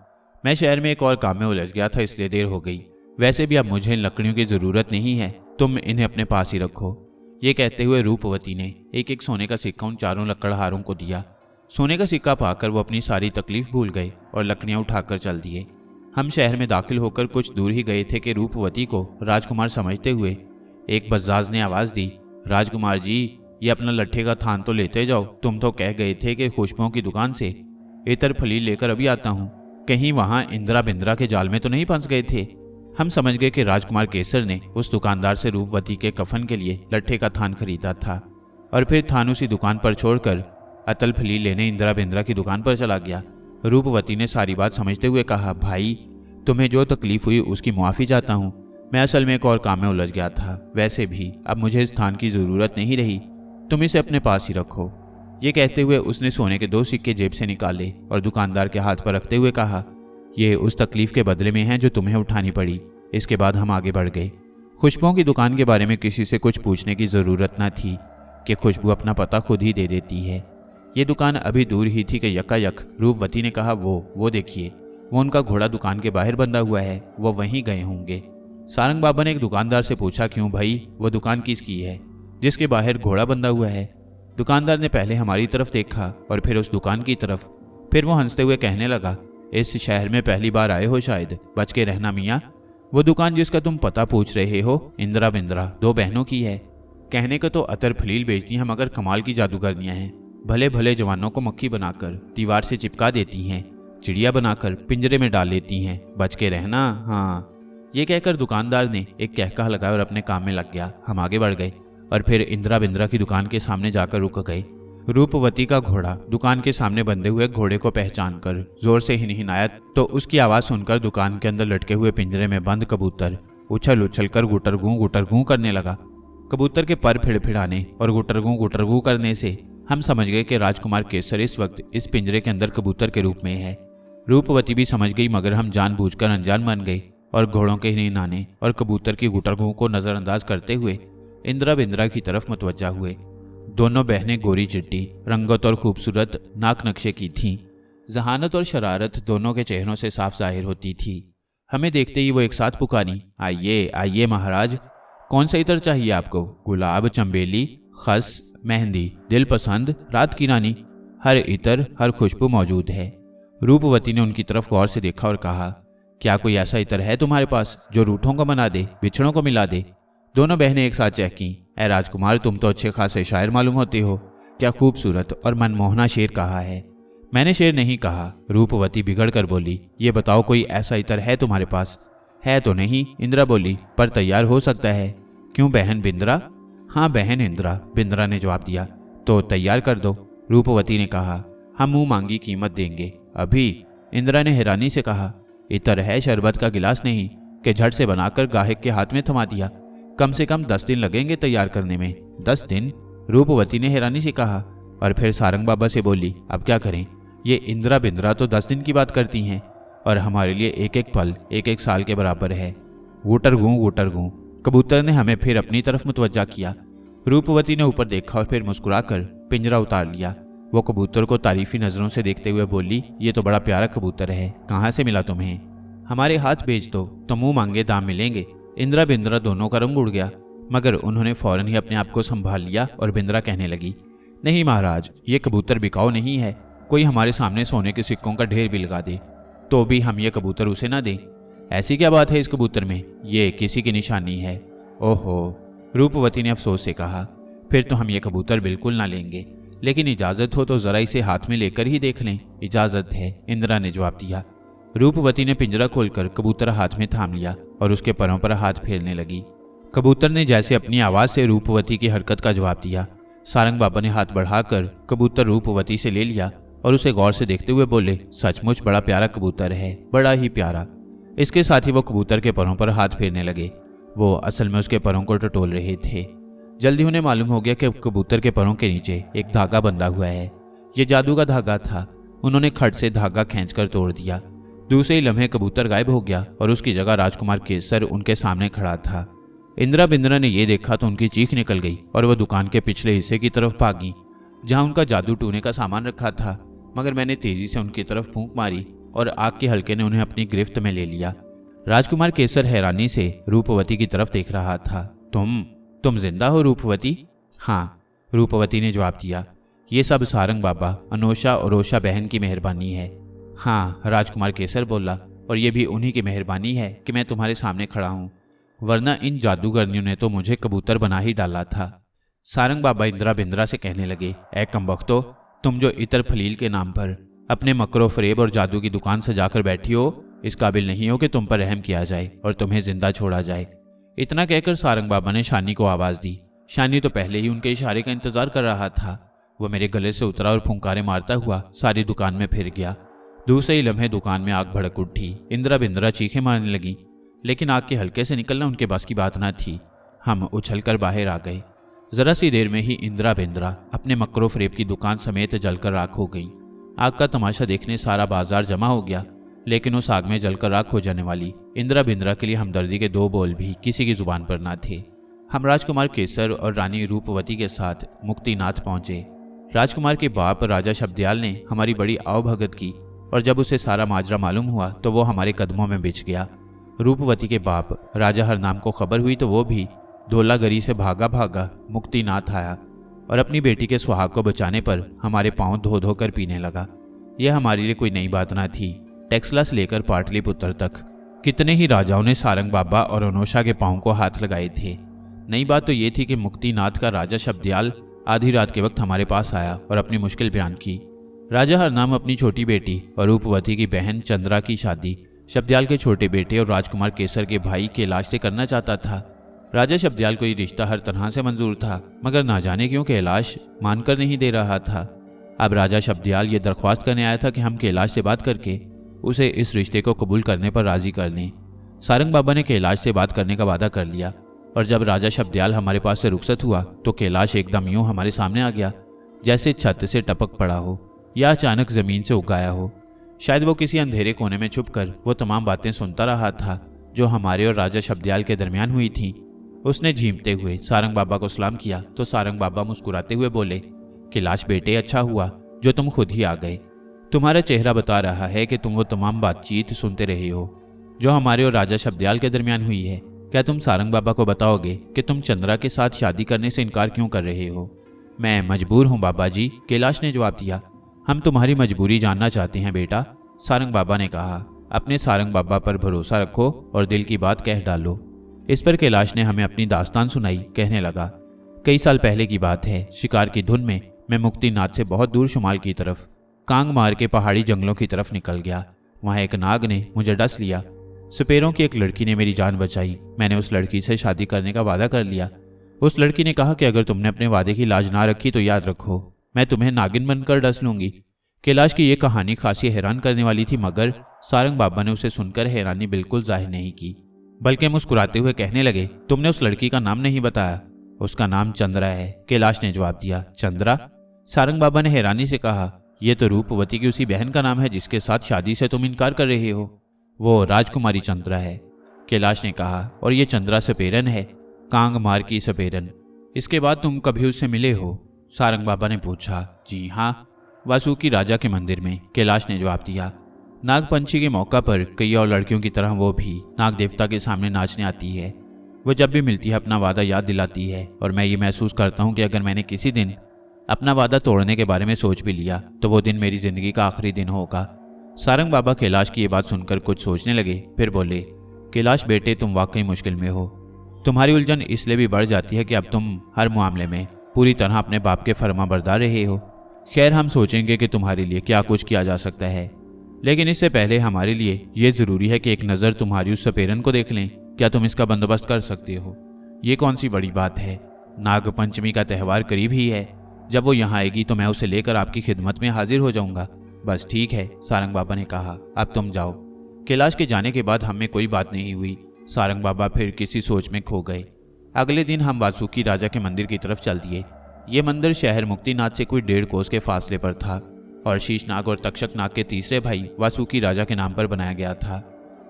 मैं शहर में एक और काम में उलझ गया था, इसलिए देर हो गई। वैसे भी अब मुझे इन लकड़ियों की ज़रूरत नहीं है, तुम इन्हें अपने पास ही रखो। ये कहते हुए रूपवती ने एक एक सोने का सिक्का उन चारों लकड़हारों को दिया। सोने का सिक्का पाकर वो अपनी सारी तकलीफ भूल गए और लकड़ियाँ उठाकर चल दिए। हम शहर में दाखिल होकर कुछ दूर ही गए थे कि रूपवती को राजकुमार समझते हुए एक बज़ाज ने आवाज़ दी, राजकुमार जी, ये अपना लट्ठे का थान तो लेते जाओ, तुम तो कह गए थे कि खुशबुओं की दुकान से इतर फलील लेकर अभी आता हूँ, कहीं वहाँ इंदिरा बिंद्रा के जाल में तो नहीं फंस गए थे। हम समझ गए कि राजकुमार केसर ने उस दुकानदार से रूपवती के कफन के लिए लट्ठे का थान खरीदा था और फिर थान उसी दुकान पर छोड़कर अतल फलील लेने इंदिरा बिंद्रा की दुकान पर चला गया। रूपवती ने सारी बात समझते हुए कहा, भाई तुम्हें जो तकलीफ हुई उसकी मुआफ़ी चाहता हूँ, मैं असल में एक और काम में उलझ गया था। वैसे भी अब मुझे इस थान की ज़रूरत नहीं रही, तुम इसे अपने पास ही रखो। ये कहते हुए उसने सोने के 2 सिक्के जेब से निकाले और दुकानदार के हाथ पर रखते हुए कहा, ये उस तकलीफ के बदले में है जो तुम्हें उठानी पड़ी। इसके बाद हम आगे बढ़ गए। खुशबुओं की दुकान के बारे में किसी से कुछ पूछने की ज़रूरत न थी कि खुशबू अपना पता खुद ही दे देती है। ये दुकान अभी दूर ही थी कि यकायक रूपवती ने कहा, वो देखिए, वो उनका घोड़ा दुकान के बाहर बंधा हुआ है, वो वहीं गए होंगे। सारंग बाबा ने एक दुकानदार से पूछा, क्यों भाई, वो दुकान किसकी है जिसके बाहर घोड़ा बंधा हुआ है? दुकानदार ने पहले हमारी तरफ देखा और फिर उस दुकान की तरफ, फिर वो हंसते हुए कहने लगा, इस शहर में पहली बार आए हो शायद, बच के रहना मियाँ। वो दुकान जिसका तुम पता पूछ रहे हो इंदिरा बिंद्रा 2 बहनों की है। कहने को तो अतर फलील बेचती हैं, मगर कमाल की जादूगरनियाँ हैं। भले भले जवानों को मक्खी बनाकर दीवार से चिपका देती हैं, चिड़िया बनाकर पिंजरे में डाल लेती हैं, बच के रहना। हाँ, ये कहकर दुकानदार ने एक कहका लगाया और अपने काम में लग गया। हम आगे बढ़ गए और फिर इंदिरा बिंद्रा की दुकान के सामने जाकर रुक गए। रूपवती का घोड़ा दुकान के सामने बंधे हुए घोड़े को पहचानकर जोर से हिनहिनाया तो उसकी आवाज़ सुनकर दुकान के अंदर लटके हुए पिंजरे में बंद कबूतर उछल उछल कर गुटरगू करने लगा। कबूतर के पर फिड़फिड़ाने और गुटरगू करने से हम समझ गए कि राजकुमार केसर इस वक्त इस पिंजरे के अंदर कबूतर के रूप में है। रूपवती भी समझ गई, मगर हम जानबूझकर अनजान बन गए और घोड़ों के हिनहिनाने और कबूतर की गुटरगू को नज़रअंदाज करते हुए इंदिरा बिंद्रा की तरफ मुतवज्जा हुए। दोनों बहनें गोरी चिट्टी, रंगत और खूबसूरत नाक नक्शे की थीं। जहानत और शरारत दोनों के चेहरों से साफ जाहिर होती थी। हमें देखते ही वो एक साथ पुकारी, आइए आइए महाराज, कौन सा इतर चाहिए आपको? गुलाब, चंबेली, खस, मेहंदी, दिल पसंद, रात की रानी, हर इतर हर खुशबू मौजूद है। रूपवती ने उनकी तरफ गौर से देखा और कहा, क्या कोई ऐसा इतर है तुम्हारे पास जो रूठों को मना दे, बिछड़ों को मिला दे? दोनों बहनें एक साथ चहकीं, ऐ राजकुमार, तुम तो अच्छे खासे शायर मालूम होते हो, क्या खूबसूरत और मनमोहना शेर कहा है। मैंने शेर नहीं कहा, रूपवती बिगड़ कर बोली, ये बताओ कोई ऐसा इतर है तुम्हारे पास? है तो नहीं, इंदिरा बोली, पर तैयार हो सकता है। क्यों बहन बिंद्रा? हाँ बहन इंदिरा, बिंद्रा ने जवाब दिया। तो तैयार कर दो, रूपवती ने कहा, हम मुंह मांगी कीमत देंगे। अभी? इंदिरा ने हैरानी से कहा, इतर है शरबत का गिलास नहीं कि झट से बनाकर गाहक के हाथ में थमा दिया। कम से कम 10 दिन लगेंगे तैयार करने में। 10 दिन? रूपवती ने हैरानी से कहा और फिर सारंग बाबा से बोली, अब क्या करें, ये इंदिरा बिंद्रा तो 10 दिन की बात करती हैं और हमारे लिए एक एक पल एक एक साल के बराबर है। गुटरगू कबूतर ने हमें फिर अपनी तरफ मुतवज्जा किया। रूपवती ने ऊपर देखा और फिर मुस्कुराकर पिंजरा उतार लिया। वो कबूतर को तारीफी नजरों से देखते हुए बोली, ये तो बड़ा प्यारा कबूतर है, कहाँ से मिला तुम्हें? हमारे हाथ बेच दो तो मुंह मांगे दाम मिलेंगे। इंदिरा बिंद्रा दोनों का रंग उड़ गया, मगर उन्होंने फौरन ही अपने आप को संभाल लिया और बिंद्रा कहने लगी, नहीं महाराज, ये कबूतर बिकाऊ नहीं है। कोई हमारे सामने सोने के सिक्कों का ढेर भी लगा दे तो भी हम ये कबूतर उसे ना दें। ऐसी क्या बात है इस कबूतर में? ये किसी की निशानी है। ओहो, रूपवती ने अफसोस से कहा, फिर तो हम ये कबूतर बिल्कुल ना लेंगे, लेकिन इजाजत हो तो जरा इसे हाथ में लेकर ही देख लें। इजाजत है, इंदिरा ने जवाब दिया। रूपवती ने पिंजरा खोलकर कबूतर हाथ में थाम लिया और उसके परों पर हाथ फेरने लगी। कबूतर ने जैसे अपनी आवाज से रूपवती की हरकत का जवाब दिया। सारंग बाबा ने हाथ बढ़ाकर कबूतर रूपवती से ले लिया और उसे गौर से देखते हुए बोले, सचमुच बड़ा प्यारा कबूतर है, बड़ा ही प्यारा। इसके साथ ही वो कबूतर के परों पर हाथ फेरने लगे। वो असल में उसके परों को टटोल रहे थे। जल्दी उन्हें मालूम हो गया कि कबूतर के परों के नीचे एक धागा बंधा हुआ है। ये जादू का धागा था। उन्होंने खट से धागा खींचकर तोड़ दिया। दूसरे ही लम्हे कबूतर गायब हो गया और उसकी जगह राजकुमार केसर उनके सामने खड़ा था। इंदिरा बिंद्रा ने यह देखा तो उनकी चीख निकल गई और वह दुकान के पिछले हिस्से की तरफ भागी, जहां उनका जादू टूने का सामान रखा था। मगर मैंने तेजी से उनकी तरफ फूंक मारी और आग के हल्के ने उन्हें अपनी गिरफ्त में ले लिया। राजकुमार केसर हैरानी से रूपवती की तरफ देख रहा था। तुम जिंदा हो रूपवती? हाँ, रूपवती ने जवाब दिया। ये सब सारंग बाबा, अनोशा और रोशा बहन की मेहरबानी है। हाँ, राजकुमार केसर बोला, और ये भी उन्हीं की मेहरबानी है कि मैं तुम्हारे सामने खड़ा हूँ, वरना इन जादूगरनियों ने तो मुझे कबूतर बना ही डाला था। सारंग बाबा इंदिरा बिंद्रा से कहने लगे, ऐ कमबख्तो, तुम जो इतर फलील के नाम पर अपने मकरो फरेब और जादू की दुकान सजाकर बैठी हो, इस काबिल नहीं हो कि तुम पर रहम किया जाए और तुम्हें जिंदा छोड़ा जाए। इतना कहकर सारंग बाबा ने शानी को आवाज दी। शानी तो पहले ही उनके इशारे का इंतजार कर रहा था। वह मेरे गले से उतरा और फुंकारे मारता हुआ सारी दुकान में फिर गया। दूसरे ही लम्हे दुकान में आग भड़क उठी। इंदिरा बिंद्रा चीखें मारने लगी, लेकिन आग के हल्के से निकलना उनके बस की बात न थी। हम उछलकर बाहर आ गए। जरा सी देर में ही इंदिरा बिंद्रा अपने मकरो फरेब की दुकान समेत जलकर राख हो गई। आग का तमाशा देखने सारा बाजार जमा हो गया, लेकिन उस आग में जलकर राख हो जाने वाली इंदिरा बिंद्रा के लिए हमदर्दी के दो बोल भी किसी की जुबान पर न थे। हम राजकुमार केसर और रानी रूपवती के साथ मुक्तिनाथ पहुंचे। राजकुमार के बाप राजा शब्दयाल ने हमारी बड़ी आवभगत की, और जब उसे सारा माजरा मालूम हुआ तो वो हमारे कदमों में बिछ गया। रूपवती के बाप राजा हरनाम को खबर हुई तो वो भी धोलागरी से भागा भागा मुक्तिनाथ आया और अपनी बेटी के सुहाग को बचाने पर हमारे पांव धो धो कर पीने लगा। यह हमारे लिए कोई नई बात ना थी। टेक्सला से लेकर पाटलिपुत्र तक कितने ही राजाओं ने सारंग बाबा और अनोशा के पांव को हाथ लगाए थे। नई बात तो ये थी कि मुक्तिनाथ का राजा शब्दयाल आधी रात के वक्त हमारे पास आया और अपनी मुश्किल बयान की। राजा हरनाम अपनी छोटी बेटी और रूपवती की बहन चंद्रा की शादी शब्दयाल के छोटे बेटे और राजकुमार केसर के भाई कैलाश से करना चाहता था। राजा शब्दयाल को ये रिश्ता हर तरह से मंजूर था, मगर ना जाने क्यों कैलाश मानकर नहीं दे रहा था। अब राजा शब्दयाल ये दरख्वास्त करने आया था कि हम कैलाश से बात करके उसे इस रिश्ते को कबूल करने पर राजी कर लें। सारंग बाबा ने कैलाश से बात करने का वादा कर लिया, और जब राजा शब्दयाल हमारे पास से रुखसत हुआ तो कैलाश एकदम यूं हमारे सामने आ गया जैसे छत से टपक पड़ा हो या अचानक जमीन से उगाया हो। शायद वो किसी अंधेरे कोने में छुपकर वो तमाम बातें सुनता रहा था जो हमारे और राजा शब्दयाल के दरमियान हुई थी। उसने झीमते हुए सारंग बाबा को सलाम किया तो सारंग बाबा मुस्कुराते हुए बोले, कैलाश बेटे, अच्छा हुआ जो तुम खुद ही आ गए। तुम्हारा चेहरा बता रहा है कि तुम वो तमाम बातचीत सुनते रहे हो जो हमारे और राजा शब्दयाल के दरमियान हुई है। क्या तुम सारंग बाबा को बताओगे कि तुम चंद्रा के साथ शादी करने से इनकार क्यों कर रहे हो? मैं मजबूर हूँ बाबा जी, कैलाश ने जवाब दिया। हम तुम्हारी मजबूरी जानना चाहते हैं बेटा, सारंग बाबा ने कहा। अपने सारंग बाबा पर भरोसा रखो और दिल की बात कह डालो। इस पर कैलाश ने हमें अपनी दास्तान सुनाई। कहने लगा, कई साल पहले की बात है, शिकार की धुन में मैं मुक्तिनाथ से बहुत दूर शुमाल की तरफ कांग मार के पहाड़ी जंगलों की तरफ निकल गया। वहां एक नाग ने मुझे डस लिया। सपेरों की एक लड़की ने मेरी जान बचाई। मैंने उस लड़की से शादी करने का वादा कर लिया। उस लड़की ने कहा कि अगर तुमने अपने वादे की लाज ना रखी तो याद रखो, मैं तुम्हें नागिन बनकर डस लूंगी। कैलाश की यह कहानी खासी हैरान करने वाली थी, मगर सारंग बाबा ने उसे सुनकर हैरानी बिल्कुल जाहिर नहीं की, बल्कि मुस्कुराते हुए कहने लगे, तुमने उस लड़की का नाम नहीं बताया। उसका नाम चंद्रा है, कैलाश ने जवाब दिया। चंद्रा? सारंग बाबा ने हैरानी से कहा, यह तो रूपवती की उसी बहन का नाम है जिसके साथ शादी से तुम इनकार कर रहे हो। वो राजकुमारी चंद्रा है, कैलाश ने कहा, और ये चंद्रा सपेरन है, कांग मार की सपेरन। इसके बाद तुम कभी उससे मिले हो? सारंग बाबा ने पूछा। जी हाँ, वासुकी राजा के मंदिर में, कैलाश ने जवाब दिया। नागपंचमी के मौका पर कई और लड़कियों की तरह वो भी नाग देवता के सामने नाचने आती है। वो जब भी मिलती है अपना वादा याद दिलाती है और मैं ये महसूस करता हूँ कि अगर मैंने किसी दिन अपना वादा तोड़ने के बारे में सोच भी लिया तो वो दिन मेरी जिंदगी का आखिरी दिन होगा। सारंग बाबा कैलाश की ये बात सुनकर कुछ सोचने लगे, फिर बोले, कैलाश बेटे, तुम वाकई मुश्किल में हो। तुम्हारी उलझन इसलिए भी बढ़ जाती है कि अब तुम हर मामले में पूरी तरह अपने बाप के फर्मा बरदार रहे हो। खैर, हम सोचेंगे कि तुम्हारे लिए क्या कुछ किया जा सकता है, लेकिन इससे पहले हमारे लिए ये जरूरी है कि एक नज़र तुम्हारी उस सपेरन को देख लें। क्या तुम इसका बंदोबस्त कर सकते हो? ये कौन सी बड़ी बात है? नागपंचमी का त्यौहार करीब ही है। जब वो यहाँ आएगी तो मैं उसे लेकर आपकी खिदमत में हाजिर हो जाऊंगा। बस ठीक है, सारंग बाबा ने कहा, अब तुम जाओ। कैलाश के जाने के बाद हम में कोई बात नहीं हुई। सारंग बाबा फिर किसी सोच में खो गए। अगले दिन हम वासुकी राजा के मंदिर की तरफ चल दिए। ये मंदिर शहर मुक्तिनाथ से कोई 1.5 कोस के फासले पर था और शीशनाग और तक्षक नाग के तीसरे भाई वासुकी राजा के नाम पर बनाया गया था।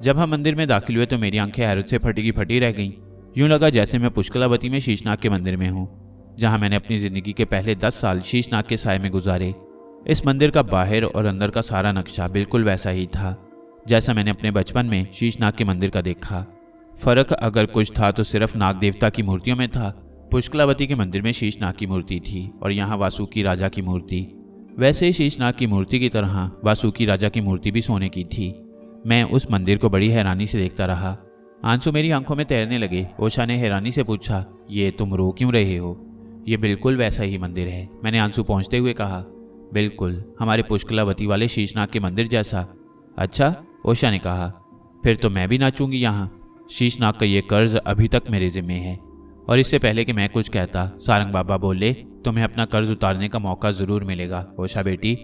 जब हम मंदिर में दाखिल हुए तो मेरी आंखें हैरत से फटी की फटी रह गईं। यूं लगा जैसे मैं पुष्कलावती में शीशनाग के मंदिर में हूँ, जहाँ मैंने अपनी जिंदगी के पहले 10 साल शीशनाग के साय में गुजारे। इस मंदिर का बाहर और अंदर का सारा नक्शा बिल्कुल वैसा ही था जैसा मैंने अपने बचपन में शीशनाग के मंदिर का देखा। फर्क अगर कुछ था तो सिर्फ नाग देवता की मूर्तियों में था। पुष्कलावती के मंदिर में शीशनाग की मूर्ति थी और यहाँ वासुकी राजा की मूर्ति। वैसे ही शीशनाग की मूर्ति की तरह वासुकी राजा की मूर्ति भी सोने की थी। मैं उस मंदिर को बड़ी हैरानी से देखता रहा। आंसू मेरी आंखों में तैरने लगे। ओशा ने हैरानी से पूछा, ये तुम रो क्यों रहे हो? ये बिल्कुल वैसा ही मंदिर है, मैंने आंसू पहुँचते हुए कहा। बिल्कुल, हमारे पुष्कलावती वाले शीशनाग के मंदिर जैसा। अच्छा, ओशा ने कहा, फिर तो मैं भी नाचूंगी यहाँ। शीशनाग का ये कर्ज अभी तक मेरे जिम्मे है। और इससे पहले कि मैं कुछ कहता, सारंग बाबा बोले, तुम्हें अपना कर्ज उतारने का मौका जरूर मिलेगा ओशा बेटी,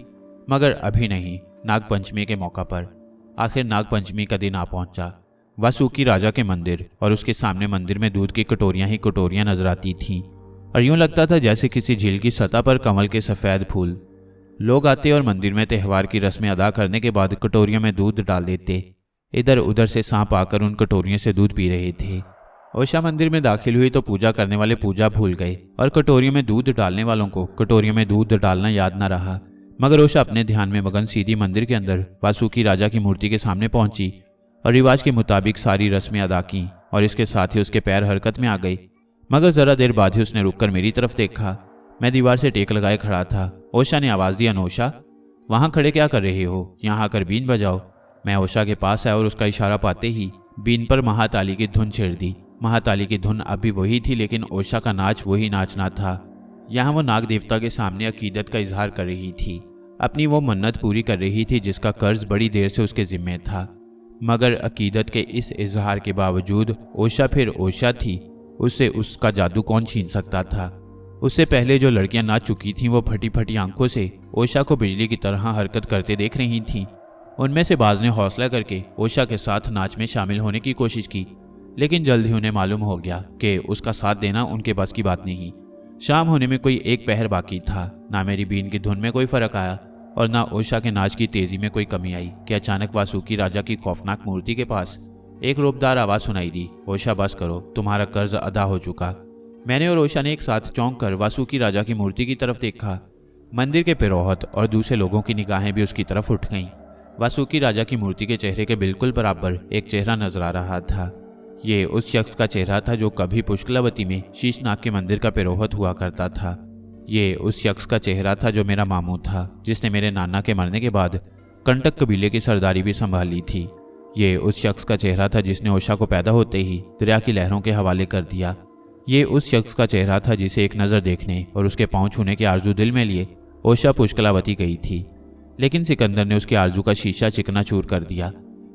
मगर अभी नहीं, नागपंचमी के मौका पर। आखिर नागपंचमी का दिन आ पहुंचा। वासुकी राजा के मंदिर और उसके सामने मंदिर में दूध की कटोरियां ही कटोरियां नजर आती थीं और यूं लगता था जैसे किसी झील की सतह पर कमल के सफेद फूल। लोग आते और मंदिर में त्यौहार की रस्में अदा करने के बाद कटोरियों में दूध डाल देते। इधर उधर से सांप आकर उन कटोरियों से दूध पी रहे थे। ओशा मंदिर में दाखिल हुई तो पूजा करने वाले पूजा भूल गए और कटोरियों में दूध डालने वालों को कटोरियों में दूध डालना याद न रहा। मगर ओशा अपने ध्यान में मगन सीधी मंदिर के अंदर वासुकी राजा की मूर्ति के सामने पहुंची और रिवाज के मुताबिक सारी रस्में अदा की और इसके साथ ही उसके पैर हरकत में आ गए। मगर जरा देर बाद ही उसने रुककर मेरी तरफ देखा। मैं दीवार से टेक लगाए खड़ा था। ओशा ने आवाज दी, अनोशा, वहां खड़े क्या कर रहे हो? यहाँ आकर बीन बजाओ। मैं ओशा के पास आया और उसका इशारा पाते ही बीन पर महाताली की धुन छेड़ दी। महाताली की धुन अभी वही थी, लेकिन ओशा का नाच वही नाचना था। यहाँ वो नाग देवता के सामने अकीदत का इजहार कर रही थी। अपनी वो मन्नत पूरी कर रही थी जिसका कर्ज बड़ी देर से उसके जिम्मे था। मगर अकीदत के इस इजहार के बावजूद ओशा फिर ओशा थी। उससे उसका जादू कौन छीन सकता था? उससे पहले जो लड़कियां नाच चुकी थीं वो फटी फटी आंखों से ओशा को बिजली की तरह हरकत करते देख रही थीं। उनमें से बाज ने हौसला करके ओशा के साथ नाच में शामिल होने की कोशिश की, लेकिन जल्द ही उन्हें मालूम हो गया कि उसका साथ देना उनके बस की बात नहीं। शाम होने में कोई एक पहर बाकी था। ना मेरी बीन की धुन में कोई फर्क आया और ना ओशा के नाच की तेजी में कोई कमी आई कि अचानक वासुकी राजा की खौफनाक मूर्ति के पास एक रूपदार आवाज सुनाई दी, ओशा बस करो, तुम्हारा कर्ज अदा हो चुका। मैंने और ओशा ने एक साथ चौंक कर वासुकी राजा की मूर्ति की तरफ देखा। मंदिर के पिरोहत और दूसरे लोगों की निगाहें भी उसकी तरफ उठ गईं। वासुकी राजा की मूर्ति के चेहरे के बिल्कुल बराबर एक चेहरा नजर आ रहा था। ये उस शख्स का चेहरा था जो कभी पुष्कलावती में शीशनाग के मंदिर का पिरोहत हुआ करता था। ये उस शख्स का चेहरा था जो मेरा मामू था, जिसने मेरे नाना के मरने के बाद कंटक कबीले की सरदारी भी संभाली थी। ये उस शख्स का चेहरा था जिसने ओशा को पैदा होते ही दरिया की लहरों के हवाले कर दिया। ये उस शख्स का चेहरा था जिसे एक नज़र देखने और उसके पांव छूने की आरजू दिल में लिए ओशा पुष्कलावती गई थी, लेकिन सिकंदर ने उसकी आरजू का शीशा चिकनाचूर कर दिया।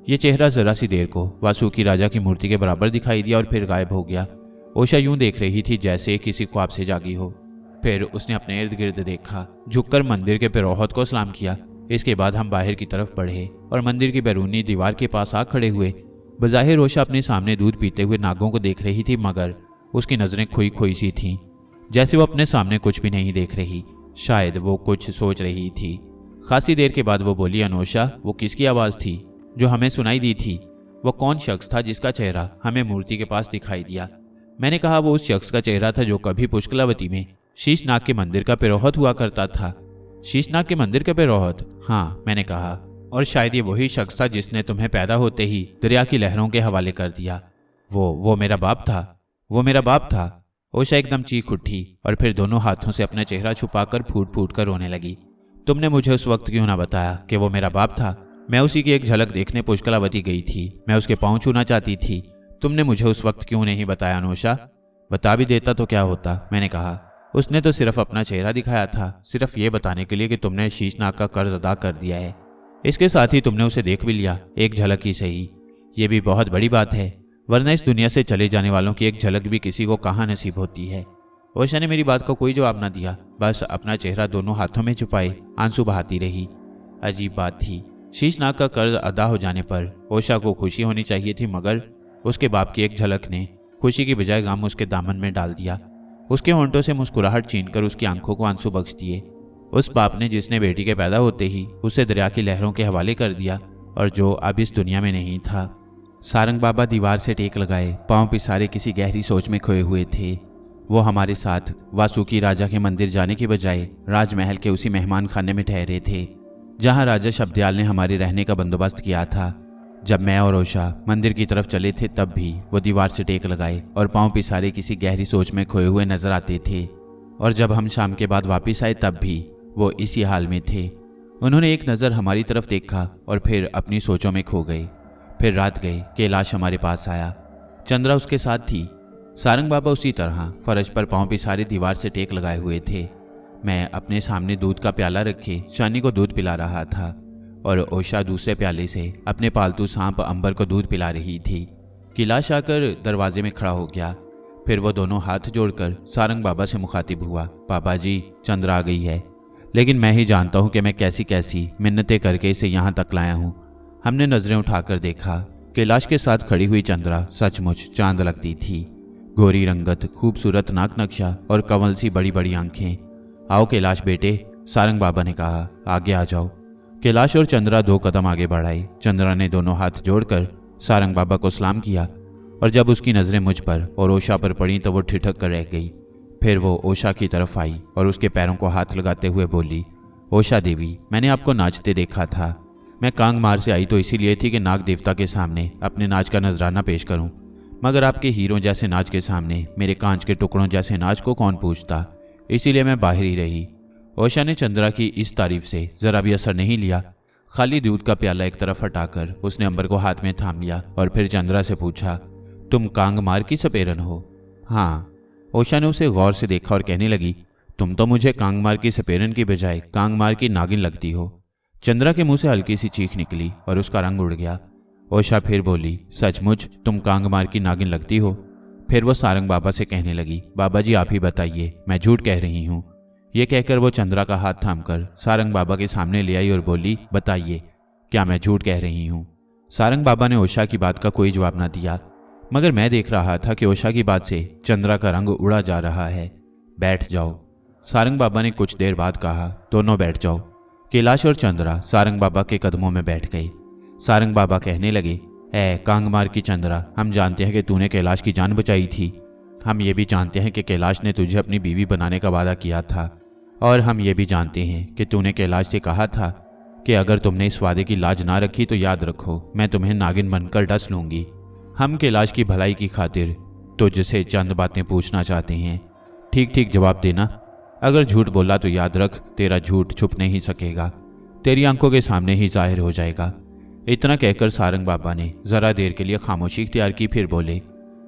ये चेहरा जरा सी देर को वासुकी राजा की मूर्ति के बराबर दिखाई दिया और फिर गायब हो गया। ओशा यूं देख रही थी जैसे किसी ख्वाब से जागी हो। फिर उसने अपने इर्द गिर्द देखा, झुककर मंदिर के पिरोहत को सलाम किया। इसके बाद हम बाहर की तरफ बढ़े और मंदिर की बैरूनी दीवार के पास आ खड़े हुए। बज़ाहिर ओशा अपने सामने दूध पीते हुए नागों को देख रही थी, मगर उसकी नजरें खोई खोई सी थीं, जैसे वो अपने सामने कुछ भी नहीं देख रही। शायद वो कुछ सोच रही थी। खासी देर के बाद वो बोली, अनोशा, वो किसकी आवाज़ थी जो हमें सुनाई दी थी? वो कौन शख्स था जिसका चेहरा हमें मूर्ति के पास दिखाई दिया? मैंने कहा, वो उस शख्स का चेहरा था जो कभी पुष्कलावती में शीशनाग के मंदिर का पिरोहत हुआ करता था। शीशनाग के मंदिर के बेरोहत? हाँ, मैंने कहा। और शायद ये वही शख्स था जिसने तुम्हें पैदा होते ही दरिया की लहरों के हवाले कर दिया। वो मेरा बाप था। वो मेरा बाप था। ओशा एकदम चीख उठी और फिर दोनों हाथों से अपना चेहरा छुपाकर फूट फूट कर रोने लगी। तुमने मुझे उस वक्त क्यों ना बताया कि वो मेरा बाप था? मैं उसी की एक झलक देखने पुष्कलावती गई थी। मैं उसके पांव छूना चाहती थी। तुमने मुझे उस वक्त क्यों नहीं बताया अनोशा? बता भी देता तो क्या होता, मैंने कहा। उसने तो सिर्फ अपना चेहरा दिखाया था, सिर्फ ये बताने के लिए कि तुमने शीशनाग का कर्ज अदा कर दिया है। इसके साथ ही तुमने उसे देख भी लिया, एक झलक ही सही। ये भी बहुत बड़ी बात है, वरना इस दुनिया से चले जाने वालों की एक झलक भी किसी को कहाँ नसीब होती है। ओशा ने मेरी बात का कोई जवाब ना दिया, बस अपना चेहरा दोनों हाथों में छुपाए आंसू बहाती रही। अजीब बात थी, शीशनाग का कर्ज अदा हो जाने पर ओशा को खुशी होनी चाहिए थी, मगर उसके बाप की एक झलक ने खुशी की बजाय गम उसके दामन में डाल दिया। उसके होंठों से मुस्कुराहट छीनकर उसकी आंखों को आंसू बख्श दिए। उस बाप ने जिसने बेटी के पैदा होते ही उसे दरिया की लहरों के हवाले कर दिया और जो अब इस दुनिया में नहीं था। सारंग बाबा दीवार से टेक लगाए पांव पिसारे किसी गहरी सोच में खोए हुए थे। वो हमारे साथ वासुकी राजा के मंदिर जाने की बजाय राजमहल के उसी मेहमान खाने में ठहरे थे जहां राजा शब्दयाल ने हमारे रहने का बंदोबस्त किया था। जब मैं और ओशा मंदिर की तरफ चले थे तब भी वो दीवार से टेक लगाए और पांव पिसारे किसी गहरी सोच में खोए हुए नजर आते थे। और जब हम शाम के बाद वापस आए तब भी वो इसी हाल में थे। उन्होंने एक नज़र हमारी तरफ देखा और फिर अपनी सोचों में खो गए। फिर रात गई, कैलाश हमारे पास आया, चंद्रा उसके साथ थी। सारंग बाबा उसी तरह फर्श पर पांव पिसारे दीवार से टेक लगाए हुए थे। मैं अपने सामने दूध का प्याला रखे शानी को दूध पिला रहा था और ओशा दूसरे प्याले से अपने पालतू सांप अंबर को दूध पिला रही थी। कैलाश आकर दरवाजे में खड़ा हो गया। फिर वो दोनों हाथ जोड़कर सारंग बाबा से मुखातिब हुआ, पापा जी, चंद्रा आ गई है, लेकिन मैं ही जानता हूँ कि मैं कैसी कैसी मिन्नतें करके इसे यहाँ तक लाया हूँ। हमने नजरें उठाकर देखा, कैलाश के साथ खड़ी हुई चंद्रा सचमुच चांद लगती थी। गोरी रंगत, खूबसूरत नाक नक्शा और कंवल सी बड़ी बड़ी आंखें। आओ कैलाश बेटे, सारंग बाबा ने कहा, आगे आ जाओ। कैलाश और चंद्रा 2 कदम आगे बढ़ाए। चंद्रा ने दोनों हाथ जोड़कर सारंग बाबा को सलाम किया और जब उसकी नजरें मुझ पर और ओशा पर पड़ी तो वो ठिठक कर रह गई। फिर वो ओशा की तरफ आई और उसके पैरों को हाथ लगाते हुए बोली, ओशा देवी, मैंने आपको नाचते देखा था। मैं कांगमार से आई तो इसीलिए थी कि नाग देवता के सामने अपने नाच का नजराना पेश करूं, मगर आपके हीरों जैसे नाच के सामने मेरे कांच के टुकड़ों जैसे नाच को कौन पूछता, इसीलिए मैं बाहर ही रही। ओशा ने चंद्रा की इस तारीफ से जरा भी असर नहीं लिया। खाली दूध का प्याला एक तरफ हटाकर उसने अंबर को हाथ में थाम लिया और फिर चंद्रा से पूछा, तुम कांगमार की सपेरन हो? हाँ। ओशा ने उसे गौर से देखा और कहने लगी, तुम तो मुझे कांगमार की सपेरन की बजाय कांगमार की नागिन लगती हो। चंद्रा के मुंह से हल्की सी चीख निकली और उसका रंग उड़ गया। ओशा फिर बोली, सचमुच तुम कांगमार की नागिन लगती हो? फिर वो सारंग बाबा से कहने लगी, बाबा जी आप ही बताइए, मैं झूठ कह रही हूँ? ये कहकर वो चंद्रा का हाथ थामकर सारंग बाबा के सामने ले आई और बोली, बताइए, क्या मैं झूठ कह रही हूँ? सारंग बाबा ने ओशा की बात का कोई जवाब ना दिया, मगर मैं देख रहा था कि ओशा की बात से चंद्रा का रंग उड़ा जा रहा है। बैठ जाओ, सारंग बाबा ने कुछ देर बाद कहा, दोनों बैठ जाओ। कैलाश और चंद्रा सारंग बाबा के कदमों में बैठ गए। सारंग बाबा कहने लगे, ऐ कांगमार की चंद्रा, हम जानते हैं कि तूने कैलाश की जान बचाई थी। हम ये भी जानते हैं कि कैलाश ने तुझे अपनी बीवी बनाने का वादा किया था, और हम ये भी जानते हैं कि तूने कैलाश से कहा था कि अगर तुमने इस वादे की लाज ना रखी तो याद रखो, मैं तुम्हें नागिन बनकर डस लूंगी। हम कैलाश की भलाई की खातिर तुझसे चंद बातें पूछना चाहते हैं, ठीक ठीक जवाब देना। अगर झूठ बोला तो याद रख, तेरा झूठ छुप नहीं सकेगा, तेरी आंखों के सामने ही जाहिर हो जाएगा। इतना कहकर सारंग बाबा ने जरा देर के लिए खामोशी इख्तियार की, फिर बोले,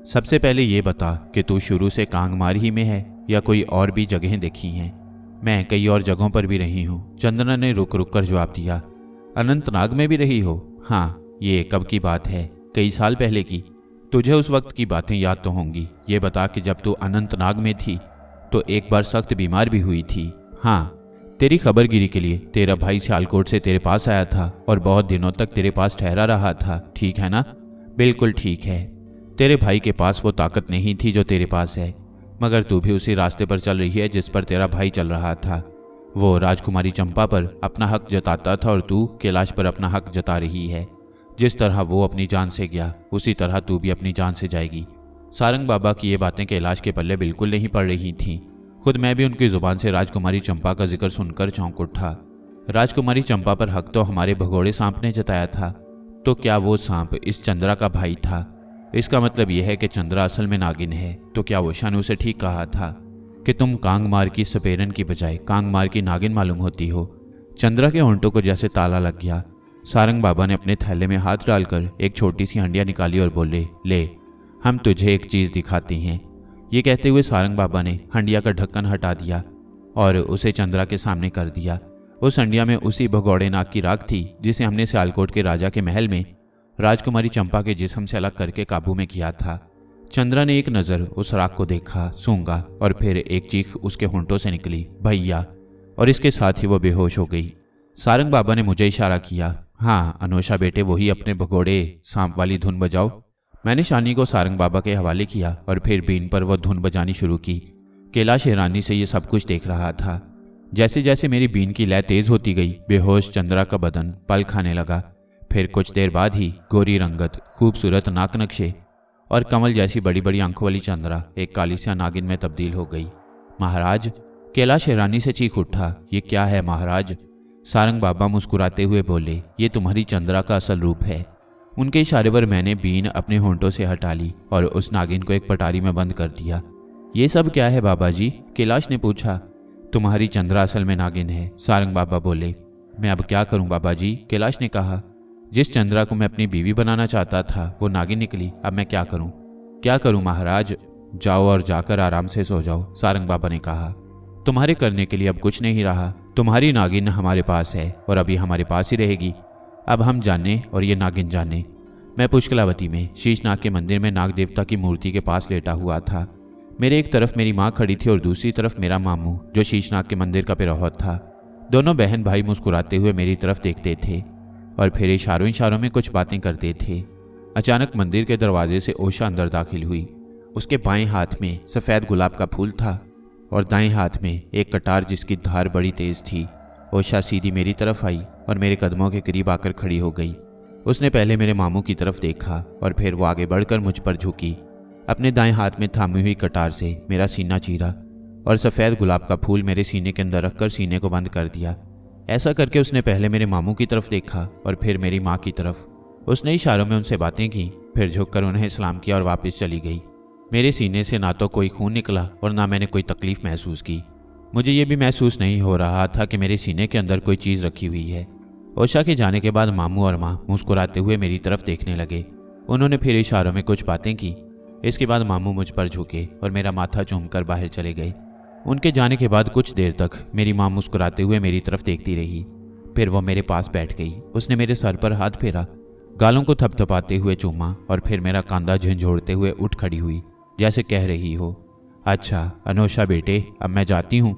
सबसे पहले ये बता कि तू शुरू से कांगमार ही में है या कोई और भी जगहें देखी हैं? मैं कई और जगहों पर भी रही हूँ, चंद्रा ने रुक रुक कर जवाब दिया। अनंतनाग में भी रही हो? हाँ। ये कब की बात है? कई साल पहले की। तुझे उस वक्त की बातें याद तो होंगी। ये बता कि जब तू अनंतनाग में थी तो एक बार सख्त बीमार भी हुई थी। हाँ, तेरी खबरगिरी के लिए तेरा भाई सियालकोट से तेरे पास आया था और बहुत दिनों तक तेरे पास ठहरा रहा था, ठीक है ना? बिल्कुल ठीक है। तेरे भाई के पास वो ताकत नहीं थी जो तेरे पास है, मगर तू भी उसी रास्ते पर चल रही है जिस पर तेरा भाई चल रहा था। वो राजकुमारी चंपा पर अपना हक जताता था और तू कैलाश पर अपना हक जता रही है। जिस तरह वो अपनी जान से गया उसी तरह तू भी अपनी जान से जाएगी। सारंग बाबा की ये बातें कैलाश के पल्ले बिल्कुल नहीं पड़ रही थीं। खुद मैं भी उनकी जुबान से राजकुमारी चंपा का जिक्र सुनकर चौंक उठा। राजकुमारी चंपा पर हक तो हमारे भगोड़े सांप ने जताया था, तो क्या वो सांप इस चंद्रा का भाई था? इसका मतलब यह है कि चंद्रा असल में नागिन है। तो क्या उषा ने उसे ठीक कहा था कि तुम कांगमार की सपेरन की बजाय कांगमार की नागिन मालूम होती हो? चंद्रा के होंठों को जैसे ताला लग गया। सारंग बाबा ने अपने थैले में हाथ डालकर एक छोटी सी हंडिया निकाली और बोले, ले, हम तुझे एक चीज दिखाते हैं। ये कहते हुए सारंग बाबा ने हंडिया का ढक्कन हटा दिया और उसे चंद्रा के सामने कर दिया। उस हंडिया में उसी भगौड़े नाग की राख थी जिसे हमने सियालकोट के राजा के महल में राजकुमारी चंपा के जिस्म से अलग करके काबू में किया था। चंद्रा ने एक नज़र उस राख को देखा, सूंघा और फिर एक चीख उसके होंठों से निकली, भैया, और इसके साथ ही वो बेहोश हो गई। सारंग बाबा ने मुझे इशारा किया, हाँ अनोशा बेटे, वही अपने भगोड़े सांप वाली धुन बजाओ। मैंने शानी को सारंग बाबा के हवाले किया और फिर बीन पर वह धुन बजानी शुरू की। कैलाश हैरानी से ये सब कुछ देख रहा था। जैसे जैसे मेरी बीन की लय तेज होती गई, बेहोश चंद्रा का बदन पल खाने लगा। फिर कुछ देर बाद ही गोरी रंगत, खूबसूरत नाक नक्शे और कमल जैसी बड़ी बड़ी आंखों वाली चंद्रा एक काली सी नागिन में तब्दील हो गई। महाराज, कैलाश हैरानी से चीख उठा, ये क्या है महाराज? सारंग बाबा मुस्कुराते हुए बोले, ये तुम्हारी चंद्रा का असल रूप है। उनके इशारे पर मैंने बीन अपने होंठों से हटा ली और उस नागिन को एक पटारी में बंद कर दिया। ये सब क्या है बाबा जी? कैलाश ने पूछा। तुम्हारी चंद्रा असल में नागिन है, सारंग बाबा बोले। मैं अब क्या करूं बाबा जी? कैलाश ने कहा। जिस चंद्रा को मैं अपनी बीवी बनाना चाहता था वो नागिन निकली, अब मैं क्या करूं? क्या करूं महाराज? जाओ और जाकर आराम से सो जाओ, सारंग बाबा ने कहा। तुम्हारे करने के लिए अब कुछ नहीं रहा। तुम्हारी नागिन हमारे पास है और अभी हमारे पास ही रहेगी। अब हम जाने और ये नागिन जाने। मैं पुष्कलावती में शीशनाग के मंदिर में नाग देवता की मूर्ति के पास लेटा हुआ था। मेरे एक तरफ मेरी माँ खड़ी थी और दूसरी तरफ मेरा मामू, जो शीशनाग के मंदिर का पिरोहत था। दोनों बहन भाई मुस्कुराते हुए मेरी तरफ देखते थे और फिर इशारों इशारों में कुछ बातें करते थे। अचानक मंदिर के दरवाजे से ओशा अंदर दाखिल हुई। उसके बाएं हाथ में सफ़ेद गुलाब का फूल था और दाएं हाथ में एक कटार जिसकी धार बड़ी तेज थी। ओशा सीधी मेरी तरफ आई और मेरे कदमों के करीब आकर खड़ी हो गई। उसने पहले मेरे मामू की तरफ देखा और फिर वो आगे बढ़कर मुझ पर झुकी। अपने दाएं हाथ में थामी हुई कटार से मेरा सीना चीरा और सफ़ेद गुलाब का फूल मेरे सीने के अंदर रखकर सीने को बंद कर दिया। ऐसा करके उसने पहले मेरे मामू की तरफ देखा और फिर मेरी माँ की तरफ। उसने इशारों में उनसे बातें की, फिर झुककर उन्हें सलाम किया और वापस चली गई। मेरे सीने से ना तो कोई खून निकला और ना मैंने कोई तकलीफ महसूस की। मुझे ये भी महसूस नहीं हो रहा था कि मेरे सीने के अंदर कोई चीज़ रखी हुई है। ओशा के जाने के बाद मामू और माँ मुस्कुराते हुए मेरी तरफ देखने लगे। उन्होंने फिर इशारों में कुछ बातें की। इसके बाद मामू मुझ पर झुके और मेरा माथा चूमकर बाहर चले गए। उनके जाने के बाद कुछ देर तक मेरी माँ मुस्कुराते हुए मेरी तरफ देखती रही। फिर वो मेरे पास बैठ गई। उसने मेरे सर पर हाथ फेरा, गालों को थपथपाते हुए चूमा और फिर मेरा कांधा झंझोड़ते हुए उठ खड़ी हुई, जैसे कह रही हो, अच्छा अनोशा बेटे, अब मैं जाती हूँ।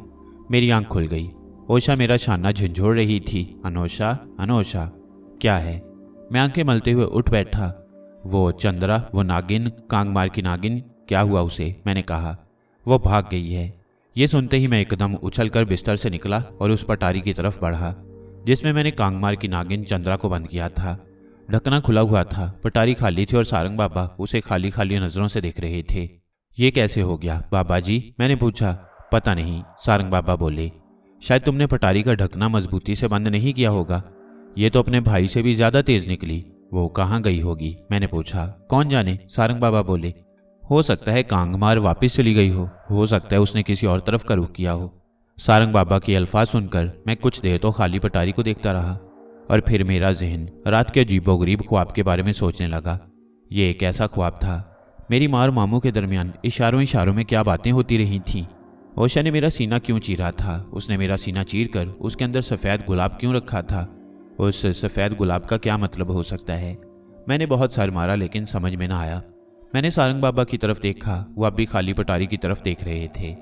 मेरी आंख खुल गई। ओशा मेरा शाना झंझोड़ रही थी। अनोशा, अनोशा, क्या है? मैं आंखें मलते हुए उठ बैठा। वो चंद्रा, वो नागिन, कांगमार की नागिन, क्या हुआ उसे? मैंने कहा। वो भाग गई है। ये सुनते ही मैं एकदम उछलकर बिस्तर से निकला और उस पटारी की तरफ बढ़ा जिसमें मैंने कांगमार की नागिन चंद्रा को बंद किया था। ढकना खुला हुआ था, पटारी खाली थी और सारंग बाबा उसे खाली खाली नजरों से देख रहे थे। ये कैसे हो गया बाबा जी? मैंने पूछा। पता नहीं, सारंग बाबा बोले। शायद तुमने पटारी का ढकना मजबूती से बंद नहीं किया होगा। ये तो अपने भाई से भी ज्यादा तेज निकली। वो कहाँ गई होगी? मैंने पूछा। कौन जाने, सारंग बाबा बोले। हो सकता है कांगमार वापस चली गई हो सकता है उसने किसी और तरफ का रुख किया हो। सारंग बाबा के अल्फाज सुनकर मैं कुछ देर तो खाली पटारी को देखता रहा और फिर मेरा जहन रात के अजीबोगरीब ख्वाब के बारे में सोचने लगा। ये एक ऐसा ख्वाब था। मेरी माँ और मामू के दरमियान इशारों इशारों में क्या बातें होती रही थीं। ओशा ने मेरा सीना क्यों चीरा था? उसने मेरा सीना चीर कर उसके अंदर सफ़ेद गुलाब क्यों रखा था? उस सफ़ेद गुलाब का क्या मतलब हो सकता है? मैंने बहुत सर मारा लेकिन समझ में ना आया। मैंने सारंग बाबा की तरफ देखा, वो अब भी खाली पटारी की तरफ देख रहे थे।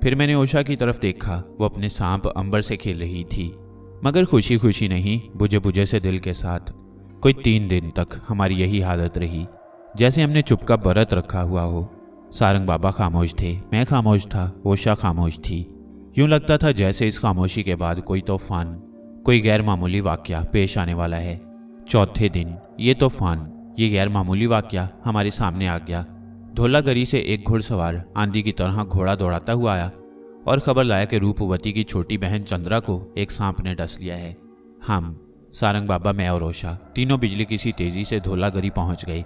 फिर मैंने ओशा की तरफ देखा, वो अपने सांप अंबर से खेल रही थी, मगर खुशी खुशी नहीं, बुझे बुझे से दिल के साथ। कोई 3 दिन तक हमारी यही हालत रही, जैसे हमने चुपका व्रत रखा हुआ हो। सारंग बाबा खामोश थे, मैं खामोश था, ओशा खामोश थी। यूं लगता था जैसे इस खामोशी के बाद कोई तूफान, कोई गैर मामूली वाकया पेश आने वाला है। चौथे दिन ये तूफान, ये गैर मामूली वाकया हमारे सामने आ गया। धौलागरी से एक घुड़सवार आंधी की तरह घोड़ा दौड़ाता हुआ आया और खबर लाया कि रूपवती की छोटी बहन चंद्रा को एक सांप ने डस लिया है। हम सारंग बाबा, मैं और ओशा तीनों बिजली की सी तेजी से धौलागरी पहुंच गए।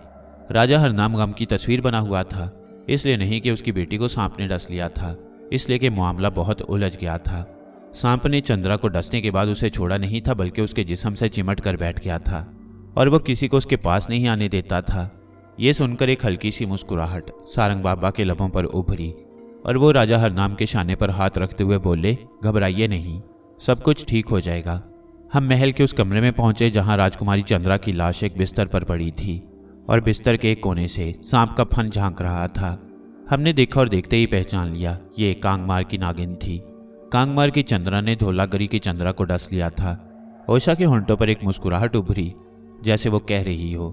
राजा हरनाम गम की तस्वीर बना हुआ था, इसलिए नहीं कि उसकी बेटी को सांप ने डस लिया था, इसलिए कि मामला बहुत उलझ गया था। सांप ने चंद्रा को डसने के बाद उसे छोड़ा नहीं था, बल्कि उसके जिस्म से चिमट कर बैठ गया था और वो किसी को उसके पास नहीं आने देता था। ये सुनकर एक हल्की सी मुस्कुराहट सारंग बाबा के लबों पर उभरी और वो राजा हरनाम के शाने पर हाथ रखते हुए बोले, घबराइए नहीं, सब कुछ ठीक हो जाएगा। हम महल के उस कमरे में पहुंचे जहां राजकुमारी चंद्रा की लाश एक बिस्तर पर पड़ी थी और बिस्तर के एक कोने से सांप का फन झांक रहा था। हमने देखा और देखते ही पहचान लिया, ये कांगमार की नागिन थी। कांगमार की चंद्रा ने धौलागरी की चंद्रा को डस लिया था। ओशा के होंठों पर एक मुस्कुराहट उभरी, जैसे वो कह रही हो,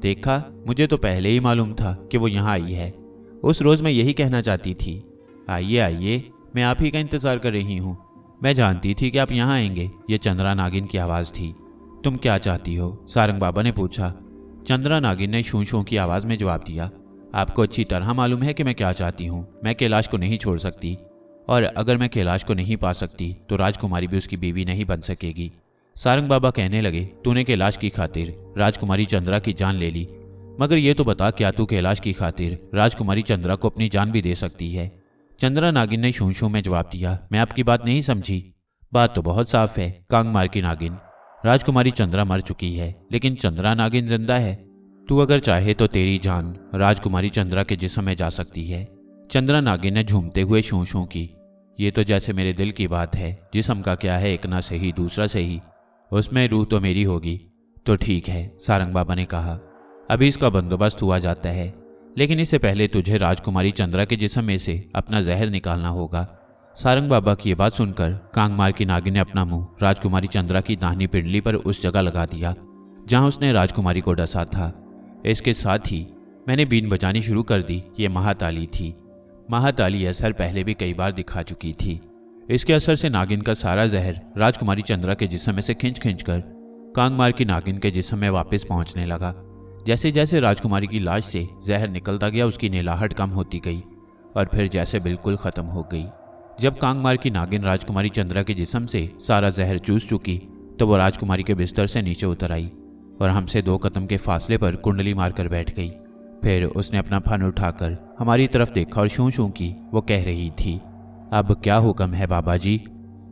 देखा, मुझे तो पहले ही मालूम था कि वो यहाँ आई है। उस रोज मैं यही कहना चाहती थी, आइए आइए, मैं आप ही का इंतजार कर रही हूँ। मैं जानती थी कि आप यहाँ आएंगे। ये चंद्रा नागिन की आवाज़ थी। तुम क्या चाहती हो? सारंग बाबा ने पूछा। चंद्रा नागिन ने शू शू की आवाज़ में जवाब दिया, आपको अच्छी तरह मालूम है कि मैं क्या चाहती हूँ। मैं कैलाश को नहीं छोड़ सकती, और अगर मैं कैलाश को नहीं पा सकती तो राजकुमारी भी उसकी बीवी नहीं बन सकेगी। सारंग बाबा कहने लगे, तूने कैलाश की खातिर राजकुमारी चंद्रा की जान ले ली, मगर ये तो बता, क्या तू कैलाश की खातिर राजकुमारी चंद्रा को अपनी जान भी दे सकती है? चंद्रा नागिन ने शू शू में जवाब दिया, मैं आपकी बात नहीं समझी। बात तो बहुत साफ है कांगमार की नागिन, राजकुमारी चंद्रा मर चुकी है, लेकिन चंद्रा नागिन जिंदा है। तू अगर चाहे तो तेरी जान राजकुमारी चंद्रा के जिस्म में जा सकती है। चंद्रा नागिन ने झूमते हुए शू शू की। ये तो जैसे मेरे दिल की बात है, जिस्म का क्या है, एक ना सही दूसरा सही, उसमें रूह तो मेरी होगी। तो ठीक है, सारंग बाबा ने कहा, अभी इसका बंदोबस्त हुआ जाता है, लेकिन इससे पहले तुझे राजकुमारी चंद्रा के जिस्म में से अपना जहर निकालना होगा। सारंग बाबा की ये बात सुनकर कांगमार की नागिन ने अपना मुंह राजकुमारी चंद्रा की दाहिनी पिंडली पर उस जगह लगा दिया जहां उसने राजकुमारी को डसा था। इसके साथ ही मैंने बीन बजानी शुरू कर दी। ये महाताली थी। महाताली असर पहले भी कई बार दिखा चुकी थी। इसके असर से नागिन का सारा जहर राजकुमारी चंद्रा के जिस्म में से खींच खींच कर कांगमार की नागिन के जिस्म में वापस पहुंचने लगा। जैसे जैसे राजकुमारी की लाश से जहर निकलता गया, उसकी नीलाहट कम होती गई और फिर जैसे बिल्कुल खत्म हो गई। जब कांगमार की नागिन राजकुमारी चंद्रा के जिस्म से सारा जहर चूस चुकी तो वो राजकुमारी के बिस्तर से नीचे उतर आई और हमसे 2 कदम के फासले पर कुंडली मारकर बैठ गई। फिर उसने अपना फन उठाकर हमारी तरफ देखा और शू शू की। वो कह रही थी, अब क्या हुक्म है बाबा जी?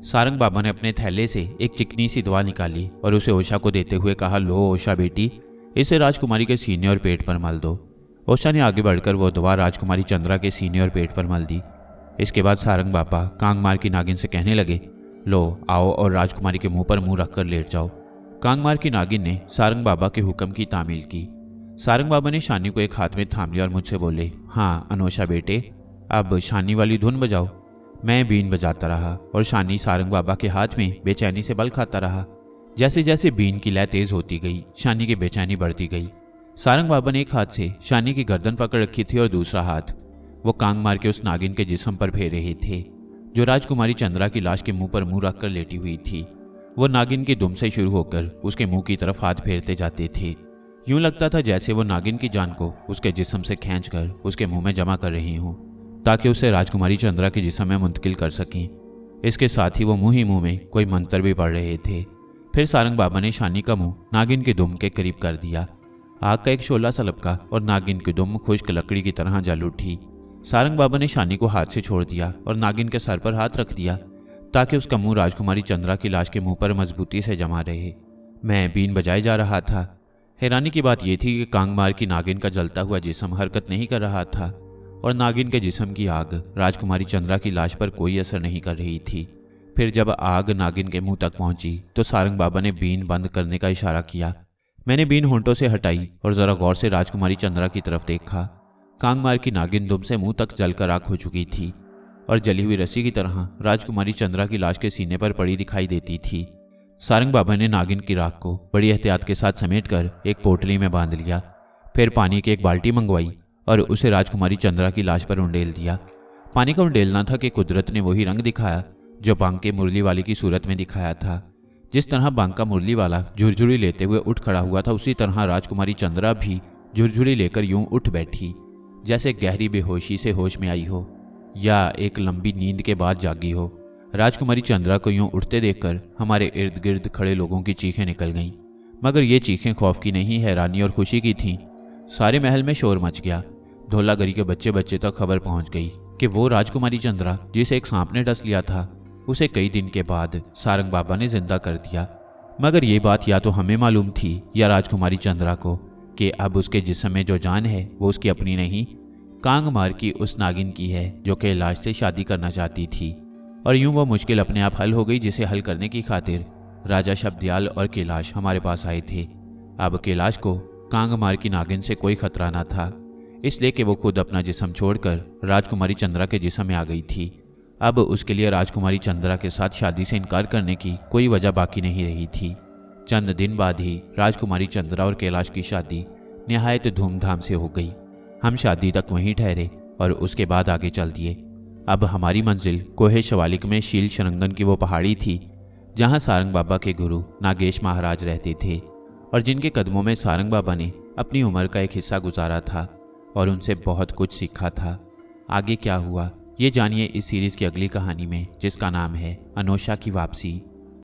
सारंग बाबा ने अपने थैले से एक चिकनी सी दवा निकाली और उसे ओशा को देते हुए कहा, लो ओशा बेटी, इसे राजकुमारी के सीने और पेट पर मल दो। ओशा ने आगे बढ़कर वो दवा राजकुमारी चंद्रा के सीने और पेट पर मल दी। इसके बाद सारंग बाबा कांगमार की नागिन से कहने लगे, लो आओ और राजकुमारी के मुंह पर मुंह रखकर लेट जाओ। कांगमार की नागिन ने सारंग बाबा के हुक्म की तामील की। सारंग बाबा ने शानी को एक हाथ में थाम लिया और मुझसे बोले, हाँ अनोशा बेटे, अब शानी वाली धुन बजाओ। मैं बीन बजाता रहा और शानी सारंग बाबा के हाथ में बेचैनी से बल खाता रहा। जैसे जैसे बीन की लय तेज होती गई, शानी की बेचैनी बढ़ती गई। सारंग बाबा ने एक हाथ से शानी की गर्दन पकड़ रखी थी और दूसरा हाथ वो कांगमार के उस नागिन के जिस्म पर फेर रहे थे जो राजकुमारी चंद्रा की लाश के मुंह पर मुंह रखकर लेटी हुई थी। वो नागिन की दुम से शुरू होकर उसके मुंह की तरफ हाथ फेरते जाते थे। यूं लगता था जैसे वो नागिन की जान को उसके जिस्म से खींचकर उसके मुंह में जमा कर रही हूं, ताकि उसे राजकुमारी चंद्रा के जिस्म में मुंतकिल कर सकें। इसके साथ ही वो मुंह ही मुंह में कोई मंत्र भी पढ़ रहे थे। फिर सारंग बाबा ने शानी का मुंह नागिन की दुम के करीब कर दिया। आग का एक शोला सा लपका और नागिन की दुम खुश्क लकड़ी की तरह जल उठी। सारंग बाबा ने शानी को हाथ से छोड़ दिया और नागिन के सर पर हाथ रख दिया ताकि उसका मुंह राजकुमारी चंद्रा की लाश के मुंह पर मजबूती से जमा रहे। मैं बीन बजाए जा रहा था। हैरानी की बात यह थी कि कांगमार की नागिन का जलता हुआ जिस्म हरकत नहीं कर रहा था और नागिन के जिस्म की आग राजकुमारी चंद्रा की लाश पर कोई असर नहीं कर रही थी। फिर जब आग नागिन के मुंह तक पहुंची तो सारंग बाबा ने बीन बंद करने का इशारा किया। मैंने बीन होंठों से हटाई और जरा गौर से राजकुमारी चंद्रा की तरफ देखा। कांगमार की नागिन दुम से मुंह तक जलकर राख हो चुकी थी और जली हुई रस्सी की तरह राजकुमारी चंद्रा की लाश के सीने पर पड़ी दिखाई देती थी। सारंग बाबा ने नागिन की राख को बड़ी एहतियात के साथ समेटकर एक पोटली में बांध लिया। फिर पानी की एक बाल्टी मंगवाई और उसे राजकुमारी चंद्रा की लाश पर उंडेल दिया। पानी का उंडेलना था कि कुदरत ने वही रंग दिखाया जो बांके मुरली वाले की सूरत में दिखाया था। जिस तरह बांका मुरली वाला झुरझुरी लेते हुए उठ खड़ा हुआ था, उसी तरह राजकुमारी चंद्रा भी झुरझुरी लेकर यूं उठ बैठी जैसे गहरी बेहोशी से होश में आई हो। या एक लंबी नींद के बाद जागी हो। राजकुमारी चंद्रा को यूं उठते देखकर हमारे इर्द गिर्द खड़े लोगों की चीखें निकल गईं, मगर ये चीखें खौफ की नहीं, हैरानी और खुशी की थीं। सारे महल में शोर मच गया। धौलागरी के बच्चे बच्चे तक खबर पहुंच गई कि वो राजकुमारी चंद्रा जिसे एक सांप ने डस लिया था, उसे कई दिन के बाद सारंग बाबा ने जिंदा कर दिया। मगर ये बात या तो हमें मालूम थी या राजकुमारी चंद्रा को कि अब उसके जिस्म में जो जान है वो उसकी अपनी नहीं, कांगमार की उस नागिन की है जो कैलाश से शादी करना चाहती थी। और यूं वो मुश्किल अपने आप हल हो गई, जिसे हल करने की खातिर राजा शब्दयाल और कैलाश हमारे पास आए थे। अब कैलाश को कांगमार की नागिन से कोई खतरा ना था, इसलिए कि वो खुद अपना जिस्म छोड़कर राजकुमारी चंद्रा के जिस्म में आ गई थी। अब उसके लिए राजकुमारी चंद्रा के साथ शादी से इनकार करने की कोई वजह बाकी नहीं रही थी। चंद दिन बाद ही राजकुमारी चंद्रा और कैलाश की शादी निहायत धूमधाम से हो गई। हम शादी तक वहीं ठहरे और उसके बाद आगे चल दिए। अब हमारी मंजिल कोहे शवालिक में शील शरंगन की वो पहाड़ी थी जहां सारंग बाबा के गुरु नागेश महाराज रहते थे और जिनके कदमों में सारंग बाबा ने अपनी उम्र का एक हिस्सा गुजारा था और उनसे बहुत कुछ सीखा था। आगे क्या हुआ ये जानिए इस सीरीज की अगली कहानी में, जिसका नाम है अनोशा की वापसी।